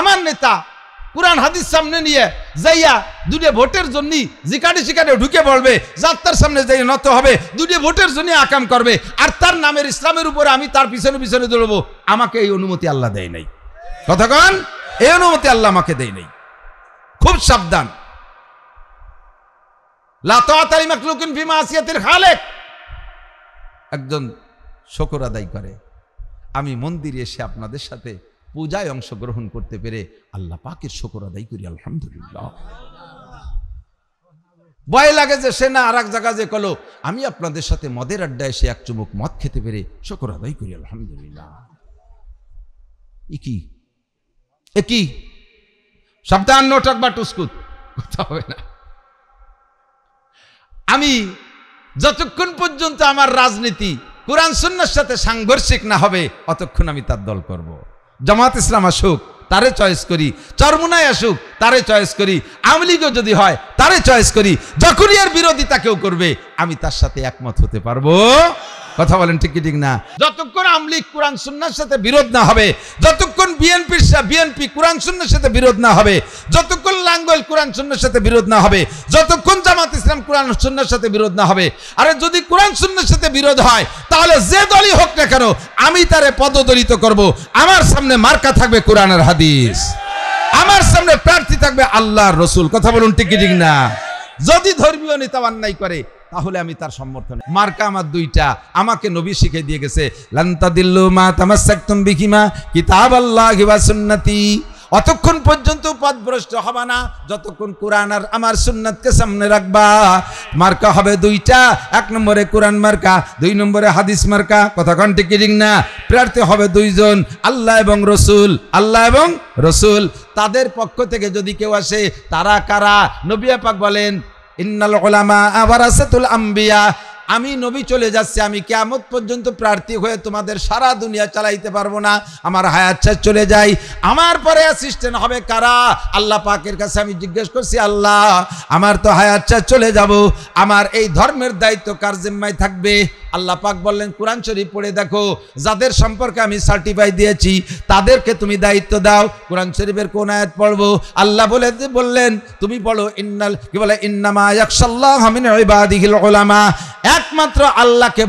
আমার নেতা কুরআন হাদিস সামনে নিয়ে যাইয়া দুটো ভোটের জন্য জিকাটি শিকারে ঢুকে পড়বে, যাত্রার সামনে যাই নত হবে, দুটো ভোটের জন্য আকাম করবে, আর তার নামের ইসলামের উপরে আমি তার পিছনে পিছনে দৌড়বো, আমাকে এই অনুমতি আল্লাহ দেয় নাই। কথাগণ, এই অনুমতি আল্লাহ আমাকে দেয় নাই। খুব সাবধান। লা তাআতা লিমাখলুকিন ফি মাসিয়াতিল খালিক। একজন শুকর আদায় করে, আমি মন্দিরে এসে আপনাদের সাথে পূজায় অংশগ্রহণ করতে পেরে আল্লাহ পাকের শুকর আদায় করি, আলহামদুলিল্লাহ। ভয় লাগে যে সে না আর এক জায়গা যে কলো, আমি আপনাদের সাথে মদের আড্ডায় এসে এক চুমুক মদ খেতে পেরে শুকর আদায় করি, আলহামদুলিল্লাহ। একই সাবধান, নো টক বা টুসকুত, কথা হবে না। আমি যতক্ষণ পর্যন্ত আমার রাজনীতি কুরআন সুন্নাহর সাথে সাংঘর্ষিক না হবে অতক্ষণ আমি তার দল করব। জামাত ইসলাম আসুক তারে চয়েস করি, চরমুনায় আসুক তারে চয়েস করি, আওয়ামী লীগও যদি হয় তারে চয়েস করি। যখনই এর বিরোধিতা কেউ করবে আমি তার সাথে একমত হতে পারবো। কথা বলেন ঠিক কি ঠিক না? যতক্ষণ আওয়ামী লীগ কুরআন সুন্নাহর সাথে বিরোধ না হবে, যতক্ষণ বিএনপি কুরআন সুন্নাহর সাথে বিরোধ না হবে, যতক্ষণ লাঙ্গল কুরআন সুন্নাহর সাথে বিরোধ না হবে, যতক্ষণ জামাত ইসলাম কুরআন সুন্নাহর সাথে বিরোধ না হবে, আরে যদি কুরআন সুন্নাহর সাথে বিরোধ হয় তাহলে যে দলই হোক না কেন আমি তারে পদদলিত করব। আমার সামনে মার্কা থাকবে কোরআন আর হাদিস, আমার সামনে প্রার্থী থাকবে আল্লাহর রাসূল। কথা বলুন ঠিক কি ঠিক না? যদি ধর্মীয় নেতা অন্যায় করে তাহলে আমি তার সমর্থন। মার্কা আমার দুইটা, আমাকে নবী শিখিয়ে দিয়ে গেছে, লান তাদিল্লু মা তামাসসাকতুম বিহিমা কিতাবাল্লাহি ওয়া সুন্নতি। অতক্ষণ পর্যন্ত পথভ্রষ্ট হবে না যতক্ষণ কোরআন আর আমার সুন্নাতকে সামনে রাখবা। মার্কা হবে দুইটা, এক নম্বরে কোরআন মার্কা, দুই নম্বরে হাদিস মার্কা। কথা কোন ঠিক ঠিক না? প্রার্থী হবে দুইজন, আল্লাহ এবং রসুল, আল্লাহ এবং রসুল। তাদের পক্ষ থেকে যদি কেউ আসে, তারা কারা? নবী পাক বলেন, ইন্নাল উলামা ওয়ারাসাতুল আম্বিয়া। আমি নবী চলে যাচ্ছি, আমি কিয়ামত পর্যন্ত প্রার্থী হয়ে তোমাদের সারা দুনিয়া চালাইতে পারবো না, আমার হায়াত শেষ চলে যাই। আমার পরে অ্যাসিস্ট্যান্ট হবে কারা? আল্লাহ পাকের কাছে আমি জিজ্ঞেস করছি, আল্লাহ আমার তো হায়াত শেষ চলে যাব, আমার এই ধর্মের দায়িত্ব কার জিম্মায় থাকবে? আল্লাহ পাক বললেন, কোরআন শরীফ পড়ে দেখো, যাদের সম্পর্কে আমি সার্টিফাই দিয়েছি তাদেরকে তুমি দায়িত্ব দাও। কোরআন শরীফের কোন আয়াত পড়বো? আল্লাহ বললেন তুমি পড়ো, ইন্নামা ইয়াখশাল্লাহা মিন ইবাদিহিল উলামা। একমাত্র আল্লাহকে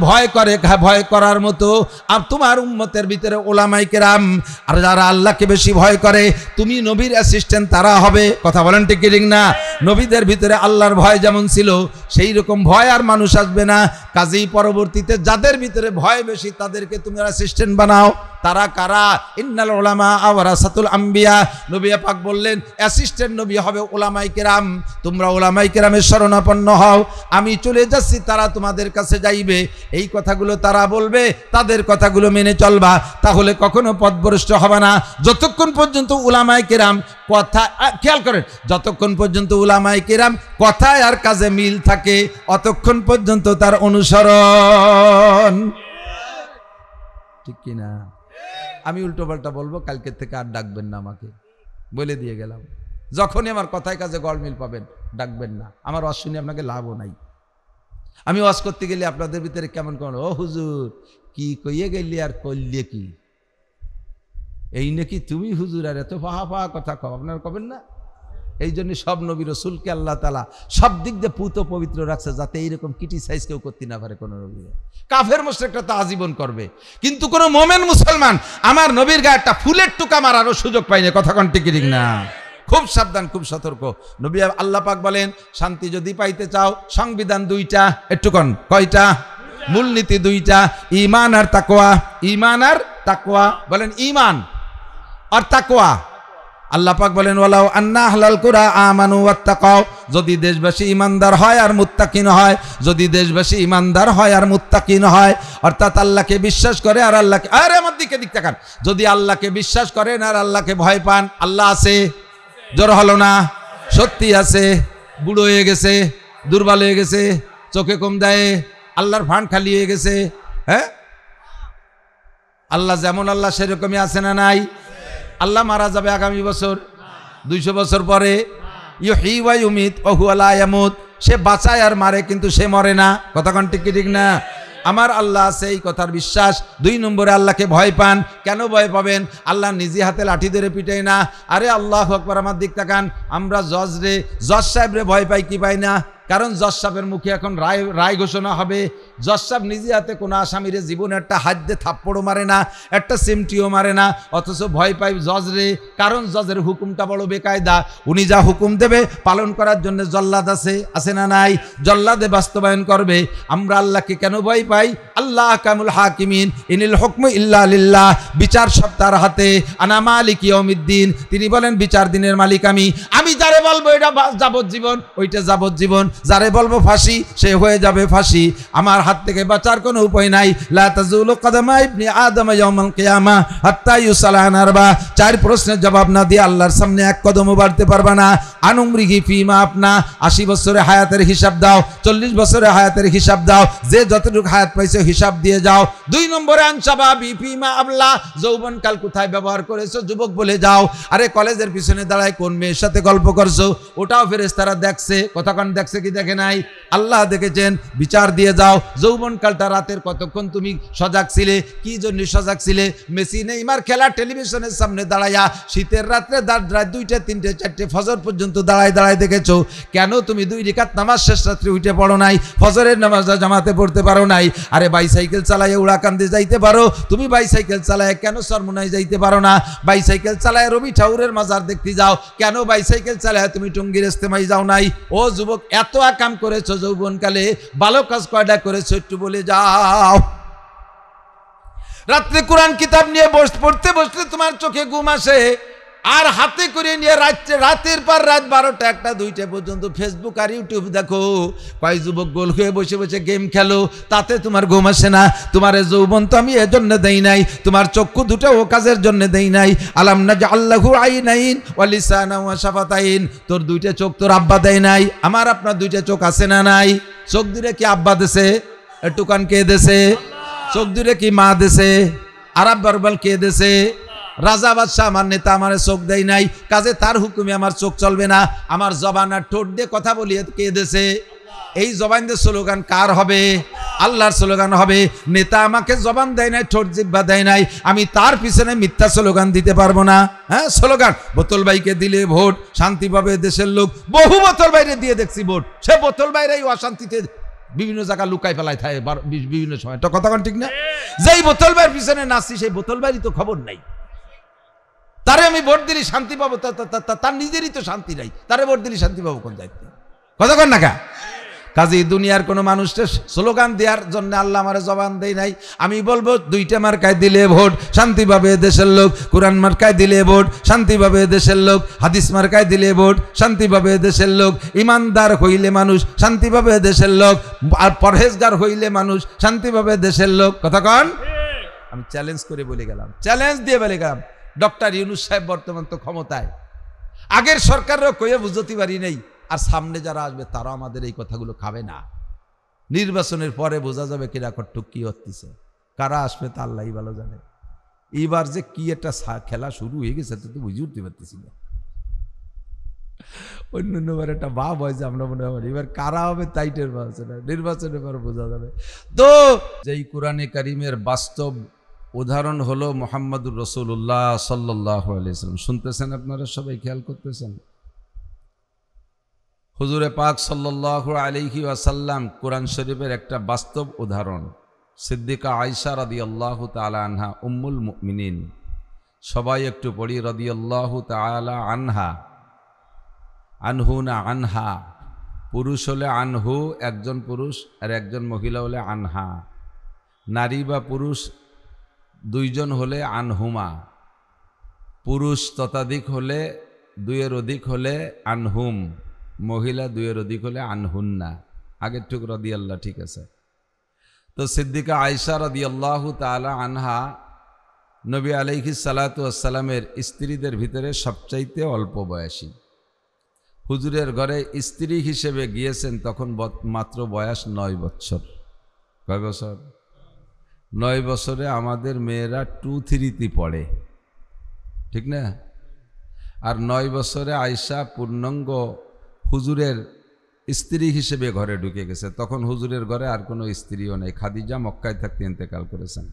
ভয় করার মতো আর তোমার উম্মতের ভিতরে উলামায়ে কেরাম। আর যারা আল্লাহকে বেশি ভয় করে, তুমি নবীর অ্যাসিস্ট্যান্ট তারা হবে। কথা বলেন ঠিক কি ঠিক না? নবীদের ভিতরে আল্লাহর ভয় যেমন ছিল সেই রকম ভয় আর মানুষ আসবে না। কাজেই পরবর্তীতে যাদের ভিতরে ভয় বেশি তাদেরকে তুমি অ্যাসিস্ট্যান্ট বানাও। তারা কারা? ইন্নাল উলামা ওয়ারাসাতুল আম্বিয়া। নবী পাক বললেন, অ্যাসিস্ট্যান্ট নবী হবে উলামায়ে কেরাম। তোমরা উলামায়ে কেরামের শরণাপন্ন হও, আমি চলে যাচ্ছি, তারা তোমাদের কাছে যাইবে। এই কথাগুলো তারা বলবে, তাদের কথাগুলো মেনে চলবা, তাহলে কখনো পথভ্রষ্ট হবে না। যতক্ষণ পর্যন্ত উলামায়ে কেরাম কথা, খেয়াল করেন, যতক্ষণ পর্যন্ত উলামায়ে কেরাম কথায় আর কাজে মিল থাকে অতক্ষণ পর্যন্ত তার অনুসরণ। ঠিক কিনা? আমি উল্টো পাল্টা বলবো, কালকে থেকে আর ডাকবেন না আমাকে, বলে দিয়ে গেলাম। যখনই আমার কথায় কাজে গড়মিল পাবেন ডাকবেন না, আমার ওয়াজ শুনে আপনাকে লাভও নাই। আমি ওয়াজ করতে গেলে আপনাদের ভিতরে কেমন কেমন, ও হুজুর কি কইয়ে গেলি আর করলে কি, এই নাকি তুমি হুজুর আর এত ফাহা ফাহা কথা কও, আপনারা কবেন না? এই জন্য সব নবী রসুলকে আল্লাহ তাআলা সব দিক দিয়ে পুত পবিত্র রাখছে, যাতে এইরকম ক্রিটিসাইজ কেউ করতে না পারে। কোনো নবী কাফের মুশরিকরা তো আজীবন করবে, কিন্তু কোনো মোমেন মুসলমান আমার নবীর গায়ে একটা ফুলের টুকা মারারও সুযোগ পায়নি। কথা কোন ঠিক ঠিক না? খুব সাবধান, খুব সতর্ক। নবী আল্লাহ পাক বলেন, শান্তি যদি পাইতে চাও সংবিধান দুইটা, একটু কোন কয়টা? মূলনীতি দুইটা, ঈমান আর তাকওয়া। ঈমান আর তাকওয়া, বলেন ঈমান আর তাকওয়া। আল্লাহ পাক বলেন, ওয়ালাউ আন্না আহলাল কুরা আমানু ওয়াত্তাকাও। যদি দেশবাসী ইমানদার হয় আর মুত্তাকিন হয়, যদি দেশবাসী ইমানদার হয় আর মুত্তাকিন হয়, অর্থাৎ আল্লাহকে বিশ্বাস করে আর আল্লাহকে, আরে আমার দিকে তাকান, যদি আল্লাহকে বিশ্বাস করেন আর আল্লাহকে ভয় পান। আল্লাহ আছে, জোর হলো না, সত্যি আছে। বুড়ো হয়ে গেছে, দুর্বল হয়ে গেছে, চোখে কম দেয়, আল্লাহর ফান্ড খালি হয়ে গেছে। হ্যাঁ, আল্লাহ যেমন আল্লাহ সেরকমই আছে না নাই? আল্লাহ মারা যাবে আগামী বছর, 200 বছর পরে। ইউহয়ী ওয়া ইউমীত ওয়া হুয়া লা ইয়ামুত। সে বাঁচায় আর মারে, কিন্তু সে মরে না। কথা কোন ঠিক ঠিক না? আমার আল্লাহ আছে এই কথার বিশ্বাস। 2 নম্বরে আল্লাহকে ভয় পান। কেন ভয় পাবেন? আল্লাহ নিজে হাতে লাঠি ধরে পিটাই না। আরে আল্লাহু আকবার, আমার দিক তাকান। আমরা জজ সাহেবরে ভয় পাই কি পাই না? কারণ জজ সাহেবের মুখে এখন রায় ঘোষণা হবে। জজ সাহেব নিজে হাতে কোনো আসামিরে জীবনে একটা হাত দিয়ে থাপ্পড়ও মারে না, একটা সিমটিও মারে না, অথচ ভয় পাই জজরে। কারণ জজের হুকুমটা বড় বেকায়দা। উনি যা হুকুম দেবে পালন করার জন্য জল্লাদ আছে না নাই? জল্লাদে বাস্তবায়ন করবে। আমরা আল্লাহকে কেন ভয় পাই? আল্লাহ কামুল হাকিমিন ইনিল হুকমু ইল্লা লিল্লাহ। বিচার সব তার হাতে। আনা মালিক ইয়াউমিদ্দিন। তিনি বলেন বিচার দিনের মালিক আমি। আমি যারে বলবো এটা যাবজ্জীবন, ওইটা যাবজ্জীবন। যারে বলবো ফাঁসি, সে হয়ে যাবে ফাঁসি। আমার হাত থেকে বাঁচার কোনো উপায় নাই। লা তাজুলু কাদামা ইবনি আদম ইয়াউমাল কিয়ামা হাত্তা ইউসালা আন আরবা। 4 প্রশ্নের জবাব না দিয়ে আল্লাহর সামনে এক কদমও বাড়তে পারবা না। আনুমরিহি ফিমা আপনা। 80 বছরের হায়াতের হিসাব দাও, 40 বছরের হায়াতের হিসাব দাও, যে যতটুকু হায়াত পাইছো হিসাব দিয়ে যাও। 2 নম্বরে আনসাবাবি ফিমা আবলা। যৌবনকাল কোথায় ব্যবহার করেছো যুবক বলে যাও। আরে কলেজের পিছনে দাঁড়ায় কোন মেয়ের সাথে গল্প করছো, ওটাও ফেরেশতারা দেখছে। কতক্ষণ দেখছে কি দেখে নাই? আল্লাহ দেখেছেন। বিচার দিয়ে যাও। যৌবনকালটা রাতের কতক্ষণ তুমি সজাগ ছিলে, কি জন্য সজাগ ছিলে? মেসি নেইমার খেলা টেলিভিশনের সামনে দাঁড়াইয়া শীতের রাত্রে রাত 2টা 3টে 4টে ফজর পর্যন্ত দাঁড়ায় দেখেছো। কেন তুমি 2 রাকাত নামাজ শেষ রাত্রে উঠে পড়ো নাই? ফজরের নামাজটা জামাতে পড়তে পারো নাই? আরে বাইসাইকেল চালাইয়া উড়াকান্দে যাইতে পারো, তুমি বাইসাইকেল চালাইয়া কেন চরমোনাই যাইতে পারো না? বাইসাইকেল চালায় রবি ঠাকুরের মাজার দেখতে যাও, কেন বাইসাইকেল চালায় তুমি টঙ্গীর ইস্তেমায় যাও নাই? ও যুবক, এত কাম করেছো যৌবনকালে, ভালো কাজ কয়টা করেছো একটু বলে যাও। রাত্রে কোরআন কিতাব নিয়ে পড়তে বসলে তোমার চোখে ঘুম আসে, আর হাতে করে নিয়ে রাতের পর রাত 12টা 1টা 2টা পর্যন্ত ফেসবুক আর ইউটিউব দেখো। কয় যুবক গোল হয়ে বসে বসে গেম খেলো, তাতে তোমার ঘুম আসে না? তোমার যৌবন তো আমি এজন্য দেই নাই, তোমার চক্ষু দুটো ও কাজের জন্য দেই নাই। আলাম নাজআল্লাহু আইনাইন ওয়া লিসানান ওয়া শাফাতাইন। তোর 2টা চোখ তোর আব্বা দেয় নাই? আমার আপনার 2টা চোখ আছে না নাই? চোখ দুটো কি আব্বা দেছে? একটু কান কে দেছে? চোখ দুটো কি মা দেছে? আর আব্বার বল কে দেছে? রাজা বাদশাহ আমার নেতা আমার চোখ দেয় নাই, কাজে তার হুকুমে আমার চোখ চলবে না। আমার জবান আর ঠোঁট দিয়ে কথা বলিয়ে কে দেছে? এই জবান দিয়ে স্লোগান কার হবে? আল্লাহর স্লোগান হবে। নেতা আমাকে জবান দেয় নাই, ঠোঁট জিহ্বা দেয় নাই, আমি তার পিছনে মিথ্যা স্লোগান দিতে পারবো না। হ্যাঁ, স্লোগান বোতল ভাইকে দিলে ভোট, শান্তি পাবে দেশের লোক। বহু বোতল বাইরে দিয়ে দেখছি ভোট, সে বোতল বাইরে অশান্তিতে বিভিন্ন জায়গা লুকাই ফেলায় থাকে বিভিন্ন সময়। তো কথা ঠিক না? যেই বোতল ভাইয়ের পিছনে নাচছি সেই বোতল ভাইয়েরই তো খবর নাই। তারে আমি ভোট দিলি শান্তি পাবো, তার নিজেরই তো শান্তি নাই, তারে ভোট দিলি শান্তি পাবো কোন দায়িত্ব? কতক্ষণ না কা কাজে দুনিয়ার কোনো মানুষকে স্লোগান দেওয়ার জন্য আল্লাহ আমার জবান দেয় নাই। আমি বলবো 2টা মার্কায় দিলে ভোট, শান্তি পাবে দেশের লোক। কোরআন মার্কায় দিলে ভোট, শান্তি পাবে দেশের লোক। হাদিস মার্কায় দিলে ভোট, শান্তি পাবে দেশের লোক। ইমানদার হইলে মানুষ, শান্তি পাবে দেশের লোক। আর পরহেজগার হইলে মানুষ, শান্তি পাবে দেশের লোক। কতক্ষণ? আমি চ্যালেঞ্জ করে বলে গেলাম, চ্যালেঞ্জ দিয়ে বলে গেলাম, ডক্টর ইউনূস সাহেব বর্তমান তো ক্ষমতায়, আগের সরকারও কইয়া বুঝতে পারি নাই, আর সামনে যারা আসবে তারা আমাদের এই কথাগুলো খাবে না। নির্বাচনের পরে বোঝা যাবে কিরা কটুক কি হচ্ছে, কারা আসবে তা আল্লাহই ভালো জানে। এইবার যে কি একটা খেলা শুরু হয়ে গেছে তো বুঝে উঠতে পারতেছি না। অন্যবার একটা ভাব হয় যে আমরা মনে হয় এবার কারা হবে তাই টের পাচ্ছে না, নির্বাচনের পর বোঝা যাবে। তো যেই কোরআনে কারিমের বাস্তব উদাহরণ হলো মুহাম্মদুর রাসূলুল্লাহ সাল্লাল্লাহু আলাইহি ওয়াসাল্লাম। শুনতেছেন আপনারা সবাই, খেয়াল করতেছেন? হুজুরে পাক সাল্লাল্লাহু আলাইহি ওয়াসাল্লাম কোরআন শরীফের একটা বাস্তব উদাহরণ। সিদ্দিকা আয়েশা রাদিয়াল্লাহু তাআলা আনহা উম্মুল মুমিনিন। সবাই একটু পড়ি রাদিয়াল্লাহু তাআলা আনহা। আনহু না আনহা, পুরুষ হলে আনহু একজন পুরুষ, আর একজন মহিলা হলে আনহা। নারী বা পুরুষ 2জন হলে আনহুমা, পুরুষ ততাধিক হলে 2-এর অধিক হলে আনহুম, মহিলা 2-এর অধিক হলে আনহুন্না। আগের টুক রাদিয়াল্লাহ, ঠিক আছে? তো সিদ্দিকা আয়েশা রাদিয়াল্লাহু তাআলা আনহা নবী আলাইহিস সালাতু ওয়াস সালামের স্ত্রীদের ভিতরে সবচাইতে অল্প বয়সী। হুজুরের ঘরে স্ত্রী হিসেবে গিয়েছেন তখন মাত্র বয়স 9 বছর। কয় বছর? 9 বছরে আমাদের মেয়েরা 2-3 পড়ে, ঠিক না? আর 9 বছরে আয়েশা পূর্ণাঙ্গ হুজুরের স্ত্রী হিসেবে ঘরে ঢুকে গেছে। তখন হুজুরের ঘরে আর কোনো স্ত্রীও নেই, খাদিজা মক্কায় থাকতে ইন্তেকাল করেছেন।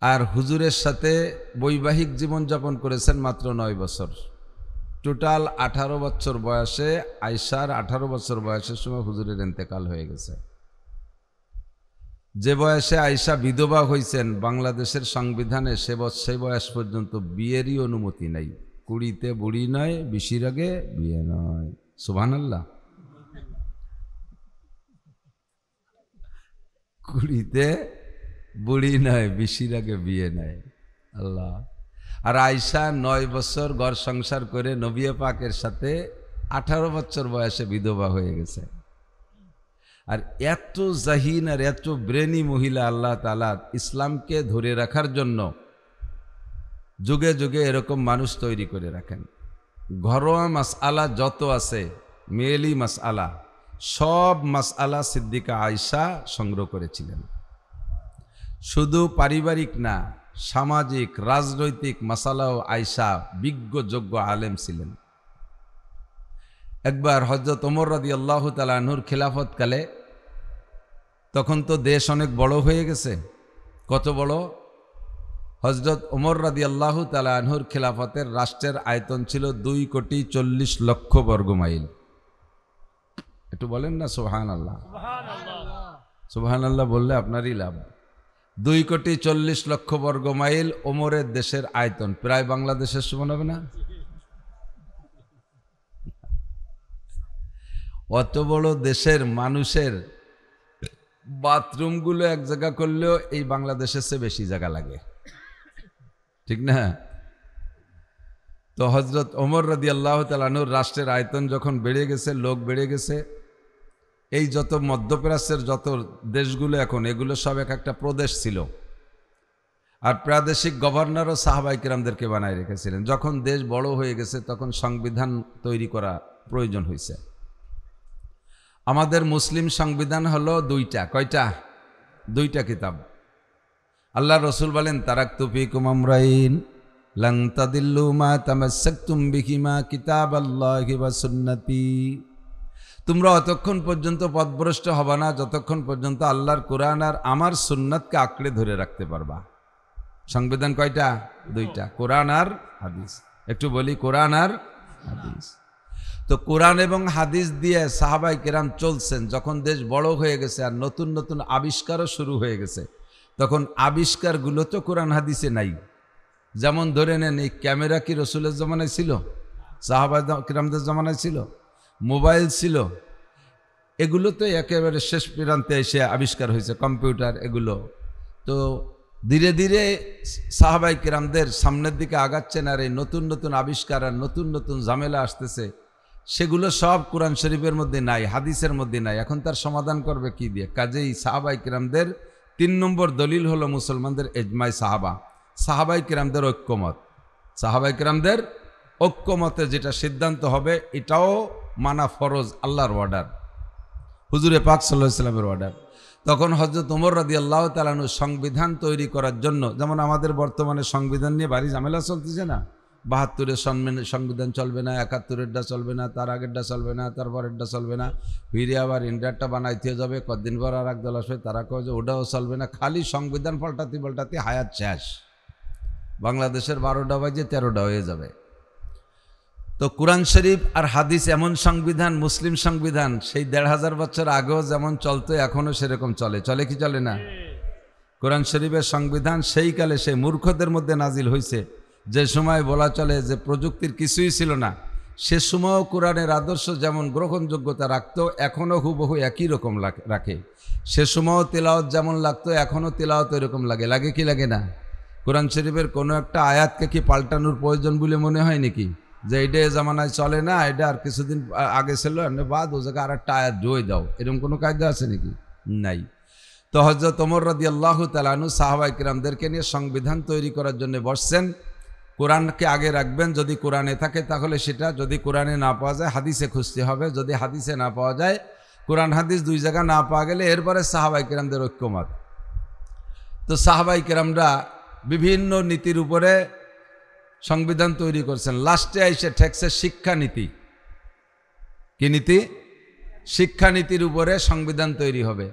আর হুজুরের সাথে বৈবাহিক জীবনযাপন করেছেন মাত্র 9 বছর। টোটাল 18 বছর বয়সে আয়েশার 18 বছর বয়সের সময় হুজুরের ইন্তেকাল হয়ে গেছে। যে বয়সে আয়েশা বিধবা হয়েছেন বাংলাদেশের সংবিধানে সেই বয়স পর্যন্ত বিয়েরই অনুমতি নাই। 20তে বুড়ি নয়, 20-র আগে বিয়ে নয়। সুবহানাল্লাহ। 20তে বুড়ি নয়, 20-র আগে বিয়ে নয়। আল্লাহ। আর আয়েশা 9 বছর ঘর সংসার করে নবী পাকের সাথে 18 বছর বয়সে বিধবা হয়ে গেছে। আর এত জাহিন আর এত ব্রেনি মহিলা আল্লাহ তাআলা ইসলামকে ধরে রাখার জন্য যুগে যুগে এরকম মানুষ তৈরি করে রাখেন। ঘরোয়া মাসআলা যত আছে, মেয়েলি মাসআলা, সব মাসআলা সিদ্দিকা আয়েশা সংগ্রহ করেছিলেন। শুধু পারিবারিক না, সামাজিক রাজনৈতিক মাসালাও আয়েশা বিজ্ঞ যোগ্য আলেম ছিলেন। একবার হযরত ওমর রাদিয়াল্লাহু তাআলা আনহুর খিলাফতকালে, তখন তো দেশ অনেক বড় হয়ে গেছে। কত বড়? হযরত ওমর রাদিয়াল্লাহু তাআলা আনহুর খিলাফতের রাষ্ট্রের আয়তন ছিল 2,40,00,000 বর্গমাইল। একটু বলেন না সুবহানাল্লাহ। সুবহানাল্লাহ বললে আপনারই লাভ। 2,40,00,000 বর্গমাইল ওমরের দেশের আয়তন, প্রায় বাংলাদেশের সমান হবে না? অত বড় দেশের মানুষের বাথরুমগুলো এক জায়গা করলেও এই বাংলাদেশের চেয়ে বেশি জায়গা লাগে, ঠিক না? তো হযরত ওমর রাদিয়াল্লাহু তাআলা আনহুর রাষ্ট্রের আয়তন যখন বেড়ে গেছে, লোক বেড়ে গেছে, এই যত মধ্যপ্রাচ্যের যত দেশগুলো এখন, এগুলো সব এক একটা প্রদেশ ছিল। আর প্রাদেশিক গভর্নরও সাহাবায়ে কিরামদেরকে বানায় রেখেছিলেন। যখন দেশ বড় হয়ে গেছে তখন সংবিধান তৈরি করা প্রয়োজন হয়েছে। আমাদের মুসলিম সংবিধান হলো 2টা। কয়টা? 2টা কিতাব। আল্লাহ রসুল বলেন, তারাকতু ফীকুম আমরাইন লান তাদিল্লু মা তামাসসাকতুম বিহিমা কিতাবাল্লাহি ওয়া সুন্নতি। তোমরা অতক্ষণ পর্যন্ত পথভ্রষ্ট হবে না যতক্ষণ পর্যন্ত আল্লাহর কোরআন আর আমার সুন্নাতকে আঁকড়ে ধরে রাখতে পারবা। সংবিধান কয়টা? 2টা, কোরআন আর হাদিস। একটু বলি, কোরআন আর হাদিস। তো কোরআন এবং হাদিস দিয়ে সাহাবায়ে কেরাম চলছেন। যখন দেশ বড় হয়ে গেছে আর নতুন নতুন আবিষ্কারও শুরু হয়ে গেছে, তখন আবিষ্কারগুলো তো কোরআন হাদিসে নাই। যেমন ধরে নেন, এই ক্যামেরা কি রসুলের জমানায় ছিল? সাহাবায়ে কেরামদের জমানায় ছিল? মোবাইল ছিল? এগুলো তো একেবারে শেষ প্রান্তে এসে আবিষ্কার হয়েছে, কম্পিউটার, এগুলো। তো ধীরে ধীরে সাহাবায়ে কেরামদের সামনের দিকে আগাচ্ছেন, আর এই নতুন নতুন আবিষ্কার আর নতুন নতুন ঝামেলা আসতেছে, সেগুলো সব কোরআন শরীফের মধ্যে নাই, হাদিসের মধ্যে নাই। এখন তার সমাধান করবে কি দিয়ে? কাজেই সাহাবায়ে কেরামদের 3 নম্বর দলিল হলো মুসলমানদের ইজমায়ে সাহাবা, সাহাবায়ে কেরামদের ঐক্যমত। সাহাবায়ে কেরামদের ঐক্যমতে যেটা সিদ্ধান্ত হবে এটাও মানা ফরজ, আল্লাহর অর্ডার, হুজুরে পাক সাল্লাল্লাহু আলাইহি ওয়াসাল্লামের অর্ডার। তখন হযরত ওমর রাদিয়াল্লাহু তাআলা আনহু সংবিধান তৈরি করার জন্য, যেমন আমাদের বর্তমানে সংবিধান নিয়ে ভারী ঝামেলা চলতেছে না, 72-এর সংবিধান চলবে না, 71-এরটা চলবে না, তার আগেরটা চলবে না, তারপরেরটা চলবে না, ফিরে আবার ইন্ডিয়ারটা বানাইতে যাবে, কদিন পর আর এক দল আসবে, তারা কয় যে ওটাও চলবে না। খালি সংবিধান পাল্টাতে পাল্টাতে হায়াত শেষ। বাংলাদেশের 12টা বাজে 13টা হয়ে যাবে। তো কোরআন শরীফ আর হাদিস এমন সংবিধান, মুসলিম সংবিধান, সেই 1500 বছর আগেও যেমন চলতো এখনও সেরকম চলে। চলে কি চলে না? কোরআন শরীফের সংবিধান সেই কালে সেই মূর্খদের মধ্যে নাজিল হয়েছে, যে সময় বলা চলে যে প্রযুক্তির কিছুই ছিল না, সে সময়ও কোরআনের আদর্শ যেমন গ্রহণযোগ্যতা রাখতো, এখনও হুবহু একই রকম রাখে। সে সময়ও তেলাওয়াত যেমন লাগতো, এখনও তেলাওয়াত এরকম লাগে। লাগে কি লাগে না? কোরআন শরীফের কোনো একটা আয়াতকে কি পাল্টানোর প্রয়োজন বলে মনে হয় নাকি? যে এটা এ জামানায় চলে না, এটা আর কিছুদিন আগে ছিল, বাদ ও জায়গায় আর একটা আয়াত জয় দাও, এরকম কোনো কায়দা আছে নাকি? নাই। তো হযরত ওমর রাদিয়াল্লাহু তাআলা আনহু সাহাবায়ে কিরামদেরকে নিয়ে সংবিধান তৈরি করার জন্য বসছেন। কোরআনকে আগে রাখবেন, যদি কোরআনে থাকে তাহলে সেটা, যদি কোরআনে না পাওয়া যায় হাদিসে খুঁজতে হবে, যদি হাদিসে না পাওয়া যায়, কোরআন হাদিস 2 জায়গা না পাওয়া গেলে এরপরে সাহাবায়ে কিরামদের ঐক্যমত। তো সাহাবায়ে কিরামরা বিভিন্ন নীতির উপরে সংবিধান তৈরি করছেন। লাস্টে এসে ঠেকছে শিক্ষানীতি। কি নীতি? শিক্ষানীতির উপরে সংবিধান তৈরি হবে।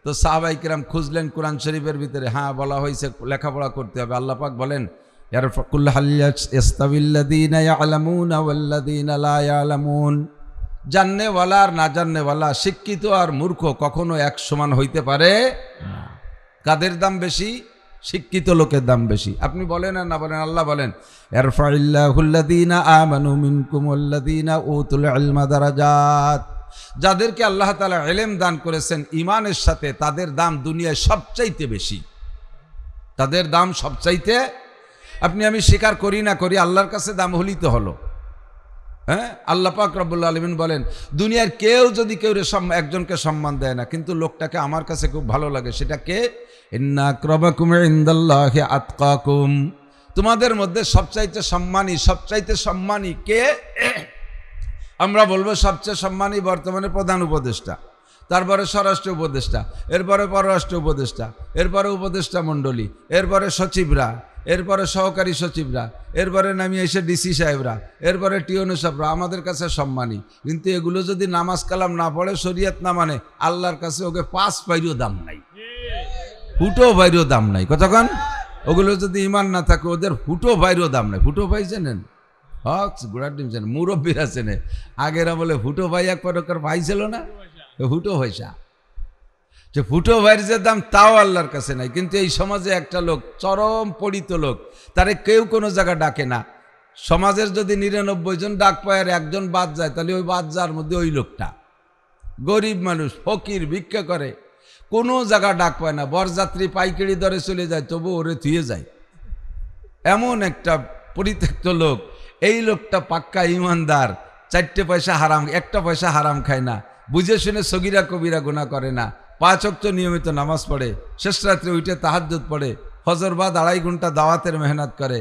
তো সাহাবায়ে কিরাম খুঁজলেন কোরআন শরীফের ভিতরে, হ্যাঁ বলা হয়েছে লেখাপড়া করতে হবে। আল্লাহ পাক বলেন কুল হাল ইয়াস্তাবিল্লাযীনা ইয়ালামুনা ওয়াল্লাযীনা লা ইয়ালামুন, জাননেওয়ালা আর না জাননেওয়ালা, শিক্ষিত আর মূর্খ কখনো এক সমান হইতে পারে না। কাদের দাম বেশি? শিক্ষিত লোকের দাম বেশি। আপনি বলেন আর না বলেন, আল্লাহ বলেন ইয়ারফাইল্লাহুল্লাযীনা আমানু মিনকুম ওয়াল্লাযীনা উতুল ইলমা দারাজাত, যাদেরকে আল্লাহ তাআলা ইলম দান করেছেন ঈমানের সাথে, তাদের দাম দুনিয়ায় সবচাইতে বেশি। তাদের দাম সবচাইতে, আপনি আমি স্বীকার করি না করি, আল্লাহর কাছে দাম হলেই তো হলো। হ্যাঁ, আল্লাহ পাক রব্বুল আলামিন বলেন দুনিয়ার কেউ যদি কেউ একজনকে সম্মান দেয় না, কিন্তু লোকটাকে আমার কাছে খুব ভালো লাগে, সেটা কে? ইন্না আক্রামাকুম ইনদাল্লাহি আতকাকুম, তোমাদের মধ্যে সবচাইতে সম্মানী কে? আমরা বলবো সবচেয়ে সম্মানী বর্তমানে প্রধান উপদেষ্টা, তারপরে স্বরাষ্ট্র উপদেষ্টা, এরপরে পররাষ্ট্র উপদেষ্টা, এরপরে উপদেষ্টা মণ্ডলী, এরপরে সচিবরা, এরপরে সহকারী সচিবরা, এরপরে নামিয়ে এসে ডিসি সাহেবরা, এরপরে টিওনো সাহেবরা আমাদের কাছে সম্মানী। কিন্তু এগুলো যদি নামাজ কালাম না পড়ে, শরীয়ত না মানে, আল্লাহর কাছে ওকে 5 পাইরও দাম নাই, ফুটো বাইরেও দাম নাই। কতক্ষণ ওগুলো যদি ইমান না থাকে, ওদের ফুটো বাইরেও দাম নাই। ফুটো ভাই চেনেন? গোড়ার ডিম চেনেন? মুরব্বীরা চেনে। আগেরা বলে ফুটো ভাই এক প্রকার ভাই ছিল না, ফুটো পয়সা। যে ফুটো ভাইয়ের যে দাম তাও আল্লাহর কাছে নাই। কিন্তু এই সমাজে একটা লোক, চরম পড়িত লোক, তারে কেউ কোনো জায়গা ডাকে না। সমাজের যদি 99 জন ডাক পায় আর একজন বাদ যায়, তাহলে ওই বাদ যাওয়ার মধ্যে ওই লোকটা গরিব মানুষ, ফকির, ভিক্ষা করে, কোনো জায়গা ডাক পায় না। বরযাত্রী পাইকারি দরে চলে যায়, তবু ওরে থুয়ে যায়। এমন একটা পরিত্যক্ত লোক। এই লোকটা পাক্কা ইমানদার, 4 পয়সা হারাম, 1 পয়সা হারাম খায় না, বুঝে শুনে সগীরা কবিরা গুনাহ করে না, 5 ওয়াক্ত নিয়মিত নামাজ পড়ে, শেষ রাত্রে উঠে তাহাজ্জুদ পড়ে, ফজর বাদ 2.5 ঘন্টা দাওয়াতের মেহনত করে,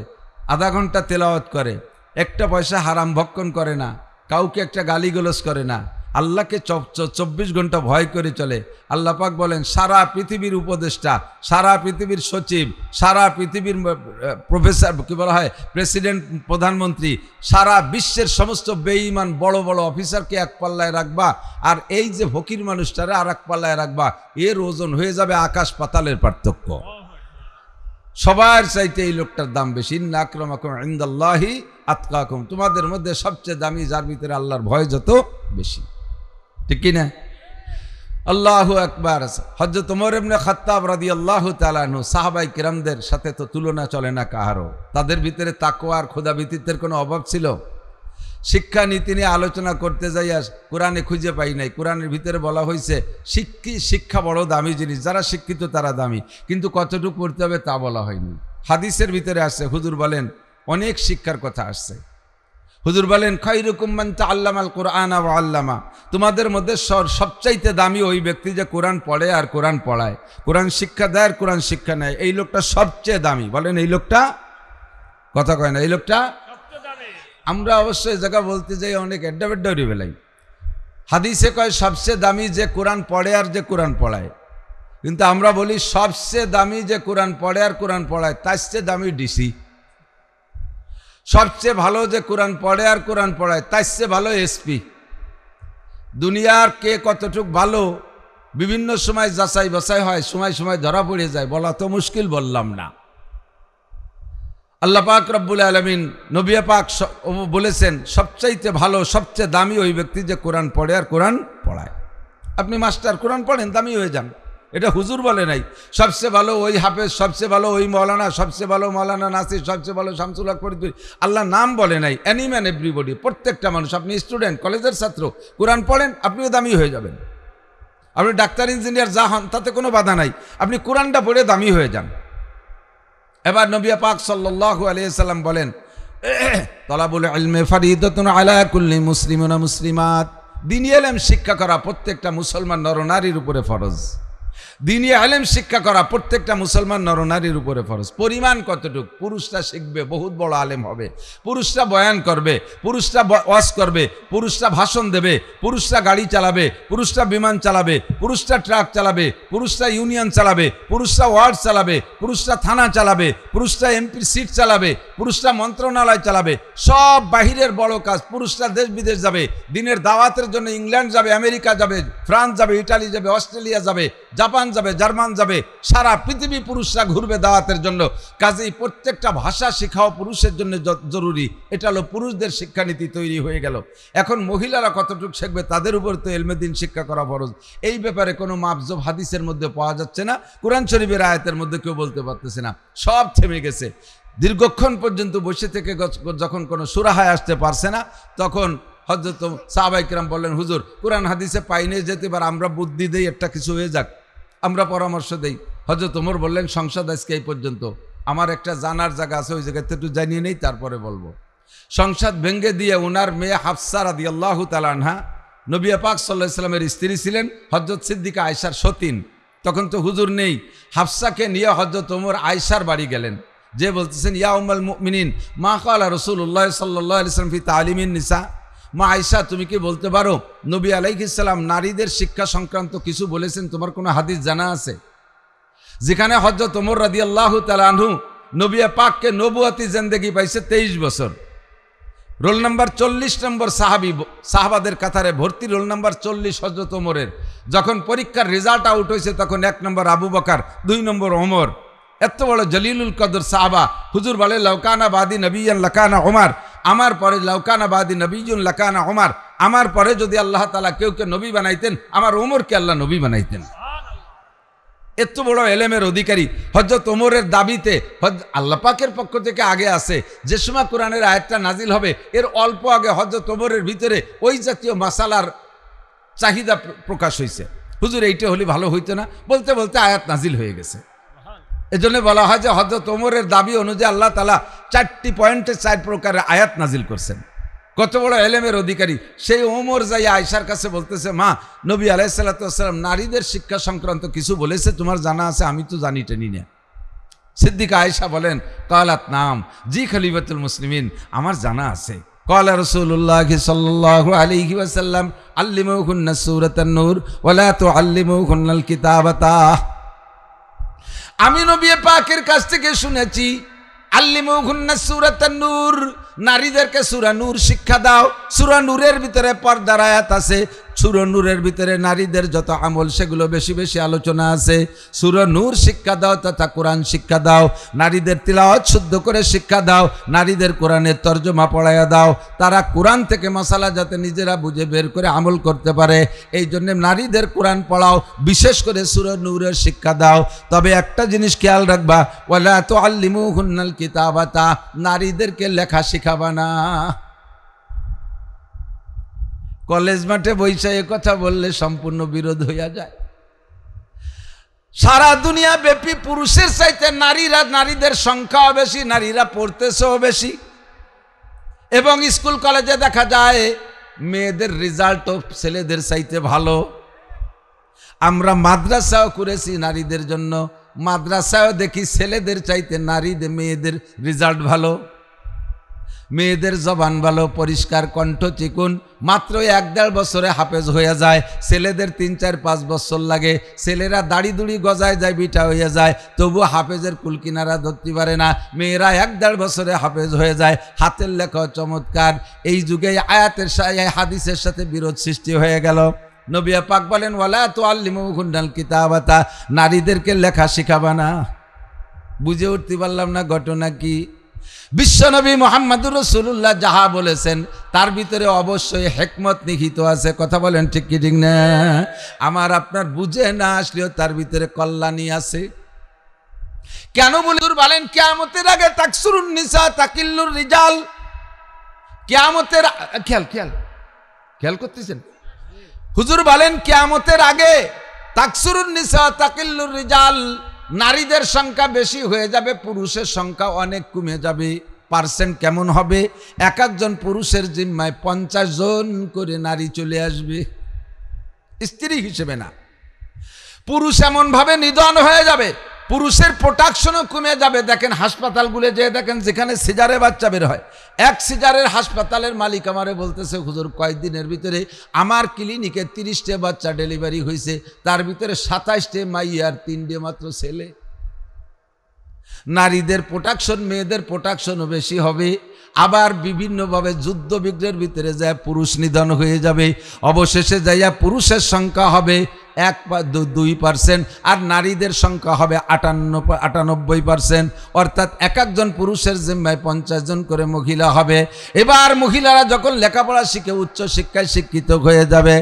আধা ঘন্টা তেলাওয়াত করে, 1 পয়সা হারাম ভক্ষণ করে না, কাউকে একটা গালিগালাজ করে না, আল্লাহকে 24 ঘন্টা ভয় করে চলে। আল্লাহ পাক বলেন সারা পৃথিবীর উপদেষ্টা, সারা পৃথিবীর সচিব, সারা পৃথিবীর প্রফেসর, কি বলা হয়, প্রেসিডেন্ট, প্রধানমন্ত্রী, সারা বিশ্বের সমস্ত বেঈমান বড় বড় অফিসারকে এক পাল্লায় রাখবা, আর এই যে ফকির মানুষটারে আর এক পাল্লায় রাখবা, এর ওজন হয়ে যাবে আকাশ পাতালের পার্থক্য। সবার চাইতে এই লোকটার দাম বেশি। ইন্না আক্রামাকুম ইনদাল্লাহি আতকাকুম, তোমাদের মধ্যে সবচেয়ে দামি যার ভিতরে আল্লাহর ভয় যত বেশি। ঠিক কি না? আল্লাহু আকবার। হযরত ওমর ইবনে খাত্তাব রাদিয়াল্লাহু তাআলা আনহু, সাহাবায়ে কিরামদের সাথে তো তুলনা চলে না কাহারও। তাদের ভিতরে তাকওয়া আর খোদাভীতির কোনো অভাব ছিল? শিক্ষা নীতি নিয়ে আলোচনা করতে যাইয়া কোরআনে খুঁজে পাই নাই। কোরআনের ভিতরে বলা হয়েছে শিক্ষা বড় দামি জিনিস, যারা শিক্ষিত তারা দামি, কিন্তু কতটুকু পড়তে হবে তা বলা হয়নি। হাদিসের ভিতরে আসছে, হুজুর বলেন অনেক শিক্ষার কথা আসছে। হুজুর বলেন খায়রুকুম মান তাআল্লামাল কুরআনা ওয়া আল্লামা, তোমাদের মধ্যে সবচাইতে দামি ওই ব্যক্তি যে কোরআন পড়ে আর কোরআন পড়ায়, কোরআন শিক্ষা দেয় আর কোরআন শিক্ষা নেয়। এই লোকটা সবচেয়ে দামি। বলেন এই লোকটা, কথা কয় না, এই লোকটা সবচেয়ে দামি। আমরা অবশ্যই এই জায়গা বলতে যাই অনেক এড্ডা বেড্ডা উড়ে বেলাই। হাদিসে কয় সবচেয়ে দামি যে কোরআন পড়ে আর যে কোরআন পড়ায়, কিন্তু আমরা বলি সবচেয়ে দামি যে কোরআন পড়ে আর কোরআন পড়ায়, তার চেয়ে দামি ডিসি। সবচেয়ে ভালো যে কোরআন পড়ে আর কোরআন পড়ায়, তার চেয়ে ভালো এসপি। দুনিয়ার কে কতটুক ভালো বিভিন্ন সময় যাচাই বাছাই হয়, সময় সময় ধরা পড়ে যায়, বলা তো মুশকিল, বললাম না। আল্লাহ পাক রব্বুল আলামিন, নবী পাক বলেছেন সবচাইতে ভালো, সবচেয়ে দামি ওই ব্যক্তি যে কোরআন পড়ে আর কোরআন পড়ায়। আপনি মাস্টার, কোরআন পড়েন, দামি হয়ে যান। এটা হুজুর বলে নাই। সবচেয়ে ভালো ওই হাফেজ, সবচেয়ে ভালো ওই মৌলানা, সবচেয়ে ভালো মৌলানা নাসির, সবচেয়ে ভালো শামসুল হক ফরিদপুর। আল্লাহ নাম বলে নাই। এনি ম্যান এভরিবডি, প্রত্যেকটা মানুষ। আপনি স্টুডেন্ট, কলেজের ছাত্র, কোরআন পড়েন, আপনিও দামি হয়ে যাবেন। আপনি ডাক্তার, ইঞ্জিনিয়ার যা হন, তাতে কোনো বাধা নাই। আপনি কোরআনটা পড়ে দামি হয়ে যান। এবার নবী পাক সাল্লাল্লাহু আলাইহি সাল্লাম বলেন তালাবুল ইলমি ফারিদাতুন আলা কুল্লি মুসলিমিন ওয়া মুসলিমাত, দ্বীনি ইলম শিক্ষা করা প্রত্যেকটা মুসলমান নর নারীর উপরে ফরজ। দ্বীনি ইলম শিক্ষা করা প্রত্যেকটা মুসলমান নরনারীর উপরে ফরজ। পরিমাণ কতটুকু? পুরুষরা শিখবে, বহুত বড় আলেম হবে, পুরুষরা বয়ান করবে, পুরুষরা ওয়াজ করবে, পুরুষরা ভাষণ দেবে, পুরুষরা গাড়ি চালাবে, পুরুষরা বিমান চালাবে, পুরুষরা ট্রাক চালাবে, পুরুষরা ইউনিয়ন চালাবে, পুরুষরা ওয়ার্ড চালাবে, পুরুষরা থানা চালাবে, পুরুষরা এমপির সিট চালাবে, পুরুষরা মন্ত্রণালয় চালাবে। সব বাহিরের বড় কাজ। পুরুষরা দেশ বিদেশ যাবে, দিনের দাওয়াতের জন্য ইংল্যান্ড যাবে, আমেরিকা যাবে, ফ্রান্স যাবে, ইটালি যাবে, অস্ট্রেলিয়া যাবে, জাপান যাবে, জার্মান যাবে, সারা পৃথিবী পুরুষরা ঘুরবে দাওয়াতের জন্য। কাজেই প্রত্যেকটা ভাষা শেখাও পুরুষের জন্য জরুরি। এটা হলো পুরুষদের শিক্ষানীতি তৈরি হয়ে গেল। এখন মহিলারা কতটুকু শিখবে, তাদের উপর তো ইলমে দ্বীন শিক্ষা করা ফরজ। এই ব্যাপারে কোনো মাপজোব হাদিসের মধ্যে পাওয়া যাচ্ছে না, কোরআন শরীফের আয়াতের মধ্যে কেউ বলতে পারতেছে না, সব থেমে গেছে। দীর্ঘক্ষণ পর্যন্ত বসে থেকে যখন কোনো সুরাহায় আসতে পারছে না, তখন হযরত সাহাবায়ে কেরাম বললেন, হুজুর কোরআন হাদিসে পাইনে যেতে পারে, আমরা বুদ্ধি দেই, একটা কিছু হয়ে যাক, আমরা পরামর্শ দেই। হযরত ওমর বললেন, সংসদ আজকে এই পর্যন্ত, আমার একটা জানার জায়গা আছে, ওই জায়গাতে একটু জানিয়ে নেই, তারপরে বলবো। সংসদ ভেঙে দিয়ে ওনার মেয়ে হাফসা রাদিয়াল্লাহু তাআলা আনহা, নবী পাক সাল্লাল্লাহু আলাইহি ওয়াসাল্লামের স্ত্রী ছিলেন, হযরত সিদ্দিকা আয়েশার সতীন। তখন তো হুজুর নেই, হাফসাকে নিয়ে হযরত ওমর আয়েশার বাড়ি গেলেন, যে বলতেছেন, ইয়া উম্মুল মুমিনিন মা ক্বালা রাসূলুল্লাহ সাল্লাল্লাহু আলাইহি ওয়াসাল্লাম ফি তালিমিন নিসা। মা আয়েশা, তুমি কি বলতে পারো নবী আলাইহিস সালাম নারীদের শিক্ষা সংক্রান্ত কিছু বলেছেন? তোমার কোনো হাদিস জানা আছে? যেখানে হযরত ওমর রাদিয়াল্লাহু তাআলা আনহু নবী পাককে নবুয়তি জিন্দেগি পাইছে 23 বছর, রোল নাম্বার 40 নম্বর সাহাবাদের কাতারে ভর্তি, রোল নাম্বার 40 হযরত ওমরের। যখন পরীক্ষার রেজাল্ট আউট হয়েছে, তখন 1 নম্বর আবু বকর, 2 নম্বর ওমর। এত বড় জলিলুল কদর সাহাবা। হুজুর বলে, লাউকানা বাদি নবিয়ান লাকানা ওমর, আমার পরে লাউকানা বাদি নবিয়ুন লাকানা ওমর, আমার পরে যদি আল্লাহ তাআলা কেউকে নবী বানাইতেন, আমার ওমরকে আল্লাহ নবী বানাইতেন। এত বড় এলেমের অধিকারী হযরত ওমরের দাবিতে আল্লাহ পাকের পক্ষ থেকে আগে আছে, যে সময় কোরআনের আয়াতটা নাজিল হবে এর অল্প আগে হযরত ওমরের ভিতরে ওই জাতীয় মাসালার চাহিদা প্রকাশ হয়েছে। হুজুর এইটা হলে ভালো হইতো না, বলতে বলতে আয়াত নাজিল হয়ে গেছে। এজন্য বলা হয় যে হযরত ওমরের দাবি অনুযায়ী আল্লাহ তাআলা 4টি পয়েন্টে 4 প্রকারের আয়াত নাজিল করছেন। কত বড় এলেমের অধিকারী সেই ওমর যাই আয়েশার কাছে বলতেছে, মা নবী আলাইহিস সালাতু ওয়াস সালাম নারীদের শিক্ষা সংক্রান্ত কিছু বলেছে, তোমার জানা আছে? আমি তো জানি টেনি না। সিদ্দিকা আয়েশা বলেন, কালাত নাম, জি খলিফাতুল মুসলিমিন, আমার জানা আছে। ক্বালা রাসূলুল্লাহ সাল্লাল্লাহু আলাইহি ওয়াসাল্লাম, আল্লিমুহুন্না সূরাতান নূর ওয়া লা তুআল্লিমুহুন্নাল কিতাবাতা। আমি নবী পাকের কাছ থেকে শুনেছি, আল্লিমুহুন্না সূরাতান নূর, নারীদেরকে সূরা নূর শিক্ষা দাও। সূরা নূরের ভিতরে পর্দার আয়াত আছে, সূরা নূরের ভিতরে নারীদের যত আমল সেগুলো বেশি বেশি আলোচনা আছে। সূরা নূর শিক্ষা দাও তথা কোরআন শিক্ষা দাও। নারীদের তিলাওয়াত শুদ্ধ করে শিক্ষা দাও, নারীদের কোরআনের তর্জমা পড়াইয়া দাও, তারা কোরআন থেকে মাসালা যাতে নিজেরা বুঝে বের করে আমল করতে পারে, এই জন্য নারীদের কোরআন পড়াও, বিশেষ করে সূরা নূরের শিক্ষা দাও। তবে একটা জিনিস খেয়াল রাখবা, ওয়ালা তুআল্লিমুহুন্নাল কিতাবাতা, নারীদেরকে লেখা শিখাবা না। কলেজ মাঠে বৈশা এ কথা বললে সম্পূর্ণ বিরোধ হইয়া যায়। সারা দুনিয়া ব্যাপী পুরুষের চাইতে নারীদের সংখ্যাও বেশি, নারীরা পড়তেছেও বেশি, এবং স্কুল কলেজে দেখা যায় মেয়েদের রেজাল্টও ছেলেদের চাইতে ভালো। আমরা মাদ্রাসাও করেছি নারীদের জন্য, মাদ্রাসাও দেখি ছেলেদের চাইতে মেয়েদের রেজাল্ট ভালো, মেয়েদের জবান ভালো, পরিষ্কার, কণ্ঠ চিকুন, মাত্র 1-1.5 বছরে হাফেজ হয়ে যায়। ছেলেদের 3-4-5 বছর লাগে। ছেলেরা দাড়ি দুড়ি গজায় যায়, বিটা হয়ে যায়, তবু হাফেজের কুলকিনারা ধরতে পারে না। মেয়েরা 1-1.5 বছরে হাফেজ হয়ে যায়। হাতের লেখা চমৎকার। এই যুগে আয়াতের হাদিসের সাথে বিরোধ সৃষ্টি হয়ে গেল। নবী পাক বলেন, ওয়ালা তুআল্লিমুহুন্নাল কিতাবাতা, নারীদেরকে লেখা শিখাবা না। বুঝে উঠতে পারলাম না ঘটনা কি। বিশ্বনবী মুহাম্মদুর রাসূলুল্লাহ যাহা বলেছেন তার ভিতরে অবশ্যই হিকমত নিহিত আছে। কথা বলেন ঠিক কি ঠিক না? আমার আপনার বুঝে না আসলেও তার ভিতরে কল্যাণী আছে। কেন বলেন, কিয়ামতের আগে তাকসুরুন নিসা তাকিল্লুর রিজাল। কিয়ামতের খেয়াল করতেছেন? হুজুর বলেন, কিয়ামতের আগে তাকসুরুন নিসা তাকিল্লুর রিজাল, নারীদের সংখ্যা বেশি হয়ে যাবে, পুরুষের সংখ্যা অনেক কমে যাবে। পার্সেন্ট কেমন হবে? 1-1 পুরুষের জিম্মায় 50 জন করে নারী চলে আসবে, স্ত্রী হিসেবে না। পুরুষ এমনভাবে নিধন হয়ে যাবে, পুরুষের প্রোটেকশনও কমে যাবে। দেখেন হাসপাতালগুলো যে দেখেন যেখানে সিজারে বাচ্চা বের হয়, এক সিজারের হাসপাতালের মালিক আমারে বলতেছে, হুজুর কয়েকদিনের ভিতরে আমার ক্লিনিকে 30টে বাচ্চা ডেলিভারি হয়েছে, তার ভিতরে 27টে মাইয়া আর 3টে মাত্র ছেলে। নারীদের প্রোটেকশন, মেয়েদের প্রোটেকশনও বেশি হবে। আবার বিভিন্নভাবে যুদ্ধ বিগ্রহের ভিতরে যায় পুরুষ নিধন হয়ে যাবে। অবশেষে যাইয়া পুরুষের সংখ্যা হবে 1-2%, আর নারীদের সংখ্যা হবে 98%। অর্থাৎ এক একজন পুরুষের জিম্মায় 50 জন করে মহিলা হবে। এবার মহিলারা যখন লেখাপড়া শিখে উচ্চ শিক্ষায় শিক্ষিত হয়ে যাবে,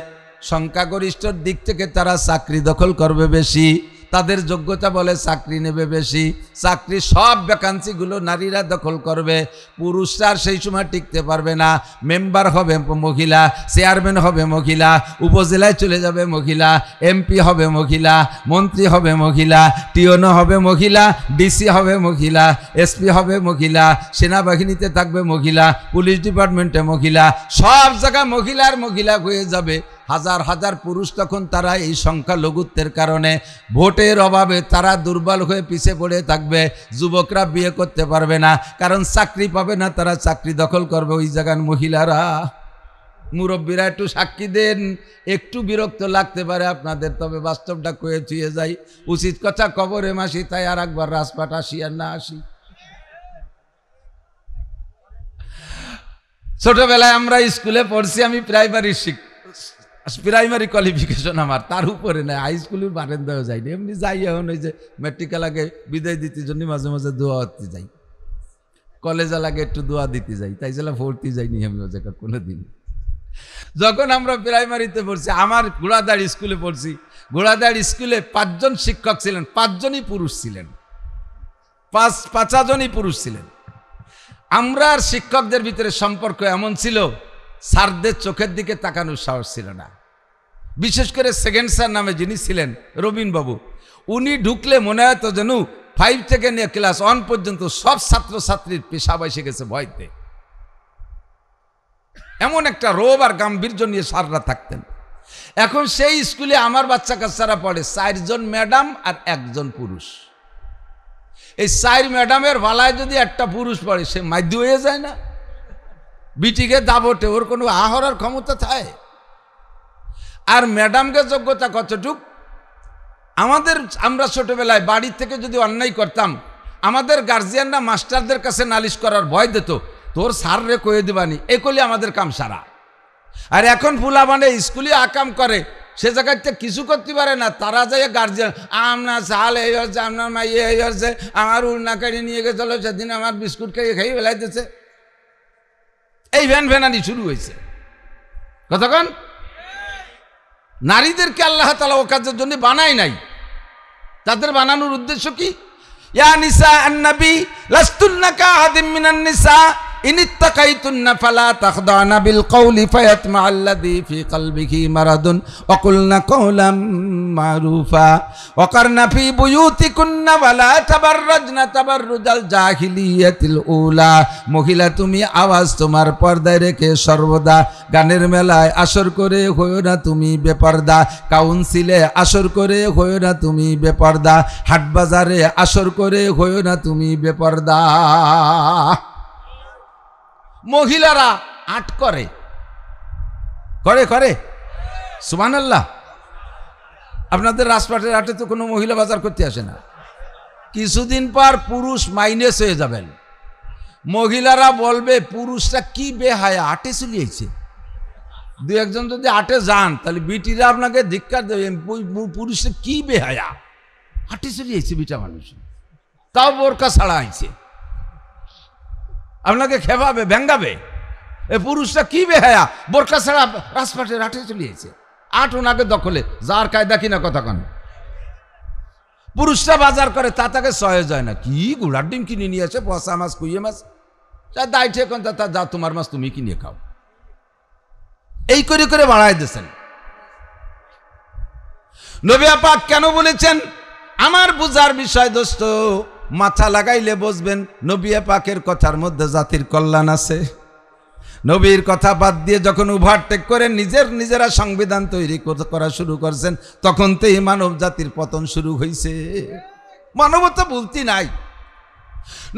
সংখ্যাগরিষ্ঠর দিক থেকে তারা চাকরি দখল করবে বেশি, তাদের যোগ্যতা বলে চাকরি নেবে বেশি, চাকরি সব ভ্যাকান্সিগুলো নারীরা দখল করবে। পুরুষরা সেই সময় টিকতে পারবে না। মেম্বার হবে মহিলা, চেয়ারম্যান হবে মহিলা, উপজেলায় চলে যাবে মহিলা, এমপি হবে মহিলা, মন্ত্রী হবে মহিলা, টিওনো হবে মহিলা, ডিসি হবে মহিলা, এসপি হবে মহিলা, সেনাবাহিনীতে থাকবে মহিলা, পুলিশ ডিপার্টমেন্টে মহিলা, সব জায়গায় মহিলার মহিলা হয়ে যাবে। হাজার হাজার পুরুষ তখন তারা এই সংখ্যালঘুত্বের কারণে ভোটের অভাবে তারা দুর্বল হয়ে পিছিয়ে পড়ে থাকবে। যুবকরা বিয়ে করতে পারবে না, কারণ চাকরি পাবে না, তারা চাকরি দখল করবে ওই জায়গার মহিলারা। মুরব্বীরা একটু সাক্ষী দেন, একটু বিরক্ত লাগতে পারে আপনাদের, তবে বাস্তবটা কয়ে ছুঁয়ে যাই। উচিত কথা কবরে মাসি, তাই আর একবার রাজপাট আসি আর না আসি। ছোটবেলায় আমরা স্কুলে পড়ছি, আমি প্রাইমারি কোয়ালিফিকেশন আমার, তার উপরে না, হাই স্কুলের বারান্দাও যাইনি, এমনি যাই। এখন ওই যে মেট্রিকাল আগে বিদায় দিতে জন্য মাঝে মাঝে দোয়া করতে যাই, কলেজে লাগে একটু দোয়া দিতে যাই, তাই জেলা ভর্তি যাইনি আমি ও জায়গা কোনোদিন। যখন আমরা প্রাইমারিতে পড়ছি, আমার ঘোড়াদাড়ি স্কুলে পড়ছি, ঘোড়াদাড়ি স্কুলে 5 জন শিক্ষক ছিলেন, 5 জনই পুরুষ ছিলেন, 5 জনই পুরুষ ছিলেন। আমরা আর শিক্ষকদের ভিতরে সম্পর্ক এমন ছিল, স্যারদের চোখের দিকে তাকানোর সাহস ছিল না। বিশেষ করে সেকেন্ড স্যার নামে যিনি ছিলেন, রবিন বাবু, উনি ঢুকলে মনে হতো যেন 5 থেকে নিয়ে ক্লাস 1 পর্যন্ত সব ছাত্রছাত্রীর পেশাব এসে গেছে ভয়তে। এমন একটা রোব আর গাম্ভীর্য নিয়ে স্যাররা থাকতেন। এখন সেই স্কুলে আমার বাচ্চা কাচ্চারা পড়ে 4 জন ম্যাডাম আর 1 জন পুরুষ। এই 4 ম্যাডামের ভালায় যদি একটা পুরুষ পড়ে, সে মাধ্য হয়ে যায় না? বিটিকে দাবটে, ওর কোনো আহরার ক্ষমতা থাকে? আর ম্যাডামকে যোগ্যতা কতটুক? আমরা ছোটবেলায় বাড়ি থেকে যদি অন্যায় করতাম, আমাদের গার্জিয়ানরা মাস্টারদের কাছে নালিশ করার ভয় দিত, তোর স্যার রে কয়ে দিবানি, এই করলে আমাদের কাম সারা। আর এখন ফুলা মানে স্কুলে আকাম করে, সে জায়গায় কিছু করতে পারে না, তারা যায় গার্জিয়ান, আপনার সাল এই হচ্ছে, আপনার মাই এই হচ্ছে, আমার উড়না কেড়ে নিয়ে গেছিল, সেদিন আমার বিস্কুট খেয়ে ফেলাইতেছে। এই ভ্যানভ্যানানি শুরু হয়েছে। কতক্ষণ নারীদেরকে আল্লাহ তাআলা ও কাজের জন্য বানায় নাই। তাদের বানানোর উদ্দেশ্য কি? ইয়া নিসা আন-নবী লাস্তুন্না কাআহাদিম মিনান নিসা ইন ইত্তাকাইতুন্না ফালা তাখদানা বিল কওলি ফায়াতমাআল্লাযী ফি কলবিহি মারাদুন ওয়া কুলনা কওলাম মারুফা ওয়া কারনা ফি বুয়ুতিকুন্না ওয়ালা তাবাররাজনা তাবাররুজাল জাহিলিয়াতিল উলা। মহিলা, তুমি আওয়াজ তোমার পর্দায় রেখে সর্বদা গানের মেলায় আসর করে হয়ো না তুমি বেপর্দা, কাউন্সিলে আসর করে হয়ো না তুমি বেপর্দা, হাটবাজারে আসর করে হয়ো না তুমি বেপর্দা। মহিলারা আট করে সুবহানাল্লাহ। আপনাদের রাজপাটের হাটে তো কোনো মহিলা বাজার করতে আসে না। কিছুদিন পর পুরুষ মাইনাস হয়ে যাবেন। মহিলারা বলবে পুরুষরা কি বেহায়া, আটে চলিয়েছে। 2-1 জন যদি আটে যান, তাহলে বিটিরা আপনাকে ধিক্কার দেবেন, পুরুষরা কি বেহায়া, আটে চলিয়েছে বিটা মানুষ, তাও বোরকা ছাড়া আইছে, আপনাকে খেপাবে, ভেঙ্গাবে। এ পুরুষরা কি বেহায়া, বোরকা ছাড়া রাজপাটের হাটে চলিয়েছে। 8 ওনাকে দখলে, যার কায়দা কিনা কথা কন। পুরুষরা বাজার করে, তা তাকে সয়ে যায় না। কি গুড়ার ডিম কিনে নিয়ে আসে, পচা মাছ, কুইয়ে মাছ, যা দায় ঠিক তা যা, তোমার মাছ তুমি কিনে খাও। এই করে করে বাড়াই দিয়েছেন। নবী পাক কেন বলেছেন? আমার বুঝার বিষয় দোস্ত, মাথা লাগাইলে বুঝবেন নবী পাকের কথার মধ্যে জাতির কল্যাণ আছে। নবীর কথা বাদ দিয়ে যখন ওভারটেক করে নিজেরা সংবিধান তৈরি করা শুরু করছেন, তখন তো এই মানব জাতির পতন শুরু হয়েছে। মানবতা বলতে নাই।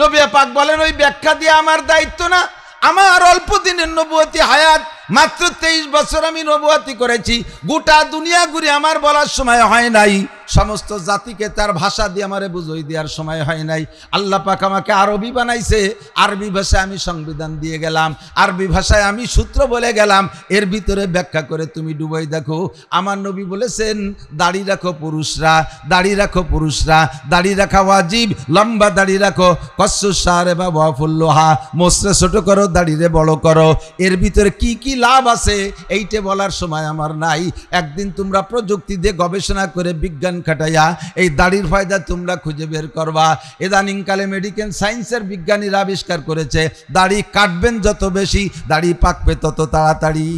নবী পাক বলেন, ওই ব্যাখ্যা দিয়ে আমার দায়িত্ব না। আমার অল্প দিনের নবুয়তি হায়াত, মাত্র 23 বছর আমি নবুয়তি করেছি। গোটা দুনিয়া ঘুরে আমার বলার সময় হয় নাই, সমস্ত জাতিকে তার ভাষা দিয়ে আমারে বুঝিয়ে দেওয়ার সময় হয় নাই। আল্লাহ পাক আমাকে আরবি বানাইছে, আরবি ভাষায় আমি সংবিধান দিয়ে গেলাম, আরবি ভাষায় আমি সূত্র বলে গেলাম, এর ভিতরে ব্যাখ্যা করে তুমি ডুবাই দেখো। আমার নবী বলেছেন, দাড়ি রাখো পুরুষরা, দাড়ি রাখো পুরুষরা, দাড়ি রাখা ওয়াজিব, লম্বা দাড়ি রাখো, কসু সারে বা ওয়াফুল্লোহা, মোসরে ছোট করো, দাড়িরে বড় করো। এর ভিতরে কি কি লাভ আছে এইটা বলার সময় আমার নাই। একদিন তোমরা প্রযুক্তি দিয়ে গবেষণা করে বিজ্ঞান খাটাইয়া এই দাড়ির ফায়দা তোমরা খুঁজে বের করবা। ইদানিংকালে মেডিকেল সায়েন্সের বিজ্ঞানীরা আবিষ্কার করেছে, দাড়ি কাটবেন যত বেশি, দাড়ি পাকবে তত তাড়াতাড়ি।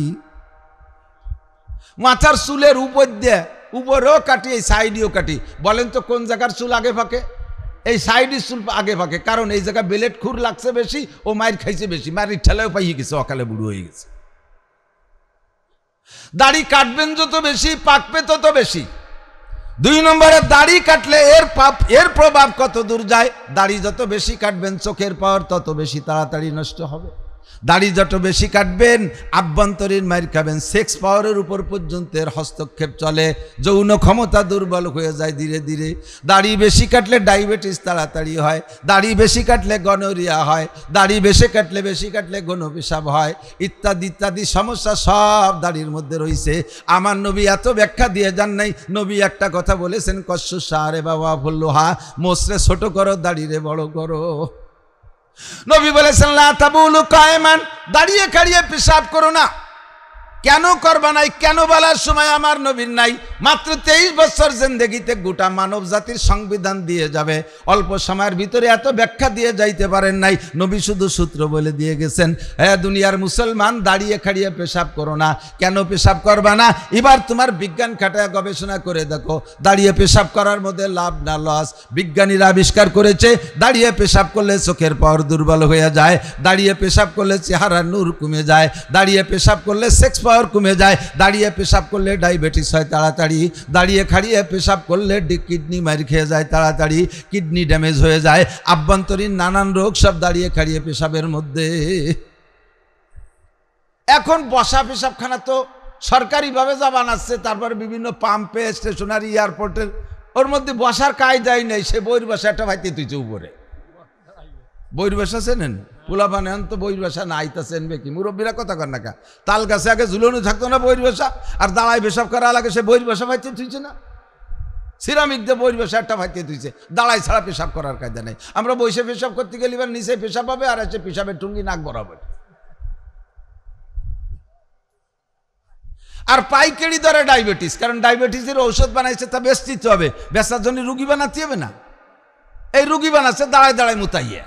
মাথার চুলের উপর দিয়ে, উপরেও কাটি, এই সাইডেও কাটি। বলেন তো কোন জায়গার চুল আগে পাকে? এই সাইডের চুল আগে পাকে, কারণ এই জায়গায় বেলেট খুর লাগছে বেশি, ও মায়ের খাইছে বেশি, মায়ের ঠেলাও পাইয়ে গেছে, অকালে বুড়ো হয়ে গেছে। দাড়ি কাটবেন যত বেশি, পাকবে তত বেশি। 2 নম্বরে, দাড়ি কাটলে এর প্রভাব কত দূর যায়? দাড়ি যত বেশি কাটবেন, চোখের পাওয়ার তত বেশি তাড়াতাড়ি নষ্ট হবে। দাড়ি যত বেশি কাটবেন, আভ্যন্তরীণ মাইর খাবেন, সেক্স পাওয়ারের উপর পর্যন্ত এর হস্তক্ষেপ চলে, যৌন ক্ষমতা দুর্বল হয়ে যায় ধীরে ধীরে। দাড়ি বেশি কাটলে ডায়াবেটিস তাড়াতাড়ি হয়, দাড়ি বেশি কাটলে গনোরিয়া হয়, দাড়ি বেশি কাটলে গণ পেশাব হয়, ইত্যাদি ইত্যাদি সমস্যা সব দাড়ির মধ্যে রয়েছে। আমার নবী এত ব্যাখ্যা দিয়ে যান নাই। নবী একটা কথা বলেছেন, কসু সারে বাবা ফুল্লোহা, মোসরে ছোট করো, দাড়িরে বড় করো। নবী বলেছেন, লা তাবুলু কায়মান, দাঁড়িয়ে খাড়িয়ে পেশাব করো না। কেন করবা নাই? কেন বলার সময় আমার নবীর নাই। মাত্র 23 বছর জিন্দেগিতে গোটা মানব জাতির সংবিধান দিয়ে যাবে, অল্প সময়ের ভিতরে এত ব্যাখ্যা দিয়ে যাইতে পারেন নাই। নবী শুধু সূত্র বলে দিয়ে গেছেন, হ্যাঁ দুনিয়ার মুসলমান, দাঁড়িয়ে খাড়িয়ে পেশাব করো না। কেন পেশাব করবা না? এবার তোমার বিজ্ঞান খাটায় গবেষণা করে দেখো, দাঁড়িয়ে পেশাব করার মধ্যে লাভ না লস। বিজ্ঞানীরা আবিষ্কার করেছে, দাঁড়িয়ে পেশাব করলে চোখের পাওয়ার দুর্বল হয়ে যায়, দাঁড়িয়ে পেশাব করলে চেহারার নূর কমে যায়, দাঁড়িয়ে পেশাব করলে সেক্স পাওয়ার কমে যায়, দাঁড়িয়ে পেশাব করলে ডায়াবেটিস হয় তাড়াতাড়ি, দাঁড়িয়ে খাড়িয়ে পেশাব করলে কিডনি মার খেয়ে যায় তাড়াতাড়ি, কিডনি ড্যামেজ হয়ে যায়, আভ্যন্তরীণ নানান রোগ সব দাঁড়িয়ে খাড়িয়ে পেশাবের মধ্যে। এখন বসা পেশাবখানা তো সরকারিভাবে যা বানাচ্ছে, তারপরে বিভিন্ন পাম্পে, স্টেশনারি, এয়ারপোর্টের, ওর মধ্যে বসার কায়দাই নেই। সে বইয়ের বাসা একটা ভাইতে তুইছে উপরে, বইয়ের বাসা চেনেন? পোলা বানান তো বইয়ের বাসা না, আইতা চেনবে কি? মুরব্বীরা কথা কর না কা, তাল গাছে আগে ঝুলনো থাকতো না বইয়ের বাসা, আর দাঁড়ায় পেশাব করা লাগে, সে বইয়ের বাসা ভাইতে তুইছে না। সিরামিক দিয়ে বইয়ের বাসা একটা ভাইতে তুইছে, দাঁড়ায় ছাড়া পেশাব করার কায়দা নেই। আমরা বসে পেশাব করতে গেলে এবার নিচে পেশাব পাবে, আর আছে পেশাবের টুঙ্গি নাক বরাবর। আর পাইকারি দরে ডায়াবেটিস, কারণ ডায়াবেটিসের ঔষধ বানাইছে, তা বেচতে হবে, বেচার জন্য রুগী বানাতে হবে না। এই রুগী বানাচ্ছে দাঁড়ায় দাঁড়ায় মুতাইয়া।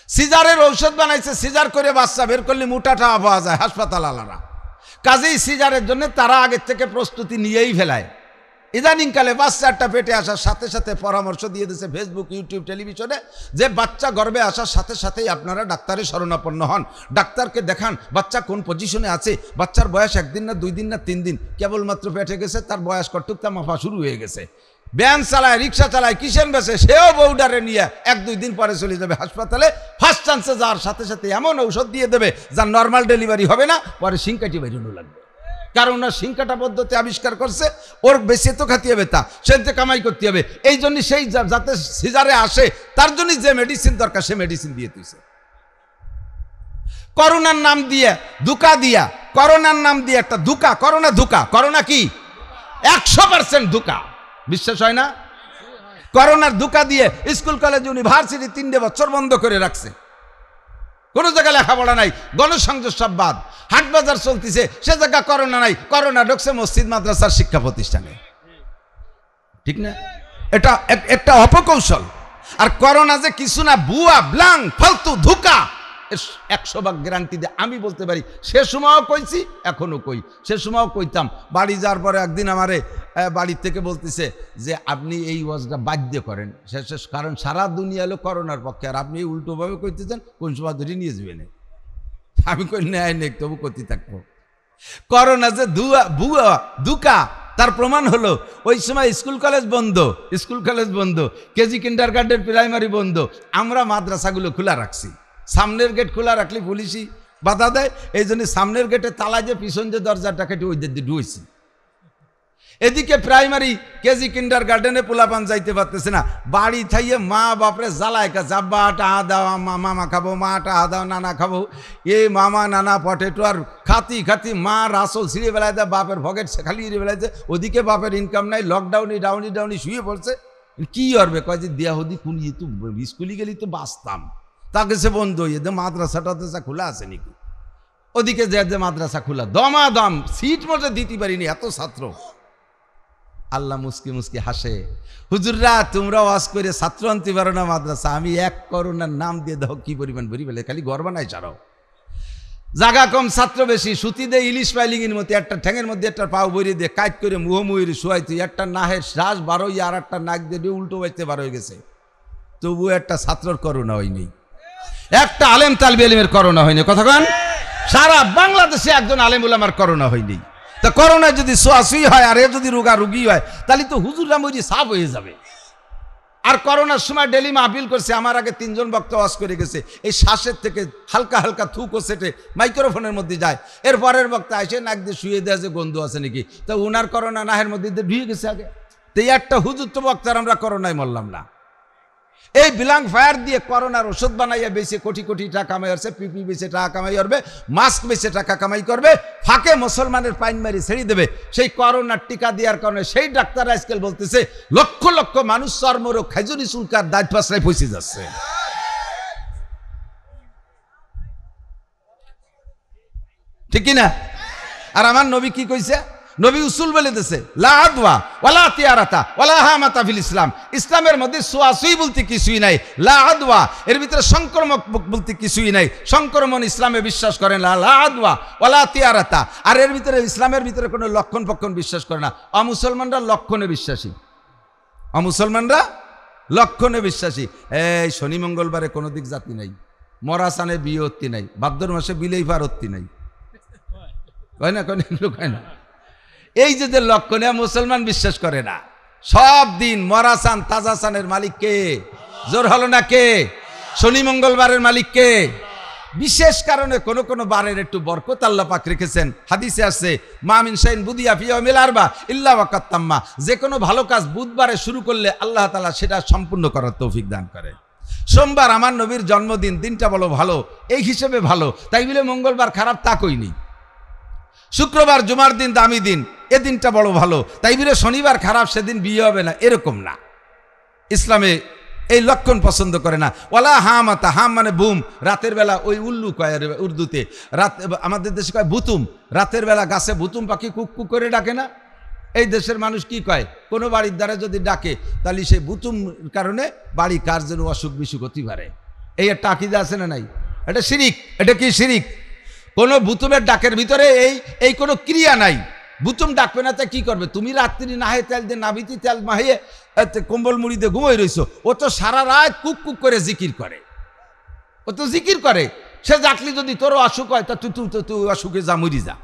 সিজারের ঔষধ বানাইছে, সিজার করে বাচ্চা বের করলে মোটাটা পাওয়া যায় হাসপাতাল আলারা। কাজেই সিজারের জন্য তারা আগের থেকে প্রস্তুতি নিয়েই ফেলায়। ইদানিংকালে বাচ্চাটা পেটে আসার সাথে সাথে পরামর্শ দিয়ে দিয়েছে ফেসবুক, ইউটিউব, টেলিভিশনে, যে বাচ্চা গর্ভে আসার সাথে সাথেই আপনারা ডাক্তারের শরণাপন্ন হন, ডাক্তারকে দেখান বাচ্চা কোন পজিশনে আছে। বাচ্চার বয়স 1 দিন না 2 দিন না 3 দিন, কেবলমাত্র পেটে গেছে, তার বয়স কটুকটা মাপা শুরু হয়ে গেছে। ভ্যান চালায়, রিক্সা চালায়, কিষেন বেছে, সেও বউডারে নিয়ে 1-2 দিন পরে চলে যাবে হাসপাতালে। ফার্স্ট চান্সে যাওয়ার সাথে সাথে এমন ঔষধ দিয়ে দেবে যার নর্মাল ডেলিভারি হবে না, পরে সিংকাটি বেরোনো লাগবে। কারণ ওনার সিংকাটা পদ্ধতি আবিষ্কার করছে, ওর বেশি তো খাতে হবে, তা সেতে কামাই করতে হবে। এই জন্য সেই যাতে সিজারে আসে, তার জন্য যে মেডিসিন দরকার সে মেডিসিন দিয়ে তুইছে। করোনার নাম দিয়ে ধোঁকা দিয়া, করোনার নাম দিয়ে একটা ধোঁকা, করোনা ধোঁকা। করোনা কি 100% ধোঁকা, বিশ্বাস হয় না? করোনার ধোঁকা দিয়ে স্কুল কলেজ ইউনিভার্সিটি 3 বছর বন্ধ করে রাখছে, কোনো জায়গায় লেখাপড়া নাই, গণসংযোগ সব বাদ, হাট বাজার চলতেছে, সে জায়গা করোনা নাই, করোনা ঢুকছে মসজিদ মাদ্রাসার শিক্ষা প্রতিষ্ঠানে। ঠিক না? এটা একটা অপকৌশল। আর করোনা যে কিছু না, বুয়া, ব্লাং, ফালতু ধোঁকা, 100 ভাগ গ্যারান্টি দিয়ে আমি বলতে পারি। সে সময়ও কইছি, এখনও কই, সে সময়ও কইতাম। বাড়ি যাওয়ার পরে একদিন আমারে বাড়ির থেকে বলতেছে যে আপনি এই ওয়াজটা বাধ্য করেন, কারণ সারা দুনিয়া হলো করোনার পক্ষে, আর আপনি উল্টোভাবে কইতেছেন, কোন সময় ধরে নিয়ে যাবেন। আমি কই নেয় নেই, তবু করতে থাকবো। করোনা যে দুকা, তার প্রমাণ হলো ওই সময় স্কুল কলেজ বন্ধ, কেজি কিন্ডারগার্টেন প্রাইমারি বন্ধ, আমরা মাদ্রাসাগুলো খোলা রাখছি। সামনের গেট খোলা রাখলে পুলিশই বাধা দেয়, এই জন্য সামনের গেটে তালা যে পিছন যে দরজাটা কেটে ওই দিকে ঢুকছি। এদিকে প্রাইমারি কেজি কিন্ডারগার্টেনে পোলাপান যাইতে পারতেছে না, বাড়ি থাইয়ে মা বাপরে জ্বালায় কাছে, আব্বা টাহা দাও, মামা খাবো, মা টাহা দাও, নানা খাবো, এই মামা নানা পটেটো আর খাতি মা রাসল ছিঁড়ে বেলায় দেয়, বাপের পকেট খালি বেলাইছে, ওদিকে বাপের ইনকাম নাই, লকডাউনে ডাউনি শুয়ে পড়ছে। কি করবে? কয় যে দেয়া হদি কোন তো স্কুলে গেলি তো বাঁচতাম, তাকে সে বন্ধ হয়ে যে মাদ্রাসাটা খোলা আছে নাকি? ওদিকে যে মাদ্রাসা খোলা, দমাদম সিট মধ্যে দিতে পারিনি, এত ছাত্র। আল্লাহ মুস্কি হাসে, হুজুররা তোমরা ওয়াজ করে ছাত্র আনতে পারো না মাদ্রাসা, আমি 1 করোনার নাম দিয়ে দাও, কি পরিমাণ ভরি ফেলে, খালি গর্বা নাই ছাড়াও। জায়গা কম, ছাত্র বেশি, সুতি দে ইলিশ পাইলিংয়ের মধ্যে একটা ঠ্যাঙের মধ্যে একটা পাও বরিয়ে দিয়ে কাজ করে মুহমুহির শুয়াই, তুই একটা নাহের শ্বাস 12 আর একটা নাক দিয়ে উল্টো বাইতে 12 হয়ে গেছে, তবু একটা ছাত্রর করোনা হয়নি, একটা আলেম তালবে আলিমের করোনা হয়নি। কথা কন, সারা বাংলাদেশে একজন আলেম উলামার করোনা হয়নি। তা করোনা যদি সোয়াশুই হয় আর এ যদি রোগী হয়, তাহলে তো হুজুররা মরি সাফ হয়ে যাবে। আর করোনার সময় ডেলি মাহফিল করছে, আমার আগে 3 জন বক্তা ওয়াজ করে গেছে, এই শ্বাসের থেকে হালকা থুকো সেটে মাইক্রোফোনের মধ্যে যায়, এর পরের বক্তা এসে নাক দিয়ে শুয়ে দেয় যে গন্ধ আছে নাকি, তা ওনার করোনা নাহের মধ্যে ঢুয়ে গেছে আগে। তো এই একটা হুজুর তো বক্তার আমরা করোনায় মরলাম না। এই বিলাং ফায়ার দিয়ে করোনার ওষুধ বানাইয়া বেশি কোটি টাকা কামাই করছে, পিপি বেশি টাকা কামাই করবে, মাস্ক বেশি টাকা কামাই করবে, ফাঁকে মুসলমানের পাইন মারি ছেড়ে দেবে। সেই করোনার টিকা দেওয়ার কারণে সেই ডাক্তার আজকাল বলতেছে লক্ষ মানুষ চর্মরোগ, খাইজুরি চুলকার দাঁত পাশায় ফসে যাচ্ছে। ঠিক কিনা? আর আমার নবী কি কইছে? নবী উসুল বলে দিয়েছে, লা আদওয়া ওয়ালা তিয়ারাতা ওয়ালা হামাতা ফিল ইসলাম। ইসলামের মধ্যে সোয়াসুই বলতে কিছুই নাই, লা আদওয়া এর ভিতরে সংক্রমক বলতে কিছুই নাই, সংক্রমণ ইসলামে বিশ্বাস করেন না, লা আদওয়া ওয়ালা তিয়ারাতা। আর এর ভিতরে ইসলামের ভিতরে কোনো লক্ষণ পক্ষণ বিশ্বাস করে না। অমুসলমানরা লক্ষণে বিশ্বাসী, অমুসলমানরা লক্ষণে বিশ্বাসী। এই শনি মঙ্গলবারে কোনো দিক জাতি নাই, মরাসানে বিয়ে হত্তি নাই, ভাদ্র মাসে বিলেই পার হত্তি নাই, কয় না কয় না। এই যে লক্ষণে মুসলমান বিশ্বাস করে না। সব দিন মরাসান তাজাসানের মালিক কে? জোর হলো না কে? শনি মঙ্গলবারের মালিক কে? বিশেষ কারণে কোন বারের একটু বরকত আল্লাহ পাক রেখেছেন। হাদিসে আছে, মা মিন শাইইন বুদিয়া ফি ইয়াউমিল আরবা ইল্লা ওয়াকাত তাম্মা। যে কোনো ভালো কাজ বুধবারে শুরু করলে আল্লাহ তাআলা সেটা সম্পূর্ণ করার তৌফিক দান করে। সোমবার আমার নবীর জন্মদিন, দিনটা বলো ভালো, এই হিসেবে ভালো, তাই বলে মঙ্গলবার খারাপ তা কইনি। শুক্রবার জুমার দিন দামি দিন, এ দিনটা বড় ভালো, তাই বলে শনিবার খারাপ, সেদিন বিয়ে হবে না, এরকম না। ইসলামে এই লক্ষণ পছন্দ করে না। ওয়ালা হামাতা, হাম মানে বুম, রাতের বেলা ওই উল্লু কয় উর্দুতে, রাত আমাদের দেশে কয় বুতুম, রাতের বেলা গাছে বুতুম পাখি কুক কুক করে ডাকে না? এই দেশের মানুষ কি কয়, কোনো বাড়ির দ্বারা যদি ডাকে তাহলে সেই বুতুম কারণে বাড়ি কার যেন অসুখ বিসুখ হতে পারে। এই একটা আকিদা আছে না নাই? এটা শিরিক। এটা কি শিরিক? কোনো বুতুমের ডাকের ভিতরে এই কোনো ক্রিয়া নাই। বুতুম ডাকবে না, তা কি করবে? তুমি রাত্রি নাহে তেল দিয়ে নাবিতি তেল মাহিয়ে কম্বল মুড়ি দিয়ে ঘুমাই রইছো, ও তো সারা রাত কুক কুক করে জিকির করে, ও তো জিকির করে। সে ডাকলি যদি তোর অসুখ হয় তা তুই অসুখে যা, মরি যা।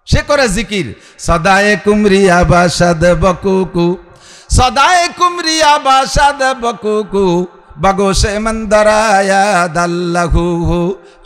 সে করে জিকির, সদায়ে কুমরিয়া বাসাদ বকুকু, সদায়ে কুমরিয়া বাসাদ বকুকু, बगोशे मंदराया दल्लहू,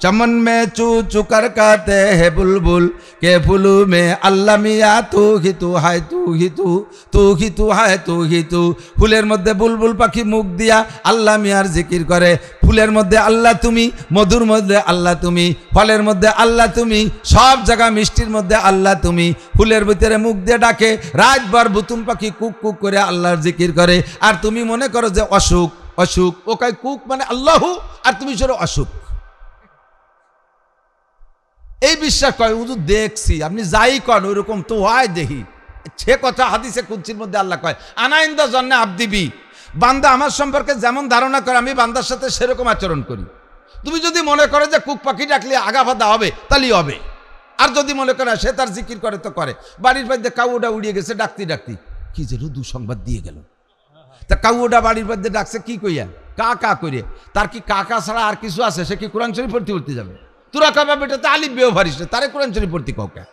चमन में चू चू कर कहते हैं बुलबुल के फूलू में अल्लाह मिया तू ही तू है, तू ही तू, तू ही तू है, तू ही तू। फुलेर मध्य बुलबुल पाखी मुख दिया अल्लाह मियार जिकिर करे, फुलेर मध्य अल्लाह तुमी, मधुर मध्य अल्लाह तुमी, फलेर मध्य अल्लाह तुमी, सब जगह मिष्टिर मध्य अल्लाह तुमी। फुलेर भितरे मुख दिए डाके, रात भर बुतुम पाखी कुक कुक करे अल्लाहर जिकिर करे, और तुमी मने करो जे अशुक অসুখ, ও কয় কুক মানে আল্লাহু, আর তুমি সরো অসুখ। এই বিশ্বাস কয় হুজুর দেখছি, আপনি যাই কন ওইরকম তো হয় দেখি। সে কথা হাদিসে কুদসির মধ্যে আল্লাহ কয়, আনা ইনদা জন্নে আবদি বি, বান্দা আমার সম্পর্কে যেমন ধারণা করে আমি বান্দার সাথে সেরকম আচরণ করি। তুমি যদি মনে করে যে কুক পাখি ডাকলে আগা ভাদা হবে তাহলেই হবে, আর যদি মনে করে সে তার জিকির করে তো করে। বাড়ির মধ্যে কাউটা উড়িয়ে গেছে ডাকতি ডাকতি, কি যেন দুঃসংবাদ দিয়ে গেল। তা কাউটা বাড়ির মধ্যে ডাকছে কি কইয়া, কা কা করে, তার কি কাকা ছাড়া আর কিছু আছে? সে কি কোরআন শরীফ পড়তে পড়তে যাবে? তোরা কাবা বেটা তো আলিফ বেও পারিস না, তারে কোরআন শরীফ পড়তে কাউকে।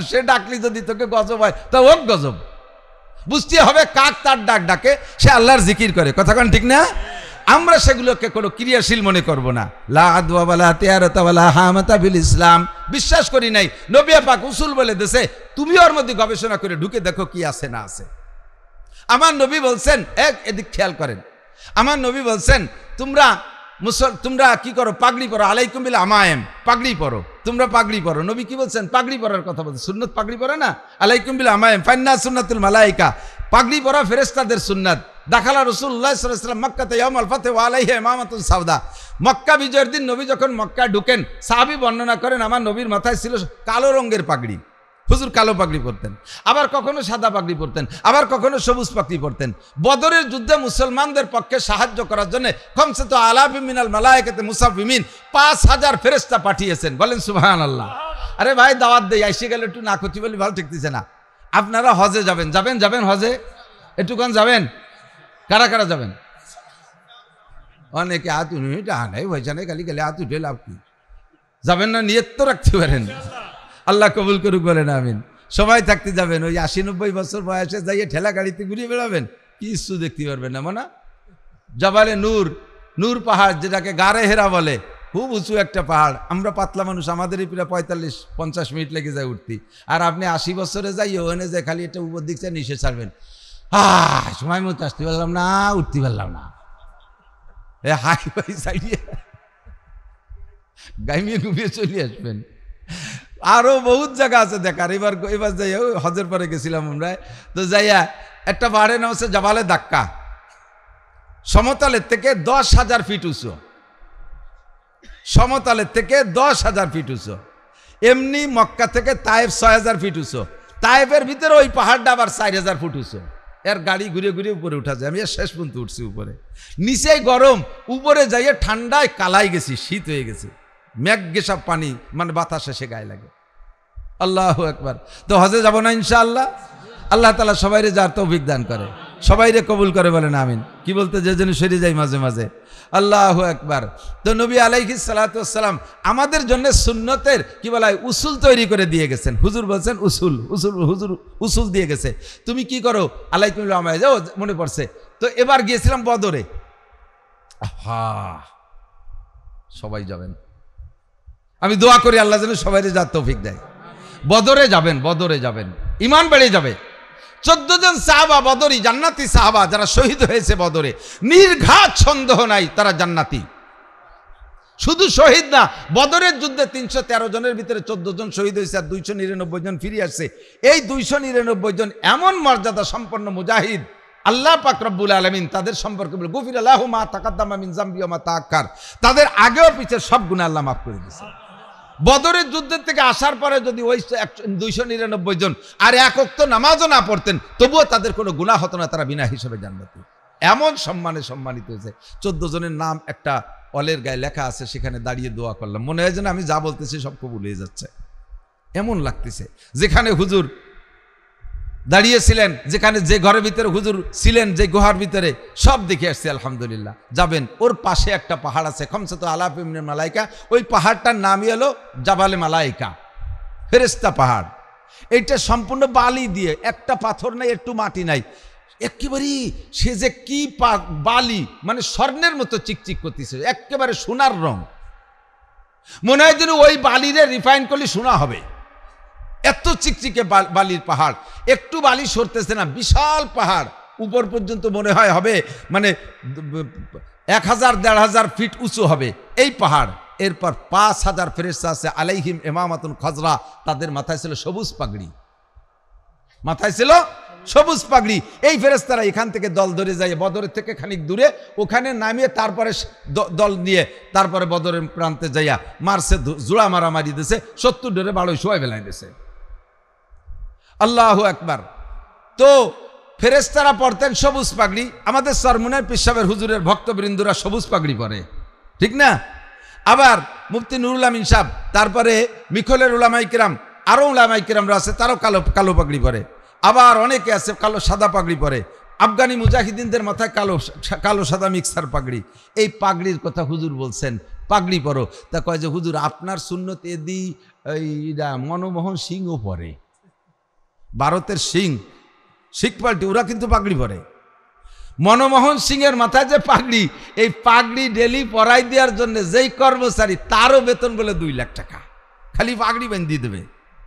সে ডাকলি যদি তোকে গজব হয় তা ও গজব। বুঝতে হবে কাক তার ডাক ডাকে, সে আল্লাহর জিকির করে, কথা কোন ঠিক না? আমরা সেগুলোকে কোনো ক্রিয়াশীল মনে করব না। লা আদওয়া ওয়ালা তিয়ারাতা ওয়ালা হামাতা বিল ইসলাম, বিশ্বাস করি নাই। নবী পাক উসুল বলে দেশে, তুমি ওর মধ্যে গবেষণা করে ঢুকে দেখো কি আছে না আছে। আমার নবী বলছেন, এদিক খেয়াল করেন, আমার নবী বলছেন তোমরা কি করো, পাগড়ি পরো, আলাইকুম বিল আমায়েম, পাগড়ি পরো, তোমরা পাগড়ি পরো। নবী কি বলছেন? পাগড়ি পরার কথা বলছেন। সুন্নত পাগড়ি পরে না, আলাইকুম বিল আমায়েম ফান্না সুন্নাতুল মালাইকা, পাগড়ি পরা ফেরেশতাদের সুন্নাত। দাখালা রাসূলুল্লাহ সাল্লাল্লাহু আলাইহি ওয়াসাল্লাম মক্কাতে ইয়াউমুল ফাতহ ওয়া আলাইহি ইমামাতুন সাউদা, মক্কা বিজয়ের দিন নবী যখন মক্কা ঢুকেন, সাহাবী বর্ণনা করেন আমার নবীর মাথায় ছিল কালো রঙের পাগড়ি। হুজুর কালো পাগড়ি পরতেন, আবার কখনো সাদা পাগড়ি পরতেন, আবার কখনো সবুজ পাগড়ি পরতেন। বদরের যুদ্ধে মুসলমানদের পক্ষে সাহায্য করার জন্য খমসে আলাফি মিনাল মালায়েকাতে মুসাফিমিন 5000 ফেরেশতা পাঠিয়েছেন। বলেন সুবহানাল্লাহ। আরে ভাই দাওয়াত দেই, আইসে গেলে একটু না করতে বলি ভালো ঠেকতেছে না। আপনারা হজে যাবেন, যাবেন হজে, একটুখান যাবেন? কারা কারা যাবেন? অনেকে হাত উঠে নাই হয়েছে না, খালি গেলে হাত উঠে লাভ কি? যাবেন না? নিয়ত তো রাখতে পারেন। আল্লাহ কবুল করুক, বলেন আমিন। সময় থাকতে যাবেন, ওই 80-90 বছর বয়সে যাইয়ে ঠেলা গাড়িতে ঘুরিয়ে বেড়াবেন, কিছু দেখতে পারবেন না। মনে জবালে নূর পাহাড়, যেটাকে গারে হেরা বলে, খুব উঁচু একটা পাহাড়। আমরা পাতলা মানুষ, আমাদেরই প্রায় 45-50 মিনিট লেগে যায় উঠতে। আর আপনি 80 বছরে যাই ওখানে যায় খালি একটা উপর দিকটা নিচে ছাড়বেন, সময় মতো আসতে পারলাম না, উঠতে পারলাম না, হাই ফাই চাইয়ে গাইমিয়ে ঘুমিয়ে চলে আসবেন। আরো বহুত জায়গা আছে দেখার। এবার যাই হজের পরে গেছিলাম আমরা, তো যাইয়া একটা পাহাড়ের নাম হচ্ছে জাবালে দাক্কা, সমতলের থেকে 10,000 ফিট উঁচু, সমতলের থেকে 10,000 ফিট উঁচু। এমনি মক্কা থেকে তায়েফ 6,000 ফিট উঁচু, তায়েফের ভিতরে ওই পাহাড়টা আবার 4,000 ফুট উঁচু। এর গাড়ি ঘুরে ঘুরে উপরে উঠা যায়। আমি শেষ পর্যন্ত উঠছি উপরে, নিচেই গরম, উপরে যাইয়ে ঠান্ডায় কালাই গেছি, শীত হয়ে গেছে, মেঘ গেসব পানি, মানে বাতাস এসে গায়ে লাগে। আল্লাহু আকবার। তো হজে যাব না ইনশাআল্লাহ? আল্লাহ তাআলা সবাইরে যার তৌফিক দান করে, সবাইরে কবুল করে, বলেন আমিন। কি বলতে যে যেন সরে যাই মাঝে মাঝে। আল্লাহু আকবার। তো নবী আলাইহিস সালাতু ওয়াস সালাম আমাদের জন্য সুন্নতের কি বলা হয় উসুল তৈরি করে দিয়ে গেছেন। হুজুর বলছেন হুজুর উসুল দিয়ে গেছে। তুমি কি করো, আলাইকুম আমায় যাও, মনে পড়ছে। তো এবার গিয়েছিলাম বদরে, সবাই যাবেন, আমি দোয়া করি আল্লাহ যেন সবাইরে যার তৌফিক দেয়। বদরে যাবেন, ঈমান বেড়ে যাবে। 14 জন সাহাবা বদরি, জান্নাতি সাহাবা, যারা শহীদ হয়েছে বদরে, নির্ঘাত সন্দেহ নাই তারা জান্নাতি। শুধু শহীদ না, বদরের যুদ্ধে 313 জনের ভিতরে 14 জন শহীদ হয়েছে আর 299 জন ফিরে আসছে। এই 299 জন এমন মর্যাদা সম্পন্ন মুজাহিদ, আল্লাহ পাক রব্বুল আলামিন তাদের সম্পর্কে বলে গফিরা লাহু মা তাকাদ্দামা মিন যামবি ওয়া মা তাআক্কার, তাদের আগেও পিছে সব গুনাহ আল্লাহ মাফ করে দিয়েছে। বদরের যুদ্ধের থেকে আসার পরে যদি ওই 299 জন আর এক ওয়াক্ত নামাজও না পড়তেন, তবুও তাদের কোনো গুনাহ হতো না, তারা বিনা হিসেবে জান্নাতি। এমন সম্মানে সম্মানিত হয়েছে। 14 জনের নাম একটা অলের গায়ে লেখা আছে, সেখানে দাঁড়িয়ে দোয়া করলাম, মনে হয় যেন আমি যা বলতেছি সব কবুল হয়ে যাচ্ছে, এমন লাগতেছে। যেখানে হুজুর দাঁড়িয়েছিলেন, যেখানে যে ঘরের ভিতরে হুজুর ছিলেন, যে গুহার ভিতরে, সব দেখে আসছে আলহামদুলিল্লাহ। যাবেন, ওর পাশে একটা পাহাড় আছে, খমসাতু আলাফি মিনাল মালাইকা, ওই পাহাড়টার নামই হলো জাবালে মালাইকা, ফেরেশতা পাহাড়। এইটা সম্পূর্ণ বালি দিয়ে, একটা পাথর নাই, একটু মাটি নাই, একেবারেই সে যে কি বালি, মানে স্বর্ণের মতো চিকচিক করতেছে, একেবারে সোনার রং। মনে হয় যেন ওই বালিরে রিফাইন করলে সোনা হবে, এত চিকচিকে বালির পাহাড়, একটু বালি সরতেছে না, বিশাল পাহাড়, উপর পর্যন্ত মনে হয় হবে মানে 1000-1500 ফিট উঁচু হবে এই পাহাড়। এরপর 5000 ফেরেশতা আছে, আলাইহিম ইমামাতুন খাজরা, তাদের মাথায় ছিল সবুজ পাগড়ি, মাথায় ছিল সবুজ পাগড়ি। এই ফেরেশতারা এখান থেকে দল ধরে যায় বদরের থেকে খানিক দূরে, ওখানে নামিয়ে তারপরে দল নিয়ে তারপরে বদরের প্রান্তে যাইয়া মারছে, জোড়া মারামারি দিয়েছে, 70 ডরে বাড়ই শোয়াই বেলায় দিয়েছে। আল্লাহু আকবার। তো ফেরেশতারা পরতেন সবুজ পাগড়ি। আমাদের সরমুনের পিসাবের হুজুরের ভক্তবৃন্দরা সবুজ পাগড়ি পরে, ঠিক না? আবার মুফতি নুরুল আমিন সাহেব, তারপরে মিখলের উলামায়ে কিরাম, আরও উলামায়ে কিরামরা আছে, তারাও কালো কালো পাগড়ি পরে। আবার অনেকে আছে কালো সাদা পাগড়ি পরে। আফগানি মুজাহিদিনদের মাথায় কালো কালো সাদা মিক্সার পাগড়ি। এই পাগড়ির কথা হুজুর বলছেন, পাগড়ি পরো। তা কয় যে হুজুর আপনার সুন্নত এদি এইটা মনমোহন সিংও পরে, ভারতের শিখ পাল্টি, ওরা কিন্তু পাগড়ি পরে। মনমোহন সিংয়ের মাথায় যে পাগড়ি, এই পাগড়ি ডেলি পরাই দেওয়ার জন্য যেই কর্মচারী, তারও বেতন বলে 2 লাখ টাকা, খালি পাগড়ি বাঁধিয়ে দেবে।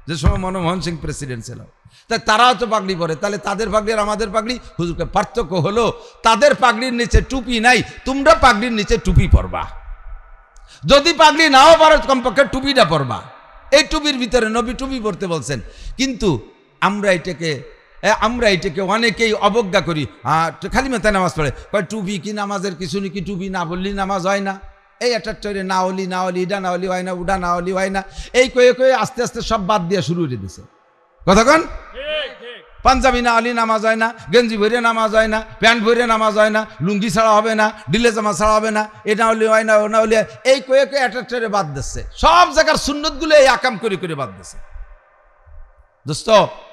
যে সময় মনমোহন সিং প্রেসিডেন্ট ছিল, তাই তারাও তো পাগড়ি পরে। তাহলে তাদের পাগড়ি আর আমাদের পাগড়ি, হুজুরকে পার্থক্য হলো তাদের পাগড়ির নিচে টুপি নাই, তোমরা পাগড়ির নিচে টুপি পরবা। যদি পাগড়ি নাও পারো কমপক্ষে টুপিটা পরবা। এই টুপির ভিতরে নবী টুপি পরতে বলছেন। কিন্তু আমরা এটাকে অনেকেই অবজ্ঞা করি। খালি মাথায় নামাজ পড়ে, কয় টুপি কি নামাজের কিছু নাকি, টুপি না বললি নামাজ হয় না। এই একটা চরে না হলি ইডা না হলি হয় না, উডা না হলি হয় না, এই কয়ে আস্তে আস্তে সব বাদ দেওয়া শুরু করে দিছে। কতক্ষণ পাঞ্জাবি না হলি নামাজ হয় না, গেঞ্জি ভরে নামাজ হয় না, প্যান্ট ভরে নামাজ হয় না, লুঙ্গি ছাড়া হবে না, ডিলে জামা ছাড়া হবে না, এ না হলি হয় না, ও না হলি, এই কয়ে একটা চরে বাদ দিচ্ছে। সব জায়গার সুন্নতগুলো এই আকাম করে বাদ দিচ্ছে। দোস্ত,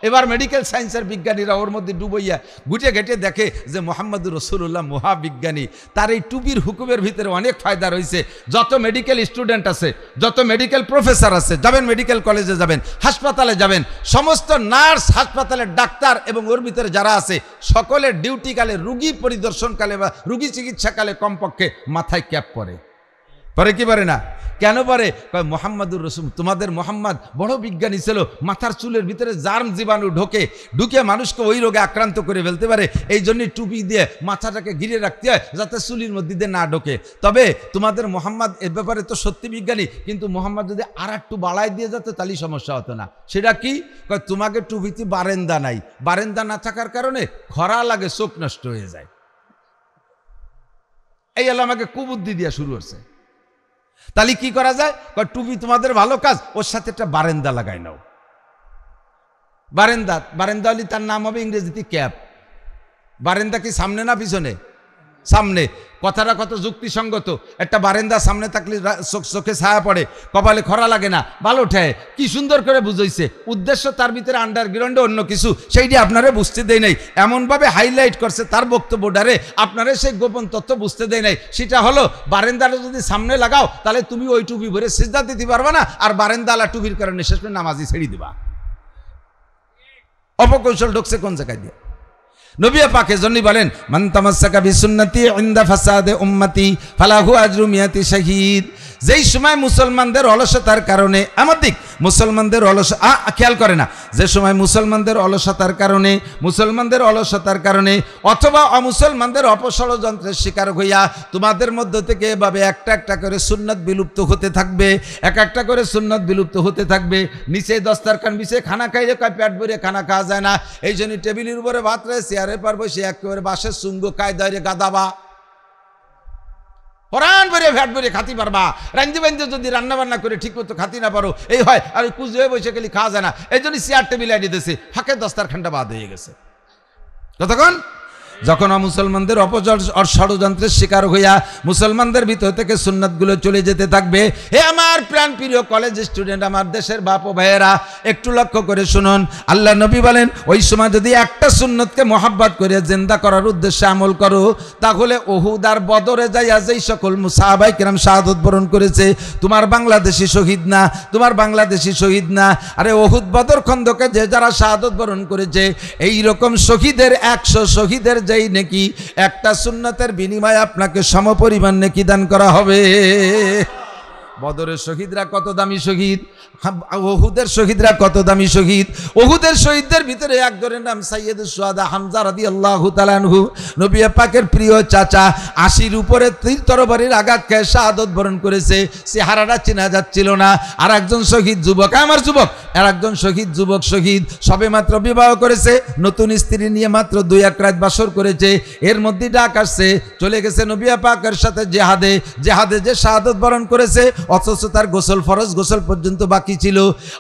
এবার মেডিকেল সায়েন্সের বিজ্ঞানীরা ওর মধ্যে ডুবইয়া গুটে ঘেটে দেখে যে মুহাম্মদুর রাসূলুল্লাহ মহাবিজ্ঞানী, তার এই টুপির হুকুমের ভিতরে অনেক ফায়দা রয়েছে। যত মেডিকেল স্টুডেন্ট আছে, যত মেডিকেল প্রফেসর আছে, যাবেন মেডিকেল কলেজে যাবেন, হাসপাতালে যাবেন, সমস্ত নার্স, হাসপাতালের ডাক্তার এবং ওর ভিতরে যারা আছে, সকলের ডিউটিকালে, রুগী পরিদর্শনকালে বা রুগী চিকিৎসাকালে কমপক্ষে মাথায় ক্যাপ পরে কি পারে না? কেন পারে? মুহাম্মাদুর রাসূল, তোমাদের মুহাম্মদ বড় বিজ্ঞানী ছিল, মাথার চুলের ভিতরে জার্ম জীবাণু ঢুকে মানুষকে ওই রোগে আক্রান্ত করে ফেলতে পারে। এই জন্যই টুপি দিয়ে মাথাটাকে ঘিরে রাখতে হয় যাতে চুলির মধ্যে দিয়ে না ঢোকে। তবে তোমাদের মুহাম্মদ এ ব্যাপারে তো সত্যি বিজ্ঞানী, কিন্তু মুহাম্মদ যদি আর একটু বাড়াই দিয়ে যেত তাহলে সমস্যা হতো না। সেটা কি? তোমাকে টুপিতে বারেন্দা নাই, বারেন্দা না থাকার কারণে খরা লাগে, চোখ নষ্ট হয়ে যায়। এই হলো আমাকে কুবুদ্ধি দিয়া শুরু হচ্ছে। তাহলে কি করা যায়? টুপি তোমাদের ভালো কাজ, ওর সাথে একটা বারেন্দা লাগাই নাও। বারেন্দা হলে তার নাম হবে ইংরেজিতে ক্যাপ। বারেন্দা কি সামনে না পিছনে? সামনে। কথাটা কত যুক্তিসঙ্গত। একটা বারেন্দা সামনে থাকলে চোখে ছায়া পড়ে, কপালে খরা লাগে না, ভালো ঠেয়। কি সুন্দর করে বুঝাইছে। উদ্দেশ্য তার ভিতরে আন্ডারগ্রাউন্ডে অন্য কিছু, সেইটি আপনারা বুঝতে দেয় নাই। এমনভাবে হাইলাইট করছে তার বক্তব্যটারে, আপনারা সেই গোপন তথ্য বুঝতে দেয় নাই। সেটা হলো বারেন্দাটা যদি সামনে লাগাও তাহলে তুমি ওই টুপি ভরে সিজদা দিতে পারবা না, আর বারেন্দালা টুপির কারণে শেষ করে নামাজি ছেড়ে দিবা। অপকৌশল ঢুকছে কোন জায়গায় দিয়ে? নবী পাক এজন্যই বলেন, মান তামাসসাকা বিসুন্নতি ইনদা ফাসাদে উম্মতি ফালাহু আজরু মিয়াতি শাহীদ। যেই সময় মুসলমানদের অলসতার কারণে, আমাদের মুসলমানদের খেয়াল করে না, যে সময় মুসলমানদের অলসতার কারণে অথবা অমুসলমানদের অপষড়যন্ত্রের শিকার হইয়া তোমাদের মধ্য থেকে এভাবে একটা একটা করে সুন্নাত বিলুপ্ত হতে থাকবে, একটা করে সুন্নাত বিলুপ্ত হতে থাকবে। নিচে দস্তারখান বিছিয়ে খানা খাইলে কয় পেট ভরে খানা খাওয়া যায় না, এই জন্য টেবিলের উপরে ভাত রয়ে চেয়ারে পারবো, সে একেবারে বাঁশের সুঙ্গ কায়দায় গাদাবা পরাণ বেরিয়ে ভ্যাট বেরিয়ে খাতি পারবা। রান্ধি বান্ধে যদি রান্না বান্না করে ঠিক মতো খাতি না পারো, এই হয় আর কুজ হয়ে বসে গেলে খাওয়া যায় না। এই জন্য চেয়ার টেবিল আইডিয়ে দিয়েছে, ফাঁকে দস্তারখানটা বাদ হয়ে গেছে। কতক্ষণ? যখন মুসলমানদের ষড়যন্ত্রের শিকার হইয়া মুসলমানদের ভিতর থেকে সুন্নাতগুলো চলে যেতে থাকবে। হে আমার প্রাণ প্রিয় কলেজ স্টুডেন্ট, আমার দেশের বাপ ও ভাইয়েরা, একটু লক্ষ্য করে শুনুন। আল্লাহ নবী বলেন, ওই সময় যদি একটা সুন্নতকে মহাব্বত করে জিন্দা করার উদ্দেশ্যে আমল করো, তাহলে উহুদ আর বদরে যাইয়া যেই সকল সাহাবায়ে কেরাম শাহাদত বরণ করেছে, তোমার বাংলাদেশি শহীদ না, আরে উহুদ বদর খন্দকে যে যারা শাহাদত বরণ করেছে, এই রকম শহীদের 100 শহীদের যেই নেকি, একটা সুন্নতের বিনিময়ে আপনাকে সমপরিমাণ নেকি দান করা হবে। বদরের শহীদরা কত দামি শহীদ, ওহুদের শহীদরা কত দামি শহীদ। ওহুদের শহীদদের ভিতরে একজনের নাম সাইয়্যিদুশ শুহাদা হামজা রাদিয়াল্লাহু তাআলা আনহু, নবী পাকের প্রিয় চাচা। 80-র উপরে তীর তরবারির আঘাত খেয়ে শাহাদত বরণ করেছে, চেহারাটা চেনা যাচ্ছিল না। আর একজন শহীদ যুবক, আমার যুবক, আর একজন শহীদ যুবক শহীদ সবে মাত্র বিবাহ করেছে, নতুন স্ত্রী নিয়ে মাত্র 2-1 রাত বাসর করেছে। এর মধ্যে ডাক আসছে, চলে গেছে নবী পাকের সাথে জেহাদে যে শাহাদত বরণ করেছে, অথচ তার গোসল ফরজ গোসল পর্যন্ত বাকি ছিল।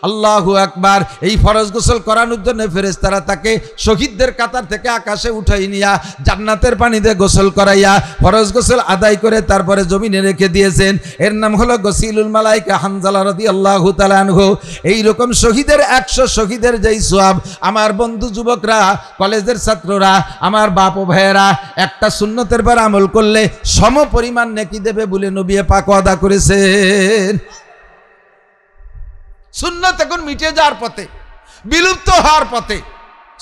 আল্লাহু আকবার। এই ফরজ গোসল করানোর জন্য ফেরেশতারা তাকে শহীদদের কাতার থেকে আকাশে উঠাই নিয়া জান্নাতের পানিতে গোসল করাইয়া ফরজ গোসল আদায় করে তারপরে জমিনে রেখে দিয়েছেন। এর নাম হলো গসিলুল মালাইকা হানজালা রাদিয়াল্লাহু তাআলা আনহু। এইরকম শহীদের 100 শহীদের যেই সওয়াব, আমার বন্ধু যুবকরা, কলেজের ছাত্ররা, আমার বাপ ও ভাইয়েরা, একটা সুন্নতের পর আমল করলে সম পরিমাণ নেকি দেবে বলে নবী পাক ওয়াদা করেছেন। সুন্নত এখন মিটে যাওয়ার পথে, বিলুপ্ত হওয়ার পথে।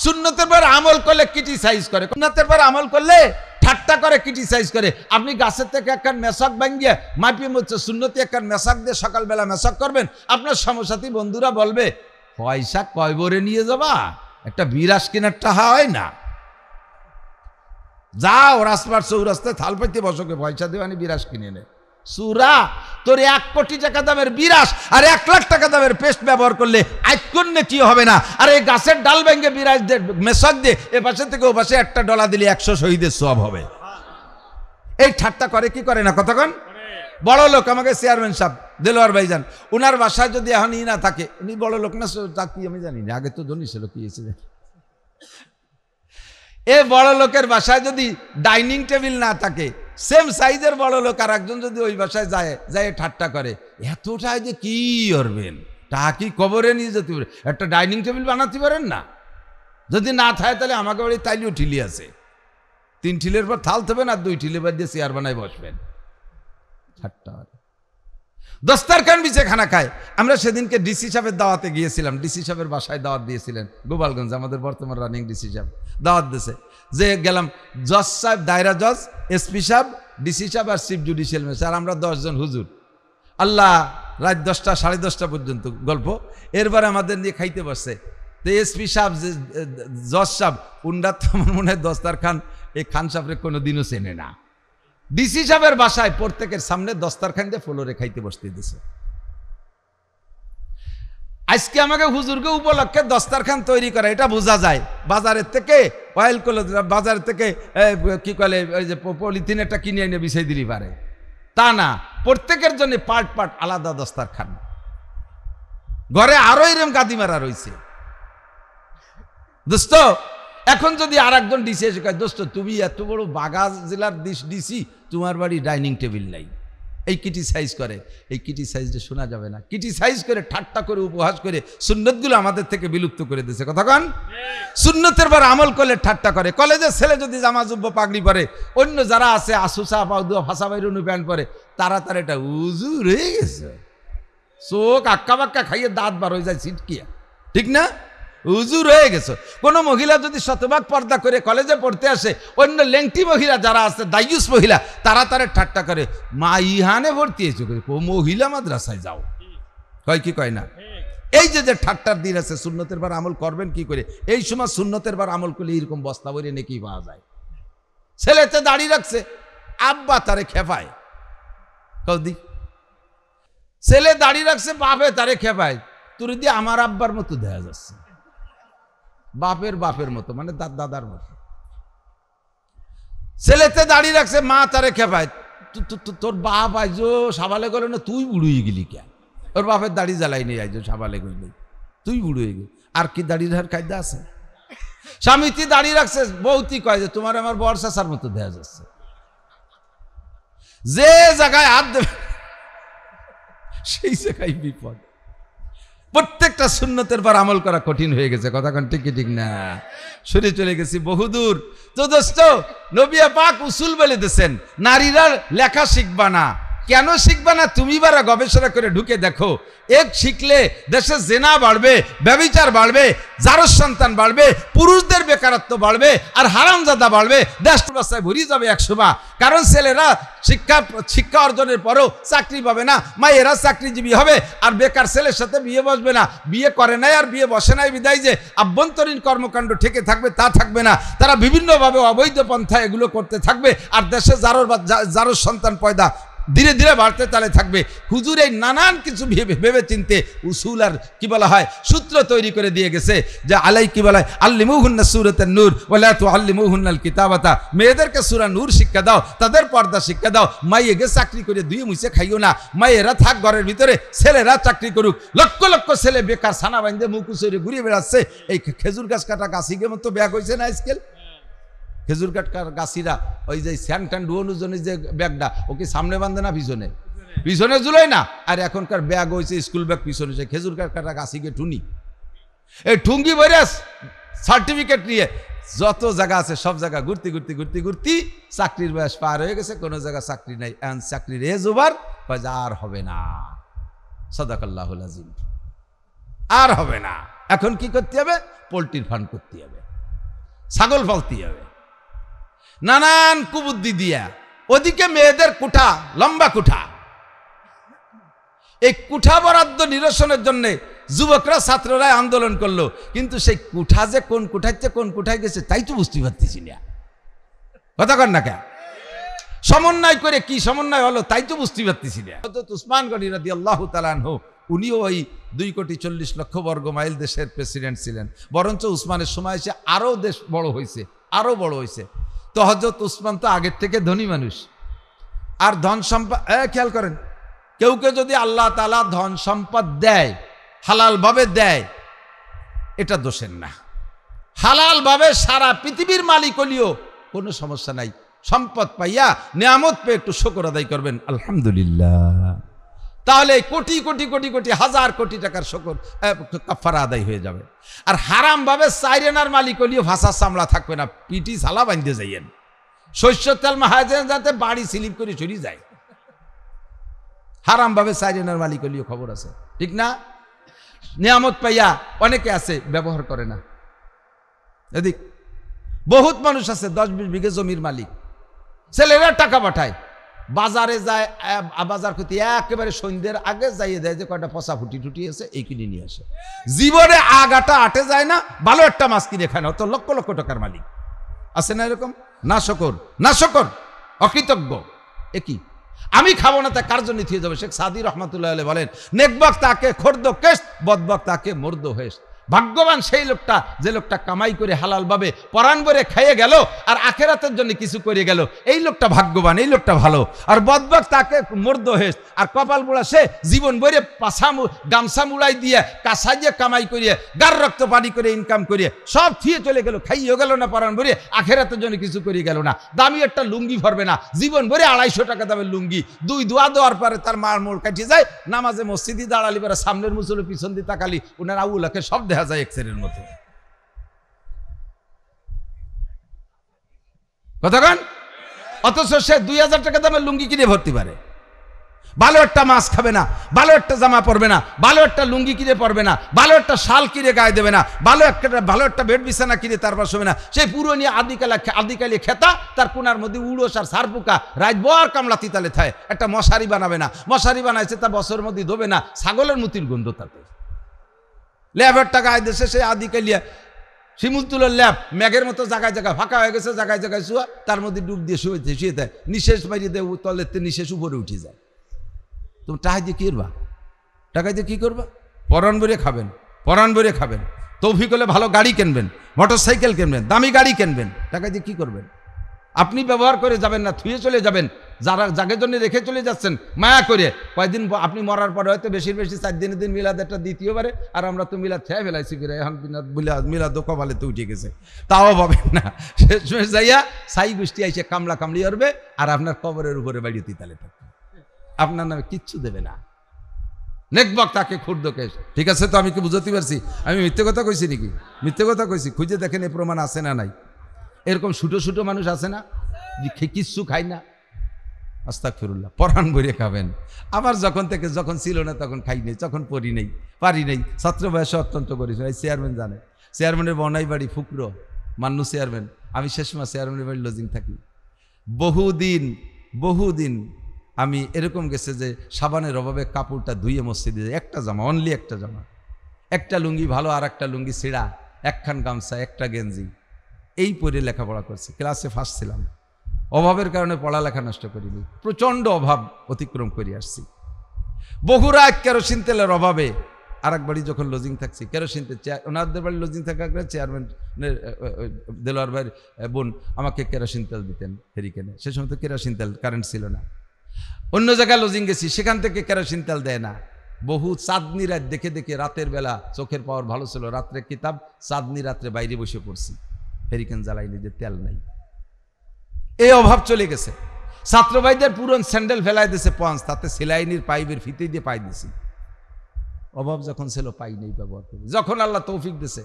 সুন্নতের পর আমল করলে ক্রিটিসাইজ করে, সুন্নতের পর আমল করলে ঠাট্টা করে, ক্রিটিসাইজ করে। আপনি গাছের থেকে একখান মেশক ভাঙিয়ে মাপিয়ে মধ্যে সুন্নতি একখান মেশক দিয়ে সকালবেলা মেশক করবেন, আপনার সমসাথী বন্ধুরা বলবে পয়সা কয় বরে নিয়ে যাবা, একটা বিরাস কেনার টাকা হয় না, যাও রাস্তার চৌরাস্তায় থাল পাইতে বসকে পয়সা দেওয়ানি বিরাস কিনে নে। সুরা, তোর 1 কোটি টাকা দামের বিরাস আর 1 লাখ টাকা দামের পেস্ট ব্যবহার করলে আইকন্যে কি হবে না? আর এই গাছের ডাল ভেঙে বিরাস দিয়ে মেশক দিয়ে এ পাশে থেকে ও পাশে একটা ডলা দিলে 100 শহীদের সওয়াব হবে। এই ঠাট্টা করে কি করে না কতক্ষণ? বড় লোক, আমাকে চেয়ারম্যান সাহেব দেলোয়ার ভাইজান, উনার বাসায় যদি এখন ই না থাকে, উনি বড় লোক না তা কি আমি জানি না, আগে তো ধনী ছিল, কি এসে এ বড় লোকের বাসায় যদি ডাইনিং টেবিল না থাকে, সেম সাইজের বড় লোক আর একজন যদি ওই বাসায় যায় ঠাট্টা করে, এতটাই যে কি করবেন, তা কি কবরে নিয়ে যেতে পারে? একটা ডাইনিং টেবিল বানাতে পারেন না? যদি না থাকে তাহলে আমাকে বাড়ি তাইলেও ঠিলি আছে, 3 ঠিলের পর থাল থাকবেন আর 2 ঠিলে বাদ দিয়ে চেয়ার বানায় বসবেন। ঠাট্টা দস্তারখান বিছে খানা খায়। আমরা সেদিনকে ডিসি সাহেবের দাওয়াতে গিয়েছিলাম, ডিসি সাহেবের বাসায় দাওয়াত দিয়েছিলেন, গোপালগঞ্জ, আমাদের বর্তমান রানিং ডিসি সাহেব দাওয়াত দিয়েছে। যে গেলাম, জজ সাহেব, দায়রা জজ, এসপি সাহেব, ডিসি সাহেব আর চিফ জুডিশিয়াল ম্যাজিস্ট্রেট, আর আমরা 10 জন হুজুর। আল্লাহ, রাত 10টা 10:30 পর্যন্ত গল্প। এরপরে আমাদের নিয়ে খাইতে বসছে। তো এসপি সাহেব, জজ সাহেব, উন্ডার তো আমার মনে হয় দস্তারখান এই খান সাহেবরে কোনো দিনও চেনে না। ডিসি সাহেবের বাসায় প্রত্যেকের সামনে দস্তারখান দিয়ে ফ্লোরে খাইতে বসতে দিছে। আজকে আমাকে হুজুরকে উপলক্ষে দস্তারখান তৈরি করা, এটা বোঝা যায়। বাজারের থেকে অয়েল কল, বাজার থেকে কি কলে ওই যে পলিথিন একটা কিনে এনে বিছাই দিলি পারে, তা না, প্রত্যেকের জন্য পার্ট পার্ট আলাদা দস্তারখান। ঘরে আরো এরম গাদি মারা রয়েছে। দোস্ত, এখন যদি আর একজন ডিসি এসে কয়, দোস্ত তুমি এত বড় বাগাজ জেলার ডিসি, তোমার বাড়ি ডাইনিং টেবিল নাই, এই ক্রিটিসাইজ করে, এই ক্রিটিসাইজটা শোনা যাবে না। ক্রিটিসাইজ করে, ঠাট্টা করে, উপহাস করে সুন্নতগুলো আমাদের থেকে বিলুপ্ত করে দিয়েছে। কতক্ষণ সুন্নতের পর আমল করলে ঠাট্টা করে। কলেজের ছেলে যদি জামা জুব্ব পাগড়ি পরে, অন্য যারা আছে আসুসা পাউদুয়া ফাঁসা বাইরুনু প্যান্ট পরে, তারা তার এটা উজু রয়ে গেছে, চোখ আক্কা বাক্কা খাইয়ে দাঁত বার হয়ে যায় ছিটকিয়া, ঠিক না? হুজুর হয়ে গেছে। কোনো মহিলা যদি শতভাগ পর্দা করে কলেজে পড়তে আসে, অন্য লেংটি মহিলা যারা আছে, দায়ুস মহিলা, তারা তারে ঠাট্টা করে, মা ইহানে ভর্তি হয়েছে, ও মহিলা মাদ্রাসায় যাও, কয় কি কয় না? এই যে ঠাট্টার দিন আছে, সুন্নতের বার আমল করবেন কি করে? এই সময় সুন্নতের বার আমল করলে এরকম বস্তা ভরে নাকি পাওয়া যায়। ছেলেতে দাঁড়িয়ে রাখছে, আব্বা তারে খেপায়, কৌদি ছেলে দাঁড়িয়ে রাখছে, বাপে তারে খেপায়, তোর দিয়ে আমার আব্বার মতো দেখা যাচ্ছে, বাপের মতো, মানে দাদার মতো। ছেলেতে দাঁড়িয়ে রাখছে, মা তারে খেপায়, তোর বাপ আইজো সাবালে গেল না, তুই বুড়ুই গেলি কে? ওর বাপের দাড়ি জ্বালাই নেই, আইজো সাবালে গেলি, তুই বুড়ুই গেলি। আর কি দাড়ি রাখার কায়দা আছে? স্বামীতি দাঁড়িয়ে রাখছে, বউতি কয় যে তোমার আমার বর চাচার মতো দেখা যাচ্ছে। যে জায়গায় হাত দেবে সেই জায়গায় বিপদ। প্রত্যেকটা সুন্নতের পর আমল করা কঠিন হয়ে গেছে। কথা কোন ঠিক ঠিক না? সরে চলে গেছি বহুদূর। তো দোস্ত, নবী পাক উসুল বলে দিয়েছেন, নারীরা লেখা শিখবা না। কেন শিখবা না? তুমি বারা গবেষণা করে ঢুকে দেখো। এক শিখলে দেশে জেনা বাড়বে, ব্যভিচার বাড়বে, জারজ সন্তান বাড়বে, পুরুষদের বেকারত্ব বাড়বে, আর হারামজাদা বাড়বে, দেশ ব্যবস্থায় ভরিয়ে যাবে একসময়। কারণ ছেলেরা শিক্ষা অর্জনের পরেও চাকরি পাবে না, মায়েরা চাকরিজীবী হবে, আর বেকার ছেলের সাথে বিয়ে বসবে না। বিয়ে করে নাই আর বিয়ে বসে নাই বিদায় যে আভ্যন্তরীণ কর্মকাণ্ড ঠেকে থাকবে তা থাকবে না। তারা বিভিন্নভাবে অবৈধ পন্থা এগুলো করতে থাকবে, আর দেশে জারজ সন্তান পয়দা ধীরে ধীরে বাড়তে তালে থাকবে। হুজুর এই নানান কিছু ভেবে চিনতে উসুল আর কি বলা হয় সূত্র তৈরি করে দিয়ে গেছে যে আলাই কি বলা হয় আল্লিমুহুন্না সূরাতুন নূর ওয়ালা তুআল্লিমুহুন্নাল কিতাবাতা, মেয়েদেরকে সূরা নূর শিক্ষা দাও, তাদের পর্দা শিক্ষা দাও। মাইয়েকে চাকরি করে দুই মুছে খাইও না, মায়েরা থাক ঘরের ভিতরে, ছেলেরা চাকরি করুক। লক্ষ লক্ষ ছেলে বেকার ছানা বাঁধে মুখ উচরে ঘুরে বেড়াচ্ছে। এই খেজুর গাছ কাটা গাছিকে মতো ব্যাগ হয়েছে না আজকাল। খেজুর কাটার গাছিরা ওই যে স্যান্টান ডুয়োনুজনের যে ব্যাগটা ওকে সামনে বাঁধে না পিছনে, পিছনে ঝুলোয় না। আর এখনকার ব্যাগ হয়েছে স্কুল ব্যাগ পিছনে, সে খেজুর কাটা গাছিকে ঠুনি, এই ঠুঙ্গি ভরে সার্টিফিকেট নিয়ে যত জায়গা আছে সব জায়গা ঘুরতে ঘুরতে ঘুরতে ঘুরতে চাকরির বয়স পার হয়ে গেছে, কোনো জায়গা চাকরি নাই। এখন চাকরির এজ ওভার, আর হবে না। সাদাকাল্লাহুল আযীম, আর হবে না। এখন কি করতে হবে? পোল্ট্রির ফার্ম করতে হবে, ছাগল পালতে হবে, নানান কুবুদ্ধি দিয়া। ওদিকে মেয়েদের কুঠা, লম্বা কুঠা, এই কুঠা বরাদ্দ নিরসনের জন্য যুবকরা ছাত্ররা আন্দোলন করলো, কিন্তু সেই কুঠা যে কোন কুঠাইছে কোন কুঠায় গেছে তাই তো বুঝতে পারতেছি না। কথা কর না কেন? সমন্বয় করে কি সমন্বয় হলো তাই তো বুঝতে পারতেছি না। হযরত উসমান গনি রাদিয়াল্লাহু তাআলা আনহু, উনিও ওই 2,40,00,000 বর্গ মাইল দেশের প্রেসিডেন্ট ছিলেন। বরঞ্চ উসমানের সময় এসে আরো দেশ বড় হয়েছে, আরো বড় হয়েছে। তো হযরত উসমান তো আগের থেকে ধনী মানুষ, আর ধন সম্পদ খেয়াল করেন, কেউ কেউ যদি আল্লাহ তাআলা ধন সম্পদ দেয়, হালাল ভাবে দেয়, এটা দোষের না। হালাল ভাবে সারা পৃথিবীর মালিক হলিও কোনো সমস্যা নাই। সম্পদ পাইয়া নিয়ামত পেয়ে একটু শুকর আদায় করবেন, আলহামদুলিল্লাহ। তাহলে কোটি কোটি কোটি কোটি হাজার কোটি টাকার শুকর কাফারা আদায় হয়ে যাবে। আর হারাম ভাবে সাইরেনার মালিক হলিও ভাষা চামড়া থাকবে না, পিটি সালা বাঁধতে যাইয়েন। শস্য তেল মাহাজেন যাতে বাড়ি স্লিপ করে চলে যায়। হারাম ভাবে সাইরেনার মালিক হলিও খবর আছে, ঠিক না? নিয়ামত পাইয়া অনেকে আছে ব্যবহার করে না। এদিক বহুত মানুষ আছে 10-20 বিঘে জমির মালিক, ছেলেরা টাকা পাঠায়, বাজারে যায়, বাজার করতে একেবারে সন্ধ্যের আগে যাইয়ে দেয় যে কয়টা পচা ফুটি টুটি আছে এই কিনে নিয়ে আসে। জীবনে আগাটা আটে যায় না, ভালো একটা মাছ কিনে খায় না, অত লক্ষ লক্ষ টাকার মালিক আছে না এরকম? না শকর, না শকর, অকৃতজ্ঞ। একই আমি খাবো না তা কার জন্য থিয়ে যাবে? শেখ সাদি রহমাতুল্লাহ আলাইহি বলেন, নেকবক তাকে খর্দ কেশ, বদবক তাকে মর্দ হেস। ভাগ্যবান সেই লোকটা যে লোকটা কামাই করে হালাল ভাবে পরাণ ভরে খাইয়ে গেল আর আখেরাতের জন্য কিছু করে গেল, এই লোকটা ভাগ্যবান, এই লোকটা ভালো। আর বদবক তাকে মর্দ হেস, আর কপাল বুড়া সে জীবন ভরে গামছা মুড়াই দিয়ে কাঁসাইয়ে কামাই করিয়ে গার রক্ত পানি করে ইনকাম করিয়ে সব থিয়ে চলে গেল, খাইয়েও গেল না পরাণ ভরে, আখেরাতের জন্য কিছু করে গেল না। দামি একটা লুঙ্গি ভরবে না, জীবন ভরে 250 টাকা দামের লুঙ্গি, 2 দোয়া দেওয়ার পরে তার মার মোড় কাটিয়ে যায়। নামাজে মসজিদে দাঁড়ালি পরে সামনের মুসলে পিছন দিয়ে তাকালি, ওনার আউলাকে সব দেখা যায় এক্সের মতো। কতক্ষণ? অথচ সে 2000 টাকা দামের লুঙ্গি কিনে ভরতে পারে। ভালো একটা মাছ খাবে না, ভালো একটা জামা পরবে না, ভালো একটা লুঙ্গি কিনে পরবে না, ভালো একটা শাল কিনে গায়ে দেবে না, ভালো একটা বেড বিছানা কিনে তারপর শোবে না। সেই পুরো নিয়ে আদিকালি খেতা, তার কোনার মধ্যে উড়োস আর সারপুকা রাত বর কামলা তিতালে থায়। একটা মশারি বানাবে না, মশারি বানাইছে তা বছরের মধ্যে ধোবে না, ছাগলের মুতির গন্ধ তাতে। ল্যাবের টাকা আয় দেশে সে আদিকালিয়া শিমুল তুলোর ল্যাব ম্যাগের মতো জায়গায় জায়গায় ফাঁকা হয়ে গেছে, জায়গায় জায়গায় শুয়া, তার মধ্যে ডুব দিয়ে শুয়ে দেয়, নিঃশেষ মারিয়ে দেয়, তলের নিঃশেষ উপরে উঠে যায়। তুমি টাকা দিয়ে কি করবা? টাকা দিয়ে কি করবা? পরাণ ভরে খাবেন, পরাণ ভরে খাবেন, তৌফিক হলে ভালো গাড়ি কিনবেন, মোটর সাইকেল কিনবেন, দামি গাড়ি কিনবেন। টাকা দিয়ে কি করবেন? আপনি ব্যবহার করে যাবেন না, থুয়ে চলে যাবেন। যারা যাদের জন্য রেখে চলে যাচ্ছেন মায়া করে, কয়েকদিন আপনি মরার পরে হয়তো বেশি 4 দিনের দিন মিলাদ একটা দ্বিতীয়বারে, আর আমরা তো মিলাদ খেয়ে ফেলাইছি করে, এখন মিলাদ কপালে তো উঠে গেছে, তাও পাবেন না। শেষ যাইয়া সাই গোষ্ঠী আইসে কামলা কামলি করবে, আর আপনার কবরের উপরে বাড়িয়ে তিতালে থাকবে, আপনার নামে কিচ্ছু দেবে না। নেকবক তাকে ক্ষুদ্র কেশ। ঠিক আছে, তো আমি কি বুঝতে পারছি? আমি মিথ্যে কথা কইছি নাকি? মিথ্যে কথা কইছি? খুঁজে দেখেন এই প্রমাণ আছে না নাই? এরকম ছোটো ছোটো মানুষ আছে না যে কিচ্ছু খায় না? আস্তাগফিরুল্লাহ, পরাণ ভরে খাবেন। আমার যখন ছিল না তখন খাই নেই, তখন পড়ি নেই, পারি নেই, ছাত্র বয়সে অত্যন্ত করেছি। চেয়ারম্যান জানে, চেয়ারম্যানের বনাই বাড়ি ফুকরো, মান্নু চেয়ারম্যান। আমি শেষ মাস চেয়ারম্যানের বাড়ি লজিং থাকি। বহুদিন আমি এরকম গেছে যে সাবানের অভাবে কাপড়টা ধুয়ে মসজিদে যায়, একটা জামা, অনলি একটা জামা, একটা লুঙ্গি ভালো, আর একটা লুঙ্গি ছিঁড়া, একখান গামছা, একটা গেঞ্জি, এই পরে লেখাপড়া করছি। ক্লাসে ফার্স্ট ছিলাম। অভাবের কারণে পড়ালেখা নষ্ট করিনি, প্রচণ্ড অভাব অতিক্রম করে আসছি। বহু রাত কেরোসিন তেলের অভাবে আর এক বাড়ি যখন লজিং থাকছি, কেরোসিন তেল ওনাদের বাড়ি লজিং থাকার চেয়ারম্যান দেলোয়ার ভাইয়ের বোন আমাকে কেরোসিন তেল দিতেন হেরিকেনে। সে সময় তো কেরোসিন তেল কারেন্ট ছিল না। অন্য জায়গায় লজিং গেছি, সেখান থেকে কেরোসিন তেল দেয় না। বহু চাঁদনি রাত দেখে দেখে রাতের বেলা চোখের পাওয়ার ভালো ছিল, রাত্রে কিতাব চাঁদনি রাত্রে বাইরে বসে পড়ছি, হেরিকেন জ্বালাইনি যে তেল নাই। এই অভাব চলে গেছে। ছাত্র ভাইদের পুরন স্যান্ডেল ফেলাই দিয়েছে পঞ্চ, তাতে সেলাইনির পাইপের ফিতে দিয়ে পাই দিছি। অভাব যখন ছিল পাই নেই ব্যবহার করি। যখন আল্লাহ তৌফিক দিছে,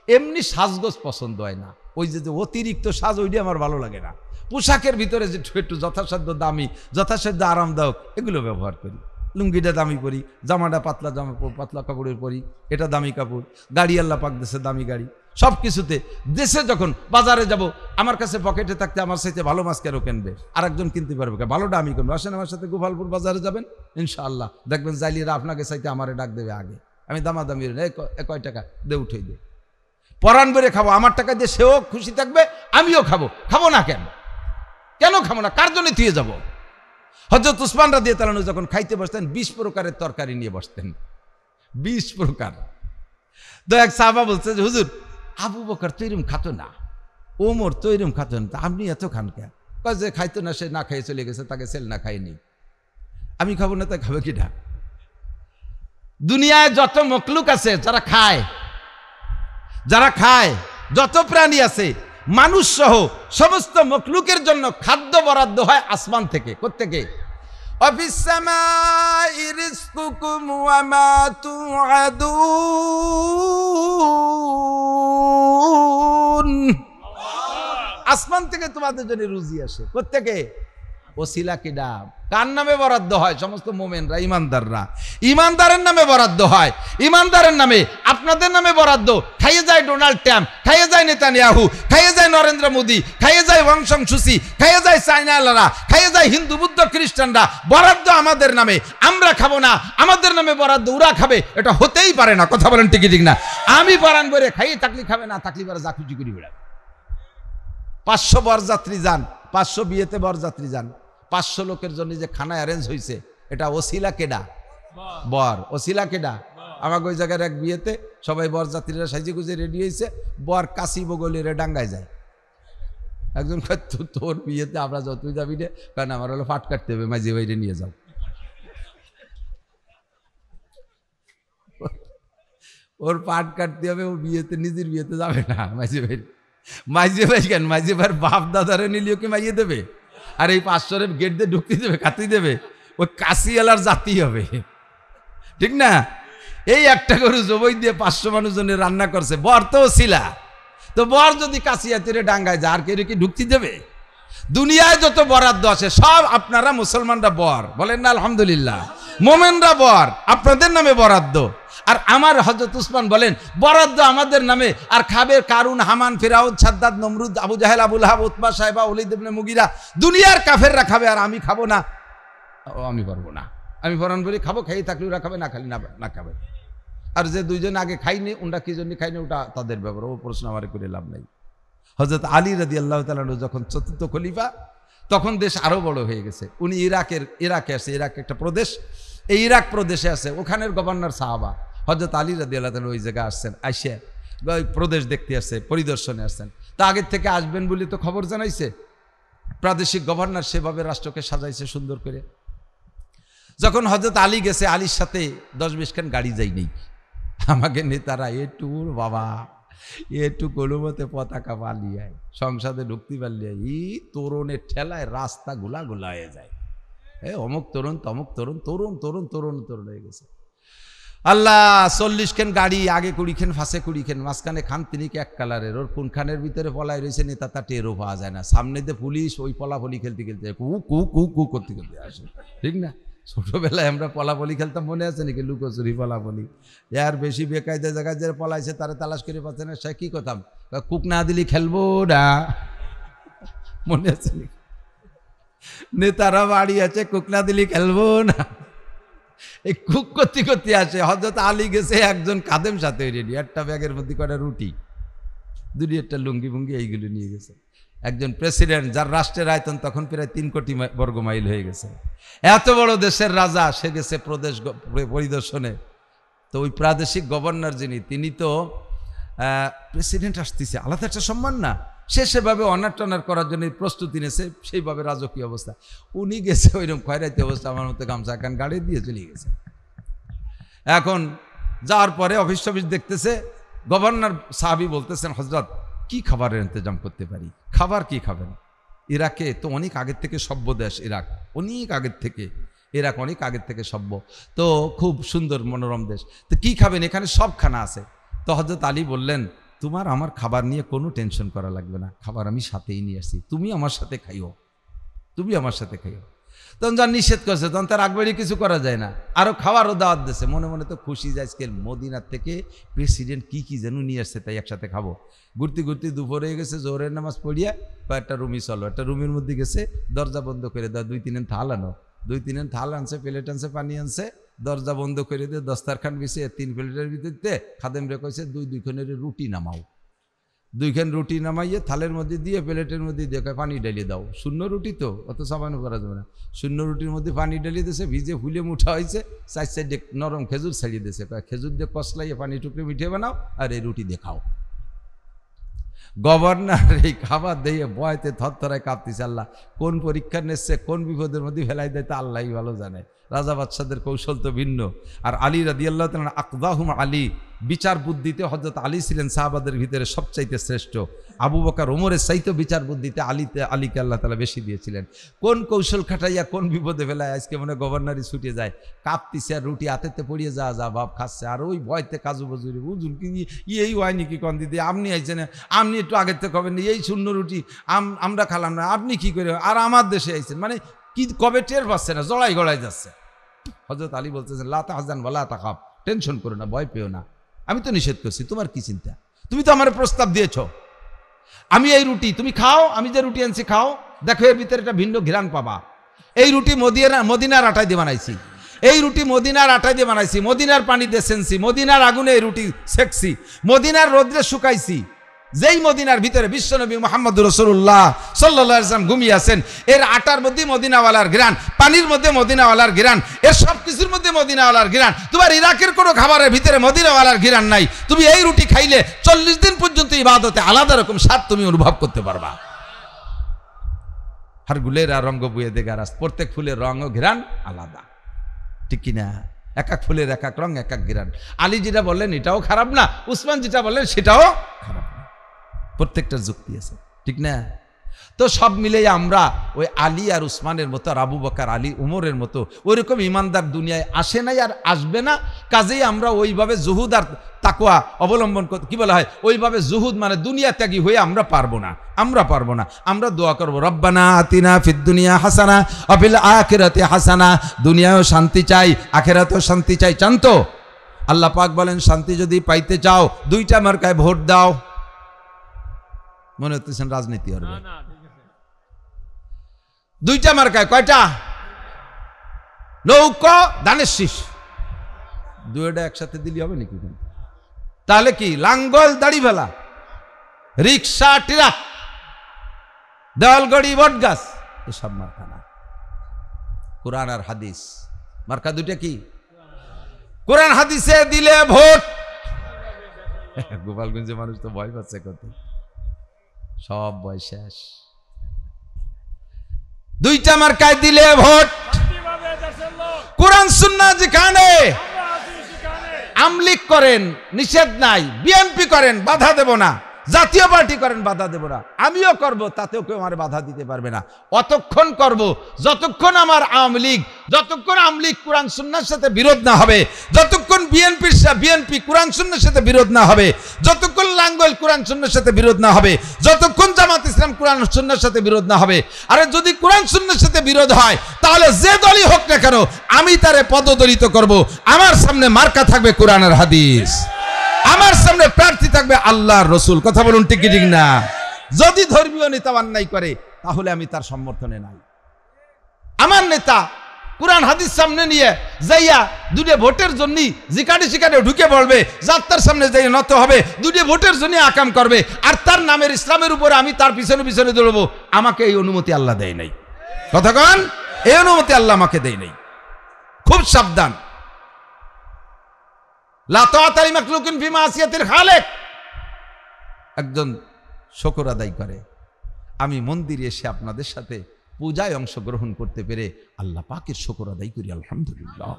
এমনি সাজগোজ পছন্দ হয় না, ওই যে অতিরিক্ত সাজ ওইটা আমার ভালো লাগে না। পোশাকের ভিতরে যে একটু যথাসাধ্য দামি, যথাসাধ্য আরামদায়ক এগুলো ব্যবহার করি। লুঙ্গিটা দামি পরি, জামাটা পাতলা জামা, পাতলা কাপড়ের পরি, এটা দামি কাপড়। গাড়ি আল্লাহ পাক দেশে দামি গাড়ি। সব কিছুতে দেশে যখন বাজারে যাব, আমার কাছে পকেটে থাকতে আমার সাথে ভালো মাছ কেন কিনবে, আরেকজন কিনতে পারবে, ভালোটা আমি কিনবো। আসেন আমার সাথে গোপালপুর বাজারে যাবেন, ইনশাআল্লাহ দেখবেন জাইলিরা আপনাকে চাইতে আমারে ডাক দেবে আগে। আমি দামাদামি কয় টাকা দে, উঠেই দে, পরাণ বেড়ে খাবো, আমার টাকা দিয়ে সেও খুশি থাকবে, আমিও খাবো। খাবো না কেন? কেন খাবো না? কার জন্য থুয়ে যাবো? হযরত উসমান রাদিয়াল্লাহু আনহু যখন খাইতে বসতেন 20 প্রকারের তরকারি নিয়ে বসতেন, 20 প্রকার। তো এক সাহাবা বলছে যে হুজুর, আবু বকর তো এরম খাতো না, ওমর তো এরম খাতো না, আপনি এত খান কেন? কয় যে খাইতো না, সে না খাইয়ে চলে গেছে, তাকে সেল না খাইনি, আমি খাবো না, তাই খাবে কিনা? দুনিয়ায় যত মখলুক আছে যারা খায়, যত প্রাণী আছে, মানুষ সহ সমস্ত মখলুকের জন্য খাদ্য বরাদ্দ হয় আসমান থেকে। কোত্থেকে? অফিস সামাই রিজকুকুম ওয়া মা তুআদুন, আসমান থেকে তোমাদের জন্য রুজি আসে। কোত্থেকে? ওসিলা কিডা? কার নামে বরাদ্দ হয়? সমস্ত মোমেনরা, ইমানদাররা, ইমানদারের নামে বরাদ্দ হয়। ইমানদারের নামে, আপনাদের নামে বরাদ্দ। খাইয়ে যায় ডোনাল্ড ট্রাম্প, খাইয়ে যায় নেতানিয়াহু, খাইয়ে যায় নরেন্দ্র মোদী, খাইয়ে যায় ওয়াং সং সুচি, খাইয়ে যায় চাইনালারা, খাইয়ে যায় হিন্দু বুদ্ধ খ্রিস্টানরা। বরাদ্দ আমাদের নামে, আমরা খাবো না, আমাদের নামে বরাদ্দ ওরা খাবে, এটা হতেই পারে না। কথা বলেন ঠিক ঠিক না? আমি পরাণ বলে খাইয়ে থাকলে খাবে, না থাকলে পরে যা খুশি করি বেড়াবে। 500 বরযাত্রী যান, 500 বিয়েতে বরযাত্রী যান, 500 লোকের জন্য যে খানা অ্যারেঞ্জ হয়েছে, এটা ওসিলা কেডা? বর। ওসিলা কেডা? আমাকে ওই জায়গার এক বিয়েতে সবাই বরযাত্রীরা সাইজে গুজে রেডি হয়েছে, বর কাশি বগলের ডাঙ্গায় যায়। একজন কয় তোর বিয়েতে আমরা যতই যাবি রে, কারণ আমার হলো ফাট কাটতে হবে, মাঝে বাইরে নিয়ে যাও। ওর পাট কাটতে হবে, ও বিয়েতে, নিজের বিয়েতে যাবে না মাঝে বাইরে। মাঝে ভাই কেন? মাঝে ভাইয়ের বাপ দাদারে নিলেও কি মাইয়ে দেবে? আর এই 500 গেট দিয়ে ঢুকতে দেবে, খাতেই দেবে? ওই কাশিয়ালার জাতি হবে, ঠিক না? এই একটা গরু জবই দিয়ে 500 মানুষজনের রান্না করছে, বর তো ছিলা। তো বর যদি কাশিয়াতিরে ডাঙ্গায় যায়, আর কেউ কি ঢুকতে দেবে? দুনিয়ায় যত বরাদ্দ আছে সব আপনারা মুসলমানরা বর, বলেন না আলহামদুলিল্লাহ। মোমেনরা বর, আপনাদের নামে বরাদ্দ। আর আমার হযরত উসমান বলেন, বরাদ্দ আমাদের নামে, আর খাবে কারুন, হামান, ফিরাউন, সাদ্দাদ, নমরুদ, আবু জাহেল, আবু লাহাব, উতবা, সাইবা, ওলীদ ইবনে মুগিরা, দুনিয়ার কাফেররা খাবে, আর আমি খাবো না। আমি পারবো না। আমি ফরান বলি খাবো, খাই থাকলে ওরা খাবে, না খালি না খাবে। আর যে দুইজন আগে খাইনি, ওটা কি জন্য খাইনি, ওটা তাদের ব্যাপার, ও প্রশ্ন আমার করে লাভ নাই। হযরত আলী রাদিয়াল্লাহু তাআলা যখন ৪র্থ খলিফা, তখন দেশ আরো বড় হয়ে গেছে। উনি ইরাকে আছে, ইরাক একটা প্রদেশ, এই ইরাক প্রদেশে আছে, ওখানের গভর্নর সাহাবা। হযরত আলী রাদিয়াল্লাহু তাআলা ওই জায়গায় আসছেন, আইসা প্রদেশ দেখতে আসছে, পরিদর্শনে আসছেন। তা আগের থেকে আসবেন বলে তো খবর জানাইছে, প্রাদেশিক গভর্নর সেভাবে রাষ্ট্রকে সাজাইছে সুন্দর করে। যখন হযরত আলী গেছে, আলীর সাথে 10-20 খান গাড়ি যাই নেই। আমাকে নেতারা একটু বাবা একটু কোনোমতে পতাকা পালিয়ে সংসদে ঢুকতে পারলে এই তরুণের ঠেলায় রাস্তা গোলা হয়ে যায়। অমুক তরুণ, তমুক তরুণ, তরুণ তরুণ তরুণ তরুণ হয়ে গেছে। আল্লাহ 40 খান গাড়ি, আগে 20 খান, ফাঁসে 20 খান, মাঝখানে খান তিনিকে এক কালারের। ওর কোন খানের ভিতরে পলাই রয়েছে নেতা তা টেরও পাওয়া যায় না। সামনে দিয়ে পুলিশ ওই পলাপলি খেলতে খেলতে কু কু কু কু করতে করতে আসে, ঠিক না? ছোটবেলায় আমরা পলাপলি খেলতাম, মনে আছে নাকি? লুকোচুরি, পলাপলি। আর বেশি বেকায়দা জায়গায় যে পলাইছে তারা তালাশ করে পাচ্ছে না, সে কি করতাম, কুক না দিলি খেলবো না, মনে আছে নাকি? নেতারা বাড়ি আছে, কুক না দিলি খেলবো না, এই কুক করতে করতে আসে। হযরত আলী গেছে একজন খাদেম সাথে রেডি, একটা ব্যাগের মধ্যে কটা রুটি, দুটি একটা লুঙ্গি ভুঙ্গি এইগুলো নিয়ে গেছে। একজন প্রেসিডেন্ট, যার রাষ্ট্রের আয়তন তখন প্রায় 3 কোটি বর্গ মাইল হয়ে গেছে, এত বড় দেশের রাজা, সে গেছে প্রদেশ পরিদর্শনে। তো ওই প্রাদেশিক গভর্নর যিনি, তিনি তো প্রেসিডেন্ট আসতেছে, আলাদা একটা সম্মান না, সে সেভাবে অনার টনার করার জন্য প্রস্তুতি নিয়েছে, সেইভাবে রাজকীয় অবস্থা। উনি গেছে ওইরকম খয়রাতি অবস্থা, আমার মতো গামছা কান গাড়ি দিয়ে চলে গেছে। এখন যাওয়ার পরে অফিস টফিস দেখতেছে, গভর্নর সাহাবি বলতেছেন, হজরত কি খাবারের ইন্তজাম করতে পারি, খাবার কি খাবেন? ইরাকে তো অনেক আগের থেকে সভ্য দেশ, ইরাক অনেক আগের থেকে সভ্য, তো খুব সুন্দর মনোরম দেশ, তো কি খাবেন, এখানে সব খানা আছে। তো হজরত আলী বললেন, তোমার আমার খাবার নিয়ে কোনো টেনশন করা লাগবে না, খাবার আমি সাথেই নিয়ে আসছি, তুমি আমার সাথে খাইও। তখন যখন নিষেধ করছে, তখন তার আগবাড়ি কিছু করা যায় না, আরো খাওয়ারও দাওয়াত দিয়েছে। মনে মনে তো খুশি যে আজকে মদিনার থেকে প্রেসিডেন্ট কি যেন নিয়ে আসছে, তাই একসাথে খাবো। ঘুরতে দুপুর হয়ে গেছে, জোহরের নামাজ পড়িয়া কয়েকটা রুমই চলো, একটা রুমের মধ্যে গেছে, দরজা বন্ধ করে দাও, 2-3 থাল আনো, 2-3 থাল আনছে, প্লেট আনছে, পানি আনছে, দরজা বন্ধ করে দিয়ে দস্তারখান বিছিয়ে 3 প্লেটের ভিতরে খাদেম রে কইছে 2-2খানের রুটি নামাও, 2খান রুটি নামাইয়ে থালের মধ্যে দিয়ে প্লেটের মধ্যে দিয়ে পানি ঢালিয়ে দাও। শূন্য রুটি তো অত সাবানো করা যাবে না, শূন্য রুটির মধ্যে পানি ঢালিয়ে দিয়েছে, ভিজে ফুলে মুঠা হয়েছে, 4 সাইডে নরম খেজুর ছাড়িয়ে দিয়েছে, খেজুর দিয়ে কষলাইয়ে পানি টুকরে মিঠে বানাও আর এই রুটি দেখাও। গভর্নর এই খাবার দিয়ে বয়তে থরথরায় কাঁপতেছে, আল্লাহ কোন পরীক্ষা নিচ্ছে, কোন বিপদের মধ্যে ফেলাই দেয় তা আল্লাহই ভালো জানে। রাজা বাদশাদের কৌশল তো ভিন্ন। আর আলী রাদিয়াল্লাহু তাআলা আকদাহুম আলী, বিচার বুদ্ধিতে হযরত আলী ছিলেন সাহাবাদের ভিতরে সবচাইতে শ্রেষ্ঠ। আবু বকর ওমরের চাইতে বিচার বুদ্ধিতে আলীকে আল্লাহ তাআলা বেশি দিয়েছিলেন। কোন কৌশল খাটাইয়া কোন বিপদে ফেলায় আজকে মনে গভর্নরই ছুটে যায়, কাঁপতিছে আর রুটি হাতেতে পড়িয়ে যা ভাব খাচ্ছে, আর ওই ভয়তে কাজু বজুরি বুঝুন কি এই হয়নি কি কন দিদি, আপনি আইছেন, আপনি একটু আগের থেকে হবেন, এই শূন্য রুটি আমরা খালাম না, আপনি কি করে, আর আমার দেশে আইছেন, মানে কি কবে টের পাচ্ছে না, জড়াই গড়াই যাচ্ছে। হযরত আলী বলতেছেন, লা তাহজান ওয়ালা তাখাফ, টেনশন করো না, ভয় পেও না, আমি তো নিষেধ করছি, তোমার কি চিন্তা, তুমি তো আমার প্রস্তাব দিয়েছো, আমি এই রুটি তুমি খাও, আমি যে রুটি আনছি খাও, দেখো এর ভিতরে একটা ভিন্ন ঘ্রাণ পাবা। এই রুটি মদিনার আটায় দিয়ে বানাইছি, এই রুটি মদিনার আটায় দিয়ে বানাইছি, মদিনার পানি দিয়ে সেনছি, মদিনার আগুনে এই রুটি সেকছি, মদিনার রোদ্রে শুকাইছি। যেই মদিনার ভিতরে বিশ্বনবী মুহাম্মদুর রাসূলুল্লাহ সাল্লাল্লাহু আলাইহি ওয়াসাল্লাম ঘুমিয়ে আছেন, এর আটার মধ্যে মদিনাওয়ালার ঘ্রাণ, পানির মধ্যে মদিনাওয়ালার ঘ্রাণ, এর সব কিছুর মধ্যে মদিনাওয়ালার ঘ্রাণ। তোমার ইরাকের কোনো খাবারের ভিতরে মদিনাওয়ালার ঘ্রাণ নাই। তুমি এই রুটি খাইলে 40 দিন পর্যন্ত ইবাদতে আলাদা রকম স্বাদ তুমি অনুভব করতে পারবা। হর গুলের রঙ বুয়ে দেগারাস, প্রত্যেক ফুলের রঙ ও ঘ্রাণ আলাদা, ঠিক কিনা? এক এক ফুলের এক এক রঙ, এক এক ঘ্রাণ। আলী যেটা বললেন এটাও খারাপ না, উসমান যেটা বললেন সেটাও খারাপ না, প্রত্যেকটার যুক্তি আছে, ঠিক না? তো সব মিলেই আমরা ওই আলী আর উসমানের মতো, আর আবু বকর আলী উমরের মতো ওইরকম ইমানদার দুনিয়ায় আসে নাই আর আসবে না। কাজেই আমরা ওইভাবে জুহুদ আর তাকওয়া অবলম্বন করতে, কি বলা হয়, ওইভাবে জুহুদ মানে দুনিয়া ত্যাগী হয়ে আমরা পারবো না। আমরা দোয়া করবো, রব্বানা আতিনা ফিদ দুনিয়া হাসানা ওয়া ফিল আখিরাতি হাসানা। দুনিয়ায়ও শান্তি চাই, আখিরাতেও শান্তি চাই। চান তো? আল্লাহ পাক বলেন, শান্তি যদি পাইতে চাও 2টা মার্কায় ভোট দাও। মনে হচ্ছেন রাজনীতি হবে, 2টা মার্কায়, কয়টা? নৌকা ধানের শীষ, 2টা একসাথে দিলি হবে নাকি? তাহলে কি লাঙ্গল দাড়ি ফেলা, রিক্সা ট্রাক, দেওয়ালগড়ি বট গাছ, এসব মার্কা না। কোরআন আর হাদিস মার্কা 2টা কি? কোরআন হাদিসে দিলে ভোট। গোপালগঞ্জে মানুষ তো ভয় পাচ্ছে, কত সব ভয় শেষ। 2টা মার্কায় দিলে ভোট। কোরআন সুন্নাহ যেখানে, আমলিক করেন নিষেধ নাই, বিএনপি করেন বাধা দেব না, জাতীয় পার্টি করেন বাধা দেব না, আমিও করব, তাতেও কেউ আমার বাধা দিতে পারবে না। অতক্ষণ করব যতক্ষণ আমার আওয়ামী লীগ কোরআন সুন্নাহর সাথে বিরোধ না হবে, যতক্ষণ বিএনপি কোরআন সুন্নাহর সাথে বিরোধ না হবে, যতক্ষণ লাঙ্গল কোরআন সুন্নাহর সাথে বিরোধ না হবে, যতক্ষণ জামাত ইসলাম কোরআন সুন্নাহর সাথে বিরোধ না হবে। আরে যদি কোরআন সুন্নাহর সাথে বিরোধ হয়, তাহলে যে দলই হোক না কেন আমি তারে পদদলিত করব। আমার সামনে মার্কা থাকবে কোরআন আর হাদিস, আমার সামনে প্রার্থী থাকবে আল্লাহর রসুল। কথা বলুন, ঠিক ঠিক না? যদি ধর্মীয় নেতা অন্যায় করে, তাহলে আমি তার সমর্থনে নাই। আমার নেতা কুরআন হাদিস সামনে নিয়ে যাইয়া দুটো ভোটের জন্য জিকাটি শিকারে ঢুকে পড়বে, যাত্রার সামনে যাই নত হবে, দুটো ভোটের জন্য আকাম করবে, আর তার নামের ইসলামের উপরে আমি তার পিছনে পিছনে দৌড়বো, আমাকে এই অনুমতি আল্লাহ দেয় নাই। কতক্ষণ এই অনুমতি আল্লাহ আমাকে দেয় নাই। খুব সাবধান। লা তাআতা লিমাখলুকিন ফি মাসিয়াতিল খালিক। একজন শুকর আদায় করে, আমি মন্দিরে এসে আপনাদের সাথে পূজায় অংশগ্রহণ করতে পেরে আল্লাহ পাকের শুকর আদায় করি, আলহামদুলিল্লাহ।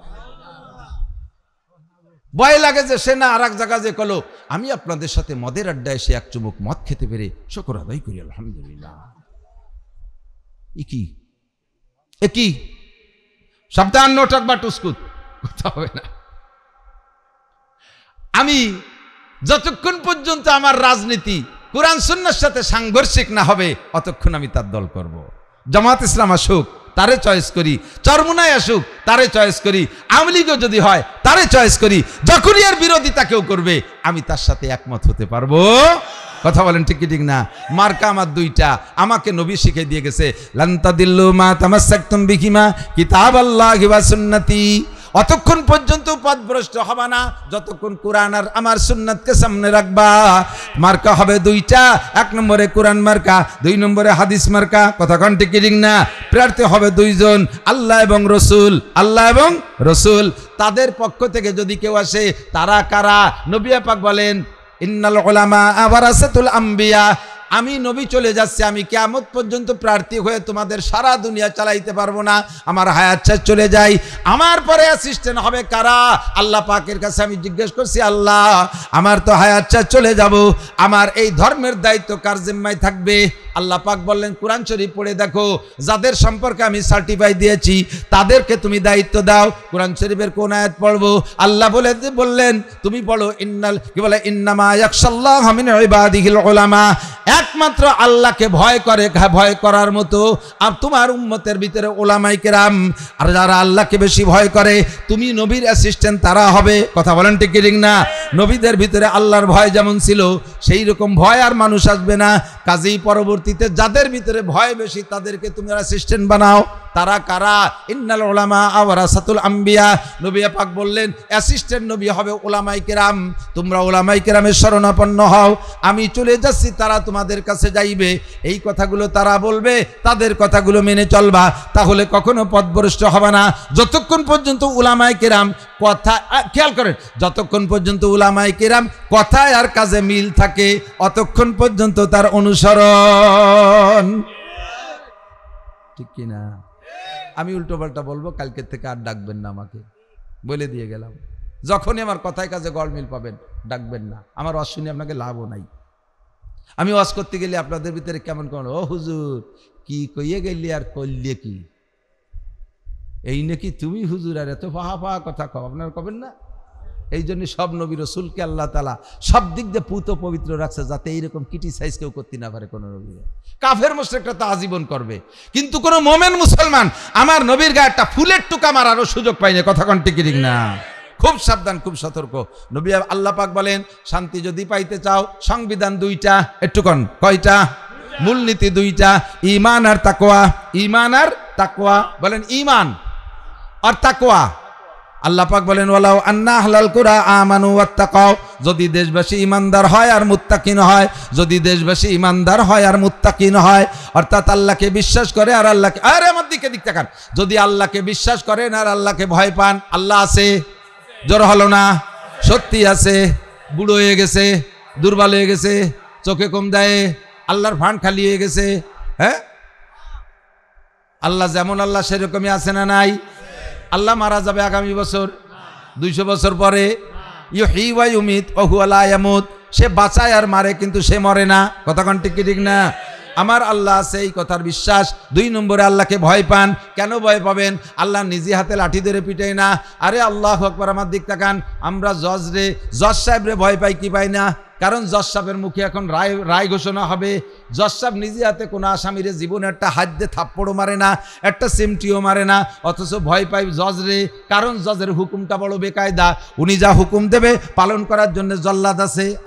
ভয় লাগে যে সে না আর এক জায়গা যে কলো, আমি আপনাদের সাথে মদের আড্ডায় এসে এক চুমুক মদ খেতে পেরে শুকর আদায় করি, আলহামদুলিল্লাহ। একই সাবধান, নোটক বা টুসকুত কথা হবে না। আমি যতক্ষণ পর্যন্ত আমার রাজনীতি কুরআন সুন্নাহর সাথে সাংঘর্ষিক না হবে অতক্ষণ আমি তার দল করব। জামাত ইসলাম আসুক তারে চয়েস করি, চরমুনায় আসুক তারে চয়েস করি, আওয়ামী লীগও যদি হয় তারে চয়েস করি, যখনই এর বিরোধিতা কেউ করবে আমি তার সাথে একমত হতে পারবো। কথা বলেন ঠিক কি ঠিক না? মার্কা আমার দুইটা, আমাকে নবী শিখিয়ে দিয়ে গেছে, লান তাদিল্লু মা তামাসসাকতুম বিহিমা কিতাবাল্লাহি ওয়া সুন্নতি। অতক্ষণ পর্যন্ত পথভ্রষ্ট হবে না যতক্ষণ কোরআন আর আমার সুন্নাতকে সামনে রাখবা। মার্কা হবে দুইটা, এক নম্বরে কোরআন মার্কা, দুই নম্বরে হাদিস মার্কা। কতক্ষণ ঠিক ঠিক না? প্রার্থী হবে দুইজন, আল্লাহ এবং রসুল, আল্লাহ এবং রসুল। তাদের পক্ষ থেকে যদি কেউ আসে, তারা কারা? নবী পাক বলেন, ইন্নাল উলামা ওয়ারাসাতুল আম্বিয়া। আমি নবী চলে যাচ্ছি, আমি কিয়ামত পর্যন্ত প্রার্থী হয়ে তোমাদের সারা দুনিয়া চালাইতে পারবো না, আমার হায়াত শেষ চলে যাই। আমার পরে অ্যাসিস্ট্যান্ট হবে কারা? আল্লাহ পাকের কাছে আমি জিজ্ঞেস করছি, আল্লাহ আমার তো হায়াত শেষ চলে যাব, আমার এই ধর্মের দায়িত্ব কার জিম্মায় থাকবে? আল্লাহ পাক বললেন, কোরআন শরীফ পড়ে দেখো, যাদের সম্পর্কে আমি সার্টিফাই দিয়েছি তাদেরকে তুমি দায়িত্ব দাও। কোরআন শরীফের কোন আয়াত পড়বো? আল্লাহ বললেন তুমি পড়ো, ইন্নামা ইয়াখশাল্লাহা মিন ইবাদিহিল উলামা। একমাত্র আল্লাহকে ভয় করে, ভয় করার মতো আর তোমার উম্মতের ভিতরে ওলামায়ে কেরাম। আর যারা আল্লাহকে বেশি ভয় করে, তুমি নবীর অ্যাসিস্ট্যান্ট তারা হবে। কথা বলেন ঠিক ঠিক না? নবীদের ভিতরে আল্লাহর ভয় যেমন ছিল, সেই রকম ভয় আর মানুষ আসবে না। কাজেই পরবর্তীতে যাদের ভিতরে ভয় বেশি তাদেরকে তুমি অ্যাসিস্ট্যান্ট বানাও। তারা কারা? ইন্নাল উলামা ওয়ারাসাতুল আম্বিয়া। নবী পাক বললেন, অ্যাসিস্ট্যান্ট নবী হবে উলামায়ে কেরাম। তোমরা উলামায়ে কেরামের শরণাপন্ন হও, আমি চলে যাচ্ছি, তারা তোমাদের কাছে যাইবে। এই কথাগুলো তারা বলবে, তাদের কথাগুলো মেনে চলবা, তাহলে কখনো পথভ্রষ্ট হবে না। যতক্ষণ পর্যন্ত উলামায়ে কেরাম কথা, খেয়াল করেন, যতক্ষণ পর্যন্ত উলামায়ে কেরাম কথায় আর কাজে মিল থাকে অতক্ষণ পর্যন্ত তার অনুসরণ। ঠিক কিনা? আমি উল্টো পাল্টা বলবো, কালকের থেকে আর ডাকবেন না আমাকে, বলে দিয়ে গেলাম। যখনই আমার কথায় কাজে গড়মিল পাবেন ডাকবেন না, আমার ওয়াজ শুনে আপনাকে লাভও নাই। আমি ওয়াজ করতে গেলে আপনাদের ভিতরে কেমন কেমন, ও হুজুর কি কইয়ে গেলি আর করলে কি, এই নাকি তুমি হুজুর আর এত ফাহা ফাহা কথা কও, আপনারা কবেন না? এই জন্য সব নবী রসুলকে আল্লাহ তাআলা সব দিক দিয়ে পুত পবিত্র রাখছে, যাতে এইরকম ক্রিটিসাইজ কেউ করতে না পারে কোনো নবী। কাফের মুশরিকরা তো আজীবন করবে, কিন্তু কোনো মোমেন মুসলমান আমার নবীর গায়ে একটা ফুলের টুকা মারারও সুযোগ পায় না। কথা কোন ঠিক না? খুব সাবধান, খুব সতর্ক। নবী আল্লাহ পাক বলেন, শান্তি যদি পাইতে চাও সংবিধান দুইটা, একটুক্ষণ কয়টা? মূলনীতি দুইটা, ঈমান আর তাকওয়া। ঈমান আর তাকওয়া, বলেন ঈমান আর তাকওয়া। আল্লাহ পাক বলেন, ওয়ালাউ আন্না আহলাল কুরা আমানু ওয়াত্তাকাও। যদি দেশবাসী ইমানদার হয় আর মুত্তাকিন হয়, যদি দেশবাসী ইমানদার হয় আর মুত্তাকিন হয়, অর্থাৎ আল্লাহকে বিশ্বাস করে আর আল্লাহকে, আরে আমার দিকে তাকান, যদি আল্লাহকে বিশ্বাস করেন আর আল্লাহকে ভয় পান। আল্লাহ আছে, জোর হলো না, সত্যি আছে, বুড়ো হয়ে গেছে, দুর্বল হয়ে গেছে, চোখে কম দেয়, আল্লাহর ফান্ড খালি হয়ে গেছে। হ্যাঁ, আল্লাহ যেমন আল্লাহ সেরকমই আছে না নাই? আল্লাহ মারা যাবে আগামী বছর, 200 বছর পরে। ইউহয়ী ওয়া ইউমীত ওয়া হুয়া লা ইয়ামুত। সে বাঁচায় আর মারে, কিন্তু সে মরে না। কথা কোন ঠিক ঠিক না? আমার আল্লাহ আছে, এই কথার বিশ্বাস। 2 নম্বরে আল্লাহকে ভয় পান। কেন ভয় পাবেন? আল্লাহ নিজে হাতে লাঠি ধরে পিটাই না। আরে আল্লাহু আকবার, আমার দিক তাকান। আমরা জজ সাহেব রে ভয় পাই কি পাই না? কারণ জজ সাহেবের মুখে এখন রায় ঘোষণা হবে। জজ সাহেব নিজে হাতে কোনো আসামির জীবনে একটা হাত দিয়ে থাপ্পড়ও মারে না, একটা সিমটিও মারে না, অথচ ভয় পাই জজ রে। কারণ জজের হুকুমটা বড় বেকায়দা। উনি যা হুকুম দেবে পালন করার জন্য জল্লাদ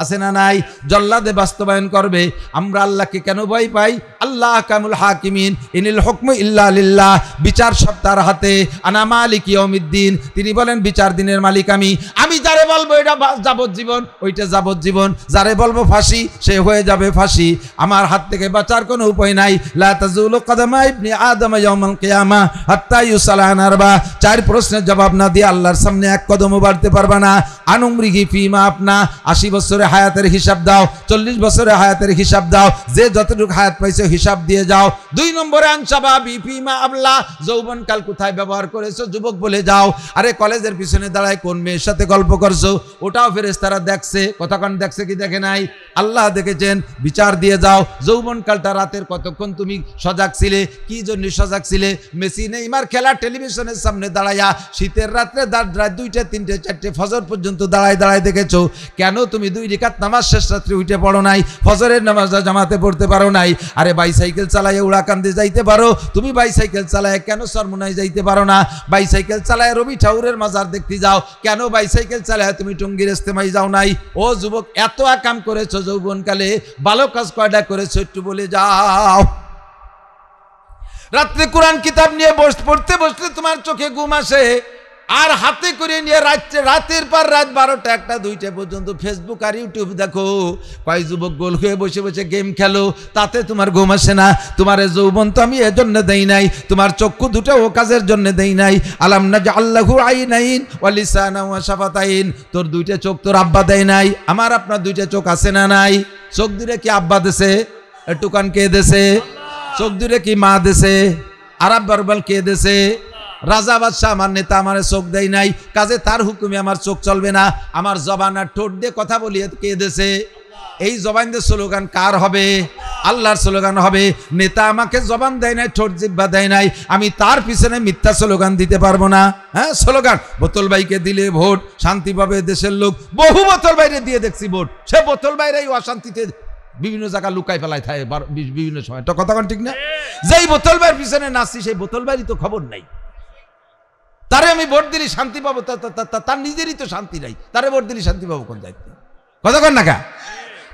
আছে না নাই? জল্লাদে বাস্তবায়ন করবে। আমরা আল্লাহকে কেন ভয় পাই? আল্লাহ কামুল হাকিমিন ইনিল হুকমু ইল্লা লিল্লাহ। বিচার সব তার হাতে। আনা মালিক ইয়াউমিদ্দিন। তিনি বলেন বিচার দিনের মালিক আমি যারে বলবো এটা যাবজ্জীবন, ওইটা যাবজ্জীবন। যারে বলবো ফাঁসি, সে হয়ে যাবে ফাঁসি। আমার হাত থেকে বাঁচার কোনো উপায় নাই। লা তাজুলু কাদামা ইবনি আদম ইয়াউমাল কিয়ামা হাত্তা ইউসালা আন আরবা। 4 প্রশ্নের জবাব না দিয়ে আল্লাহর সামনে এক কদমও বাড়তে পারবা না। আনুমরিহি ফিমা আপনা। 80 বছরের হায়াতের হিসাব দাও, 40 বছরের হায়াতের হিসাব দাও, যে যতটুকু হায়াত পাইছো হিসাব দিয়ে যাও। 2 নম্বরে আনসাবাবি ফিমা আবলা। যৌবনকাল কোথায় ব্যবহার করেছো যুবক বলে যাও। আরে কলেজের পিছনে দাঁড়ায় কোন মেয়ের সাথে গল্প করছো, ওটাও ফেরেশতারা দেখছে। কতক্ষণ দেখছে কি দেখে নাই? আল্লাহ দেখেছেন। বিচার দিয়ে যাও। যৌবনকালটা রাতের কতক্ষণ তুমি সজাগ ছিলে, কি জন্য সজাগ ছিলে? মেসি নেইমার খেলা টেলিভিশনের সামনে দাঁড়াইয়া শীতের রাত্রে রাত 2টা 3টে 4টে ফজর পর্যন্ত দাঁড়ায় দেখেছো। কেন তুমি 2 রাকাত নামাজ শেষ রাত্রে উঠে পড়ো নাই? ফজরের নামাজটা জামাতে পড়তে পারো নাই? আরে বাইসাইকেল চালাইয়া উড়াকান্দে যাইতে পারো, তুমি বাইসাইকেল চালায় কেন চরমুনায় যাইতে পারো না? বাইসাইকেল চালায় রবি ঠাকুরের মাজার দেখতে যাও, কেন বাইসাইকেল চালায় তুমি টঙ্গীর ইস্তেমায় যাও নাই? ও যুবক, এত কাম করেছো যৌবনকালে, ভালো কাজ কয়টা করেছো একটু বলে যাও। রাত্রে কোরআন কিতাব নিয়ে পড়তে বসলে তোমার চোখে ঘুম আসে, আর হাতে করে নিয়ে রাতের পর রাত 12টা 1টা 2টা পর্যন্ত ফেসবুক আর ইউটিউব দেখো। কয় যুবক গোল হয়ে বসে বসে গেম খেলো, তাতে তোমার ঘুম আসে না। তোমার যৌবন তো আমি এজন্য দেই নাই, তোমার চক্ষু দুটো ও কাজের জন্য দেই নাই। আলাম নাজআল্লাহু আইনাইন ওয়া লিসানান ওয়া শাফাতাইন। তোর 2টা চোখ তোর আব্বা দেয় নাই, আমার আপনার 2টা চোখ আছে না নাই? চোখ দুটো কি আব্বা দেছে? একটু কান কে দেছে? চোখ দুটো কি মা দেছে? আরব বারবাল কে দেছে? রাজা বাদশাহ আমার নেতা আমার চোখ দেয় নাই, কাজে তার হুকুমে আমার চোখ চলবে না। আমার জবান আর ঠোঁট দিয়ে কথা বলি কে দেছে? এই জবান দিয়ে স্লোগান কার হবে? আল্লাহর স্লোগান হবে। নেতা আমাকে জবান দেয় নাই, ঠোঁট জিহ্বা দেয় নাই, আমি তার পিছনে মিথ্যা স্লোগান দিতে পারবো না। হ্যাঁ, স্লোগান বোতল ভাইকে দিলে ভোট, শান্তি পাবে দেশের লোক। বহু বোতল বাইরে দিয়ে দেখছি ভোট, সে বোতল বাইরেই অশান্তিতে বিভিন্ন জায়গা লুকাই ফেলায় থাকে বিভিন্ন সময়। তো কথা ঠিক না? যেই বোতল বাইর পিছনে নাচছি সেই বোতল বাইরই তো খবর নাই। তারে আমি ভোট দিলি শান্তি পাবো, তার নিজেরই তো শান্তি নাই, তারে ভোট দিলি শান্তি পাবো কোন দায়িত্ব? কথা কন না কা?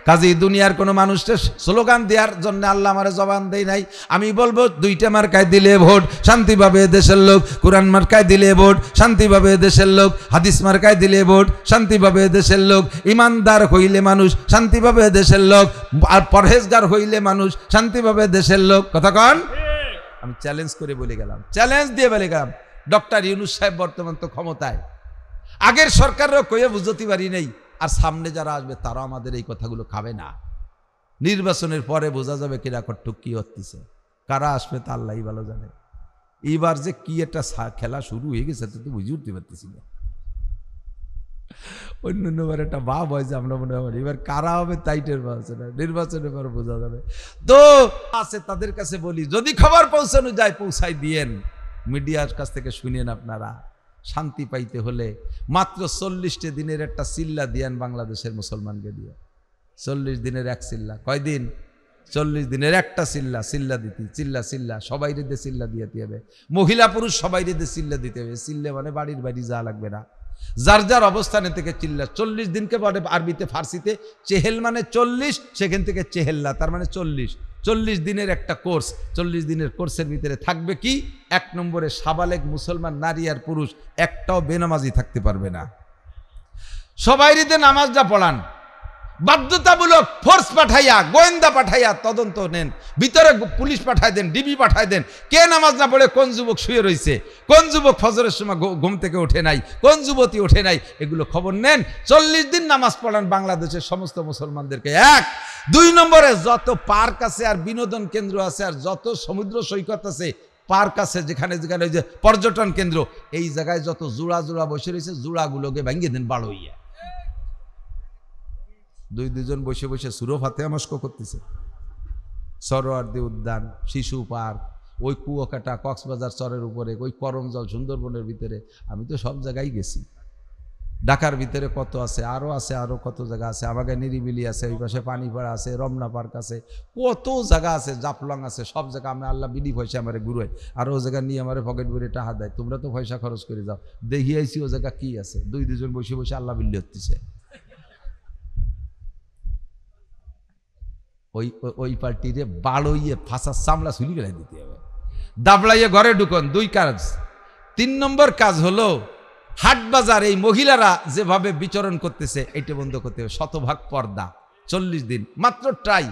কাজে দুনিয়ার কোনো মানুষকে স্লোগান দেওয়ার জন্য আল্লাহ আমার জবান দেয় নাই। আমি বলবো 2টা মার্কায় দিলে ভোট, শান্তি পাবে দেশের লোক। কোরআন মার্কায় দিলে ভোট, শান্তি পাবে দেশের লোক। হাদিস মার্কায় দিলে ভোট, শান্তি পাবে দেশের লোক। ইমানদার হইলে মানুষ, শান্তি পাবে দেশের লোক। আর পরহেজগার হইলে মানুষ, শান্তি পাবে দেশের লোক। কথা কন? আমি চ্যালেঞ্জ করে বলে গেলাম, চ্যালেঞ্জ দিয়ে বলে গেলাম। ডক্টর ইউনূস সাহেব বর্তমান তো ক্ষমতায়, আগের সরকারও কয়ে বুঝতে পারি নেই, আর সামনে যারা আসবে তারা আমাদের এই কথাগুলো খাবে না। নির্বাচনের পরে বোঝা যাবে কিরা কট্টুক কি হচ্ছে, কারা আসবে তা আল্লাহই ভালো জানে। এইবার যে কি একটা খেলা শুরু হয়ে গেছে তো বুঝে উঠতে পারতেছি না। অন্যবার একটা ভাব হয় যে আমরা মনে হয় এবার কারা হবে তাই টের পাচ্ছে না, নির্বাচনের পর বোঝা যাবে। তো আছে তাদের কাছে বলি, যদি খবর পৌঁছানো যায় পৌঁছাই দিয়েন, মিডিয়ার কাছ থেকে শুনেন। আপনারা শান্তি পাইতে হলে মাত্র 40 দিনের একটা চিল্লা দিয়েন বাংলাদেশের মুসলমানকে দিয়ে। 40 দিনের এক চিল্লা। কয়দিন? 40 দিনের একটা চিল্লা দিতে, চিল্লা সবাই রেদে চিল্লা দিতে হবে। মহিলা পুরুষ সবাই রেদে চিল্লা দিতে হবে। চিল্লে মানে বাড়ির বাড়ি যা লাগবে না, যার যার অবস্থানে থেকে চিল্লা। 40 দিনকে বলে আরবিতে ফার্সিতে চেহেল মানে 40, সেখান থেকে চেহেল্লা তার মানে 40। 40 দিনের একটা কোর্স। 40 দিনের কোর্সের ভিতরে থাকবে কি? 1 নম্বরে সাবালেগ মুসলমান নারী আর পুরুষ একটাও বেনামাজি থাকতে পারবে না। সবাই রিতে নামাজটা পড়ান, বাধ্যতামূলক ফোর্স পাঠাইয়া, গোয়েন্দা পাঠাইয়া তদন্ত নেন, ভিতরে পুলিশ পাঠাই দেন, ডিবি পাঠাই দেন। কে নামাজ না পড়ে কোন যুবক শুয়ে রয়েছে, কোন যুবক ফজরের সময় ঘুম থেকে ওঠে নাই, কোন যুবতী ওঠে নাই, এগুলো খবর নেন। 40 দিন নামাজ পড়ান বাংলাদেশের সমস্ত মুসলমানদেরকে। 1 2 নম্বরে যত পার্ক আছে আর বিনোদন কেন্দ্র আছে আর যত সমুদ্র সৈকত আছে, পার্ক আছে, যেখানে যেখানে ওই যে পর্যটন কেন্দ্র, এই জায়গায় যত জোড়া জোড়া বসে রয়েছে জোড়াগুলোকে ভেঙে দেন বাড়ো হইয়া। 2-2 বসে বসে সুরো ফাতে মস্ক করতেছে। সরোয়ার্দী উদ্যান, শিশু পার্ক, ওই কুয়াকাটা কক্সবাজার চরের উপরে, ওই করমজল সুন্দরবনের ভিতরে, আমি তো সব জায়গায় গেছি। ঢাকার ভিতরে কত আছে, আরো কত জায়গা আছে, আমাকে নিরিবিলি আছে, ওই পাশে পানিপাড়া আছে, রমনা পার্ক আছে, কত জায়গা আছে, জাফলং আছে, সব জায়গা আমি আল্লাহ বিধি পয়সা আমার ঘুরোয়, আর ও জায়গা নিয়ে আমার পকেট ভরে টাকা দেয়। তোমরা তো পয়সা খরচ করে যাও, দেখি আইসি ও জায়গা কি আছে, দুজন বসে বসে আল্লাহ বিল্লি হচ্ছে। ওই পার্টিরে বাড়ইয়ে ফাঁসার সামলা ছুরি গেলে দিতে হবে, দাবড়াইয়ে ঘরে ঢুকন। 2 কাজ। 3 নম্বর কাজ হলো হাট বাজার এই মহিলারা যেভাবে বিচরণ করতেছে এটা বন্ধ করতে হবে। শতভাগ পর্দা, 40 দিন মাত্র ট্রাই,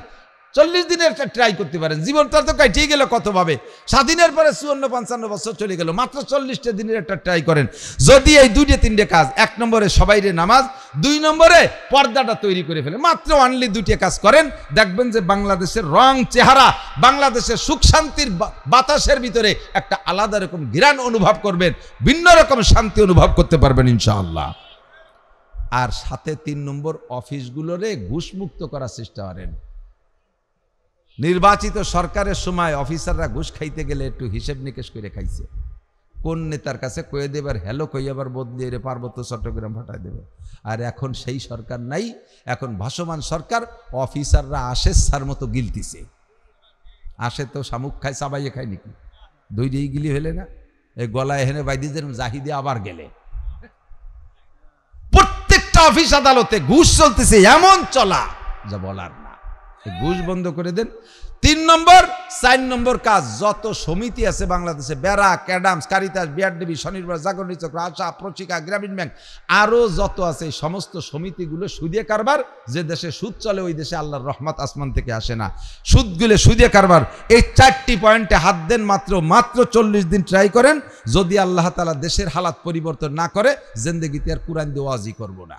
40 দিনের একটা ট্রাই করতে পারেন। জীবনটা তো কাটিয়ে গেল কতভাবে, স্বাধীনের পরে 54-55 বছর চলে গেল, মাত্র 40টা দিনের একটা ট্রাই করেন। যদি এই 2-3টে কাজ, 1 নম্বরে সবাইরে নামাজ, 2 নম্বরে পর্দাটা তৈরি করে ফেলে, মাত্র অনলি 2টে কাজ করেন, দেখবেন যে বাংলাদেশের রং চেহারা, বাংলাদেশের সুখ শান্তির বাতাসের ভিতরে একটা আলাদা রকম ঘ্রাণ অনুভব করবেন, ভিন্ন রকম শান্তি অনুভব করতে পারবেন ইনশাআল্লাহ। আর সাথে 3 নম্বর অফিসগুলোরে ঘুষমুক্ত করার চেষ্টা করেন। নির্বাচিত সরকারের সময় অফিসাররা ঘুষ খাইতে গেলে একটু হিসেব নিকেশ করে খাইছে, কোন নেতার কাছে কয়ে দেবার হ্যালো কই আবার বদলিয়ে রে পার্বত্য চট্টগ্রাম ফাটাই দেবে। আর এখন সেই সরকার নাই, এখন ভাসমান সরকার। অফিসাররা আসে সার মতো গিলতিছে, আসে তো শামুক খায়, চাবাইয়ে খায় নাকি, 2 গিলি হলে না, এই গলায় হেনে বাইদি যেন জাহিদে আবার গেলে। প্রত্যেকটা অফিস আদালতে ঘুষ চলতেছে, এমন চলা যা বলার না। ঘুষ বন্ধ করে দেন। 3 নম্বর, 4 নম্বর কাজ, যত সমিতি আছে বাংলাদেশে, বেড়া, ক্যাডামস, কারিতাস, বিআরডিবি, স্বনির্ভর, জাগরণী চক্র, আশা, প্রচিকা, গ্রামীণ ব্যাংক, আরো যত আছে এই সমস্ত সমিতিগুলো সুদে কারবার। যে দেশে সুদ চলে ওই দেশে আল্লাহর রহমত আসমান থেকে আসে না। সুদগুলো সুদে কারবার, এই 4টি পয়েন্টে হাত দেন। মাত্র 40 দিন ট্রাই করেন। যদি আল্লাহ তাআলা দেশের হালাত পরিবর্তন না করে, জিন্দেগিতে আর কুরআন দিয়ে ওয়াজি করব না।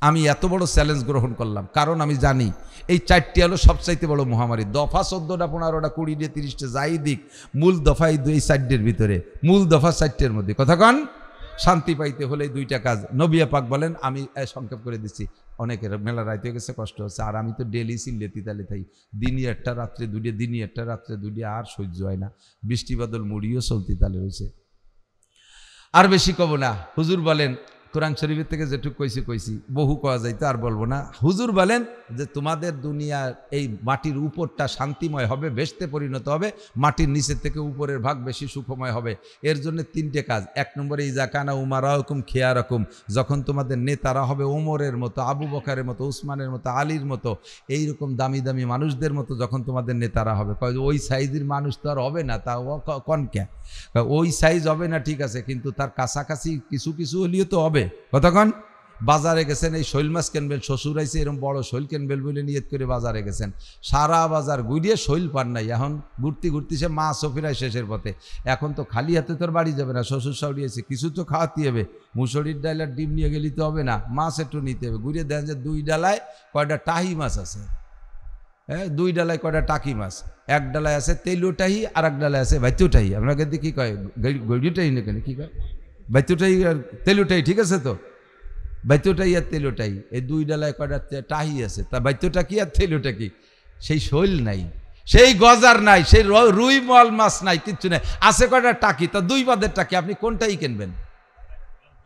আমি এত বড় চ্যালেঞ্জ গ্রহণ করলাম, কারণ আমি জানি এই 4টি হলো সবচাইতে বড় মহামারী। দফা 14টা, 15টা, 20টা, 30টা যাই দিক, মূল দফা এই 4টির ভিতরে, মূল দফা 4টির মধ্যে। কথা কন, শান্তি পাইতে হলে 2টা কাজ। নবী পাক বলেন, আমি সংক্ষেপ করে দিচ্ছি, অনেকের মেলা রাইতে গেছে, কষ্ট হচ্ছে, আর আমি তো ডেলি সিলেতি তালে থাই, দিনই 1টা রাত্রে 2টা, দিনই 1টা রাত্রে 2টা, আর সহ্য হয় না। বৃষ্টি বাদল মুড়িও চলতি তালে হয়েছে। আর বেশি কব না। হুজুর বলেন, কোরআন শরীফের থেকে যেটুকু কইছি বহু কওয়া যাইতো, আর বলবো না। হুজুর বলেন যে তোমাদের দুনিয়ার এই মাটির উপরটা শান্তিময় হবে, বেহেশতে পরিণত হবে, মাটির নিচের থেকে উপরের ভাগ বেশি সুখময় হবে। এর জন্য 3টে কাজ। 1 নম্বরে ইজা কানা উমারাকুম খিয়ারাকুম, যখন তোমাদের নেতারা হবে ওমরের মতো, আবু বকরের মতো, উসমানের মতো, আলীর মতো, এইরকম দামি দামি মানুষদের মতো যখন তোমাদের নেতারা হবে। কয় ওই সাইজের মানুষ তো আর হবে না, তা কনকে ওই সাইজ হবে না, ঠিক আছে, কিন্তু তার কাছাকাছি কিছু কিছু হলেও তো হবে। কতক্ষণ বাজারে গেছেন, এই শৈল মাছ কিনবেন, শ্বশুর আইছে এরকম বড় শৈল কিনবেন বলে নিয়ত করে বাজারে গেছেন, সারা বাজার ঘুরিয়ে শৈল পান নাই। এখন ঘুরতে সে মাছও ফিরায় শেষের পথে। এখন তো খালি হাতে তোর বাড়ি যাবে না, শ্বশুর সাউরিয়েছে, কিছু তো খাওয়াতে হবে। মুসুরির ডাল আর ডিম নিয়ে গেলে তো হবে না, মাছ একটু নিতে হবে। ঘুরিয়ে দেন যে 2 ডালায় কয়টা টাহি মাছ আছে, হ্যাঁ 2 ডালায় কয়টা টাকি মাছ, 1 ডালায় আছে তেলুটাহি, আর 1 ডালায় আছে ভাইতুটাহি। আপনাকে কি কয়, গড়িটাহি না কেন, কি কয় ভাইতুটাহি আর তেলুটাহি, ঠিক আছে তো, বাইতুটাই আর তেলোটাই, এই 2 ডালায় কয়টা টাহি আছে, তা বাইতুটা কি আর তেলোটা কি? সেই শৈল নাই, সেই গজার নাই, সেই রুই মল মাছ নাই, কিচ্ছু নাই, আছে কয়টা টাকি। তা 2 বাদের টাকি, আপনি কোনটাই কিনবেন?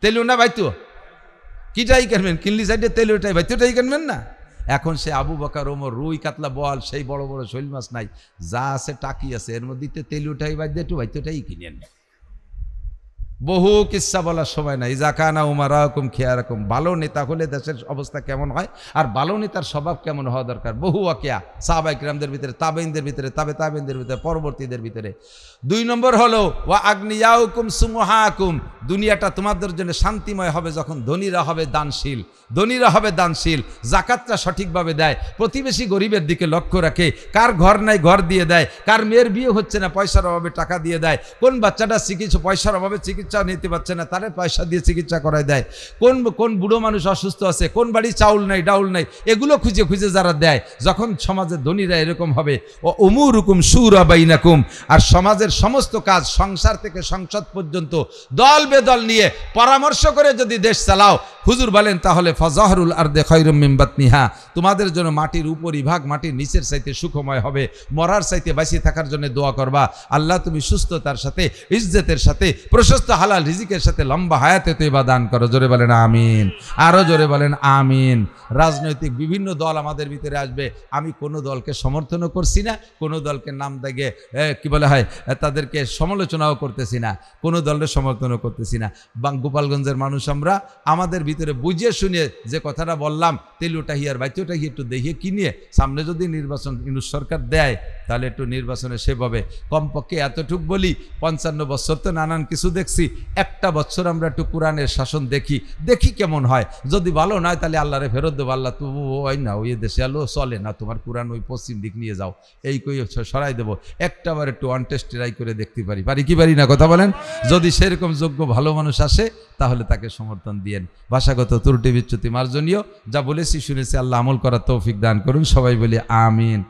তেলু না বাইতু, কিটাই কিনবেন? কিনলি সাইডে তেলুটাই, বাইতুটাই কিনবেন না। এখন সে আবু বকর, ওমর, রুই, কাতলা, বোয়াল, সেই বড় বড় শৈল মাছ নাই, যা আছে টাকি আছে, এর মধ্যে তেলুটাই বাইদে একটু বাইতুটাই কিনেন। বহু কিস্সা বলার সময় নাই। জাকানা উমারাকুম খিয়ারাকুম, ভালো নেতা হলে দেশের অবস্থা কেমন হয়, আর ভালো নেতার স্বভাব কেমন হওয়া দরকার, বহু ওয়াকিয়া সাহাবায়ে কিরামদের ভিতরে, তাবেঈনদের ভিতরে, তাবেঈনদের ভিতরে, পরবর্তীদের ভিতরে। 2 নম্বর হলো ওয়া আগনিয়াউকুম সুমুহাকুম, দুনিয়াটা তোমাদের জন্য শান্তিময় হবে যখন ধনীরা হবে দানশীল, ধনীরা হবে দানশীল, যাকাতটা সঠিকভাবে দেয়, প্রতিবেশী গরিবের দিকে লক্ষ্য রাখে, কার ঘর নাই ঘর দিয়ে দেয়, কার মেয়ের বিয়ে হচ্ছে না পয়সার অভাবে টাকা দিয়ে দেয়, কোন বাচ্চাটা চিকিৎসা পয়সার অভাবে চিকিৎসা নিতে পারছে না তারে পয়সা দিয়ে চিকিৎসা করায় দেয়, কোন বুড়ো মানুষ অসুস্থ আছে, কোন বাড়ি চাউল নাই ডাউল নাই, এগুলো খুঁজে খুঁজে যারা দেয়। যখন সমাজের ধনীরা এরকম হবে, ও উমুরুকুম শুরা বাইনাকুম, আর সমাজের সমস্ত কাজ সংসার থেকে সংসদ পর্যন্ত দল বেদল নিয়ে পরামর্শ করে যদি দেশ চালাও, হুজুর বলেন তাহলে ফাজাহরুল আরদে খায়রুম মিন বাতনিহা, তোমাদের জন্য মাটির উপরিভাগ মাটির নিচের চাইতে সুখময় হবে। মরার চাইতে বাঁচিয়ে থাকার জন্য দোয়া করবা, আল্লাহ তুমি সুস্থতার সাথে, ইজ্জতের সাথে, প্রশস্ত হালাল রিজিকের সাথে লম্বা হায়াতে তৈবা দান করো। জোরে বলেন আমিন, আরো জোরে বলেন আমিন। রাজনৈতিক বিভিন্ন দল আমাদের ভিতরে আসবে, আমি কোনো দলকে সমর্থনও করছি না, কোনো দলকে নাম দাগে কি বলে হয় তাদেরকে সমালোচনাও করতেছি না, কোনো দলের সমর্থনও করতেছি না। গোপালগঞ্জের মানুষ আমরা, আমাদের ভিতরে বুঝিয়ে শুনিয়ে যে কথাটা বললাম, তেলুটা হিয়ার বাইচোটা হিয়ে একটু দেখিয়ে কিনিয়ে সামনে যদি নির্বাচন ইউনুস সরকার দেয় তাহলে একটু নির্বাচনে সেভাবে কমপক্ষে এতটুক বলি, 55 বছর তো নানান কিছু দেখছি, একটা বছর আমরা একটু কোরআনের শাসন দেখি কেমন হয়। যদি ভালো নয় তাহলে আল্লাহরে ফেরত দেবো, আল্লাহ তো ওই না ওই দেশে আলো চলে না, তোমার কোরআন ওই পশ্চিম দিক নিয়ে যাও, এই কই সরাই দেবো। একটাবার একটু অনটেস্ট ট্রাই করে দেখতে পারি কি পারি না, কথা বলেন। যদি সেরকম যোগ্য ভালো মানুষ আসে তাহলে তাকে সমর্থন দিয়েন। ভাষাগত ত্রুটি বিচ্যুতি মার্জনীয়, যা বলেছি শুনেছি আল্লাহ আমল করার তৌফিক দান করুন। সবাই বলি আমিন,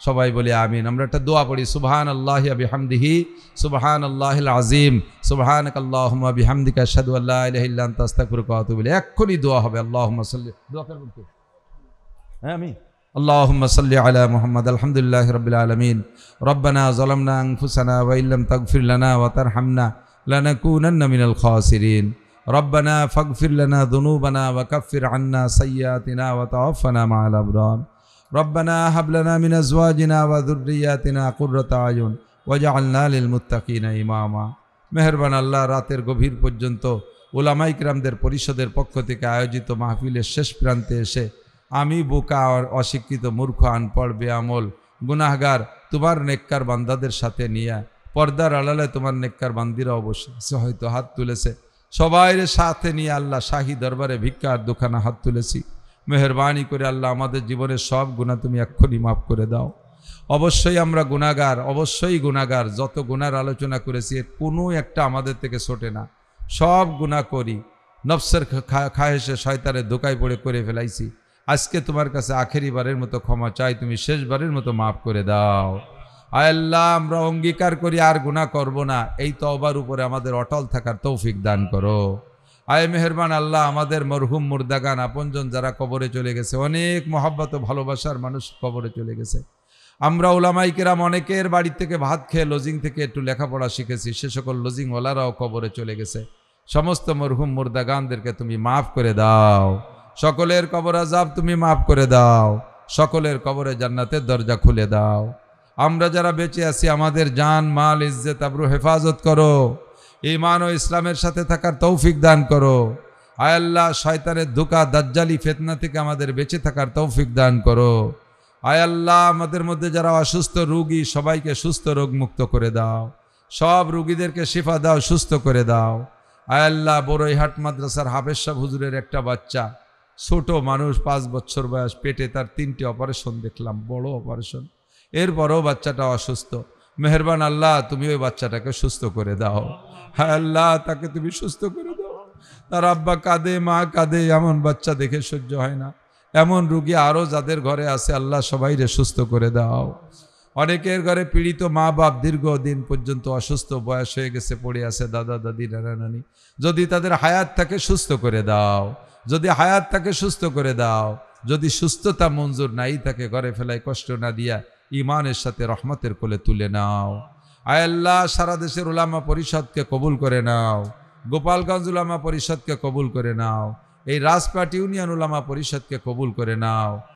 সবাই বলি আমিন। আমরা একটা দোয়া পড়ি, সুবহানাল্লাহি ওয়া বিহামদিহি সুবহানাল্লাহিল আযীম সুবহানাকাল্লাহুম্মা বিহামদিকা আশহাদু আল্লা ইলাহা ইল্লা আনতা আস্তাগফিরুকা ওয়া আতুবু ইলাইক। এক্ষুনি দোয়া হবে। আল্লাহুম্মা সাল্লি, দোয়া করবেন তো? হ্যাঁ আমি আল্লাহুম্মা সাল্লি আলা মুহাম্মাদ। আলহামদুলিল্লাহি রাব্বিল আলামিন। রব্বানা যালামনা আনফুসানা ওয়া ইল্লাম তাগফির লানা ওয়া তারহামনা লানাকুনান্না মিনাল খাসিরিন। রব্বানা ফাগফির লানা যুনুবানা ওয়া কাফির আন্না সাইয়্যাতিনা ওয়া তাওয়াফানা মা'আল আবরার। রব্বানা হাব লানা মিন আজওয়াজিনা ওয়া যুররিয়াতিনা কুররাতা আয়ুন ওয়াজআলনা লিল মুত্তাকিনা ইমামা। মেহেরবান আল্লাহ, রাতের গভীর পর্যন্ত উলামায়ে কিরামদের পরিষদের পক্ষ থেকে আয়োজিত মাহফিলের শেষ প্রান্তে এসে আমি বোকা আর অশিক্ষিত মূর্খ আনপড় বেআমল গুনাহগার তোমার নেককার বান্দাদের সাথে নিয়ে পর্দার আড়ালে তোমার নেককার বান্দিরা অবশ্যই হয়তো হাত তুলেছে, সবাইয়ের সাথে নিয়ে আল্লাহ শাহী দরবারে ভিক্ষার দুখানা হাত তুলেছি। মেহরবানি করে আল্লাহ আমাদের জীবনের সব গুনাহ তুমি এক্ষুনি মাফ করে দাও। অবশ্যই আমরা গুনাহগার, অবশ্যই গুনাহগার। যত গুনার আলোচনা করেছি এর কোনো একটা আমাদের থেকে ছোটে না, সব গুনাহ করি, নফসের খায়েশে শয়তানের ধোকায় পড়ে করে ফেলাইছি। আজকে তোমার কাছে আখেরি বারের মতো ক্ষমা চাই, তুমি শেষবারের মতো মাফ করে দাও। আয় আল্লাহ, আমরা অঙ্গীকার করি আর গুনাহ করব না, এই তওবার উপরে আমাদের অটল থাকার তৌফিক দান করো। আয় মেহেরবান আল্লাহ, আমাদের মরহুম মুর্দাগান আপনজন যারা কবরে চলে গেছে, অনেক মহব্বত ও ভালোবাসার মানুষ কবরে চলে গেছে। আমরা উলামায়ে কেরাম অনেকের বাড়ি থেকে ভাত খেয়ে লজিং থেকে একটু লেখাপড়া শিখেছি, সে সকল লজিংওয়ালারাও কবরে চলে গেছে। সমস্ত মরহুম মুর্দাগানদেরকে তুমি মাফ করে দাও, সকলের কবর আযাব তুমি মাফ করে দাও, সকলের কবরে জান্নাতের দরজা খুলে দাও। আমরা যারা বেঁচে আছি আমাদের জান মাল ইজ্জত আবরু হেফাজত করো, ঈমান ও ইসলামের সাথে থাকার তৌফিক দান করো। আয় আল্লাহ, শয়তানের ধোঁকা দাজ্জালি ফিতনা থেকে আমাদের বেঁচে থাকার তৌফিক দান করো। আয় আল্লাহ, আমাদের মধ্যে যারা অসুস্থ রোগী সবাইকে সুস্থ রোগ মুক্ত করে দাও, সব রোগীদেরকে শিফা দাও, সুস্থ করে দাও। আয় আল্লাহ, বড়ইহাট মাদ্রাসার হাফেজ সাহেব হুজুরের একটা বাচ্চা, ছোট মানুষ, 5 বছর বয়স, পেটে তার 3টে অপারেশন দেখলাম, বড় অপারেশন, এরপরও বাচ্চাটা অসুস্থ। মেহেরবান আল্লাহ, তুমি ওই বাচ্চাটাকে সুস্থ করে দাও। হ্যাঁ আল্লাহ, তাকে তুমি সুস্থ করে দাও। তার আব্বা কাঁদে, মা কাঁদে, এমন বাচ্চা দেখে সহ্য হয় না। এমন রুগী আরও যাদের ঘরে আছে আল্লাহ সবাইরে সুস্থ করে দাও। অনেকের ঘরে পীড়িত মা বাপ দীর্ঘদিন পর্যন্ত অসুস্থ, বয়স হয়ে গেছে, পড়ে আছে, দাদা দাদি নানা নানি, যদি তাদের হায়াত থাকে সুস্থ করে দাও, যদি হায়াত থাকে সুস্থ করে দাও। যদি সুস্থতা মঞ্জুর নাই থাকে ঘরে ফেলায় কষ্ট না দিয়া ঈমানের সাথে রহমতের কোলে তুলে নাও। আয় আল্লাহ, সারা দেশের উলামা পরিষদকে কবুল করে নাও, গোপালগঞ্জ উলামা পরিষদকে কবুল করে নাও, এই রাজপাট ইউনিয়ন উলামা পরিষদকে কবুল করে নাও।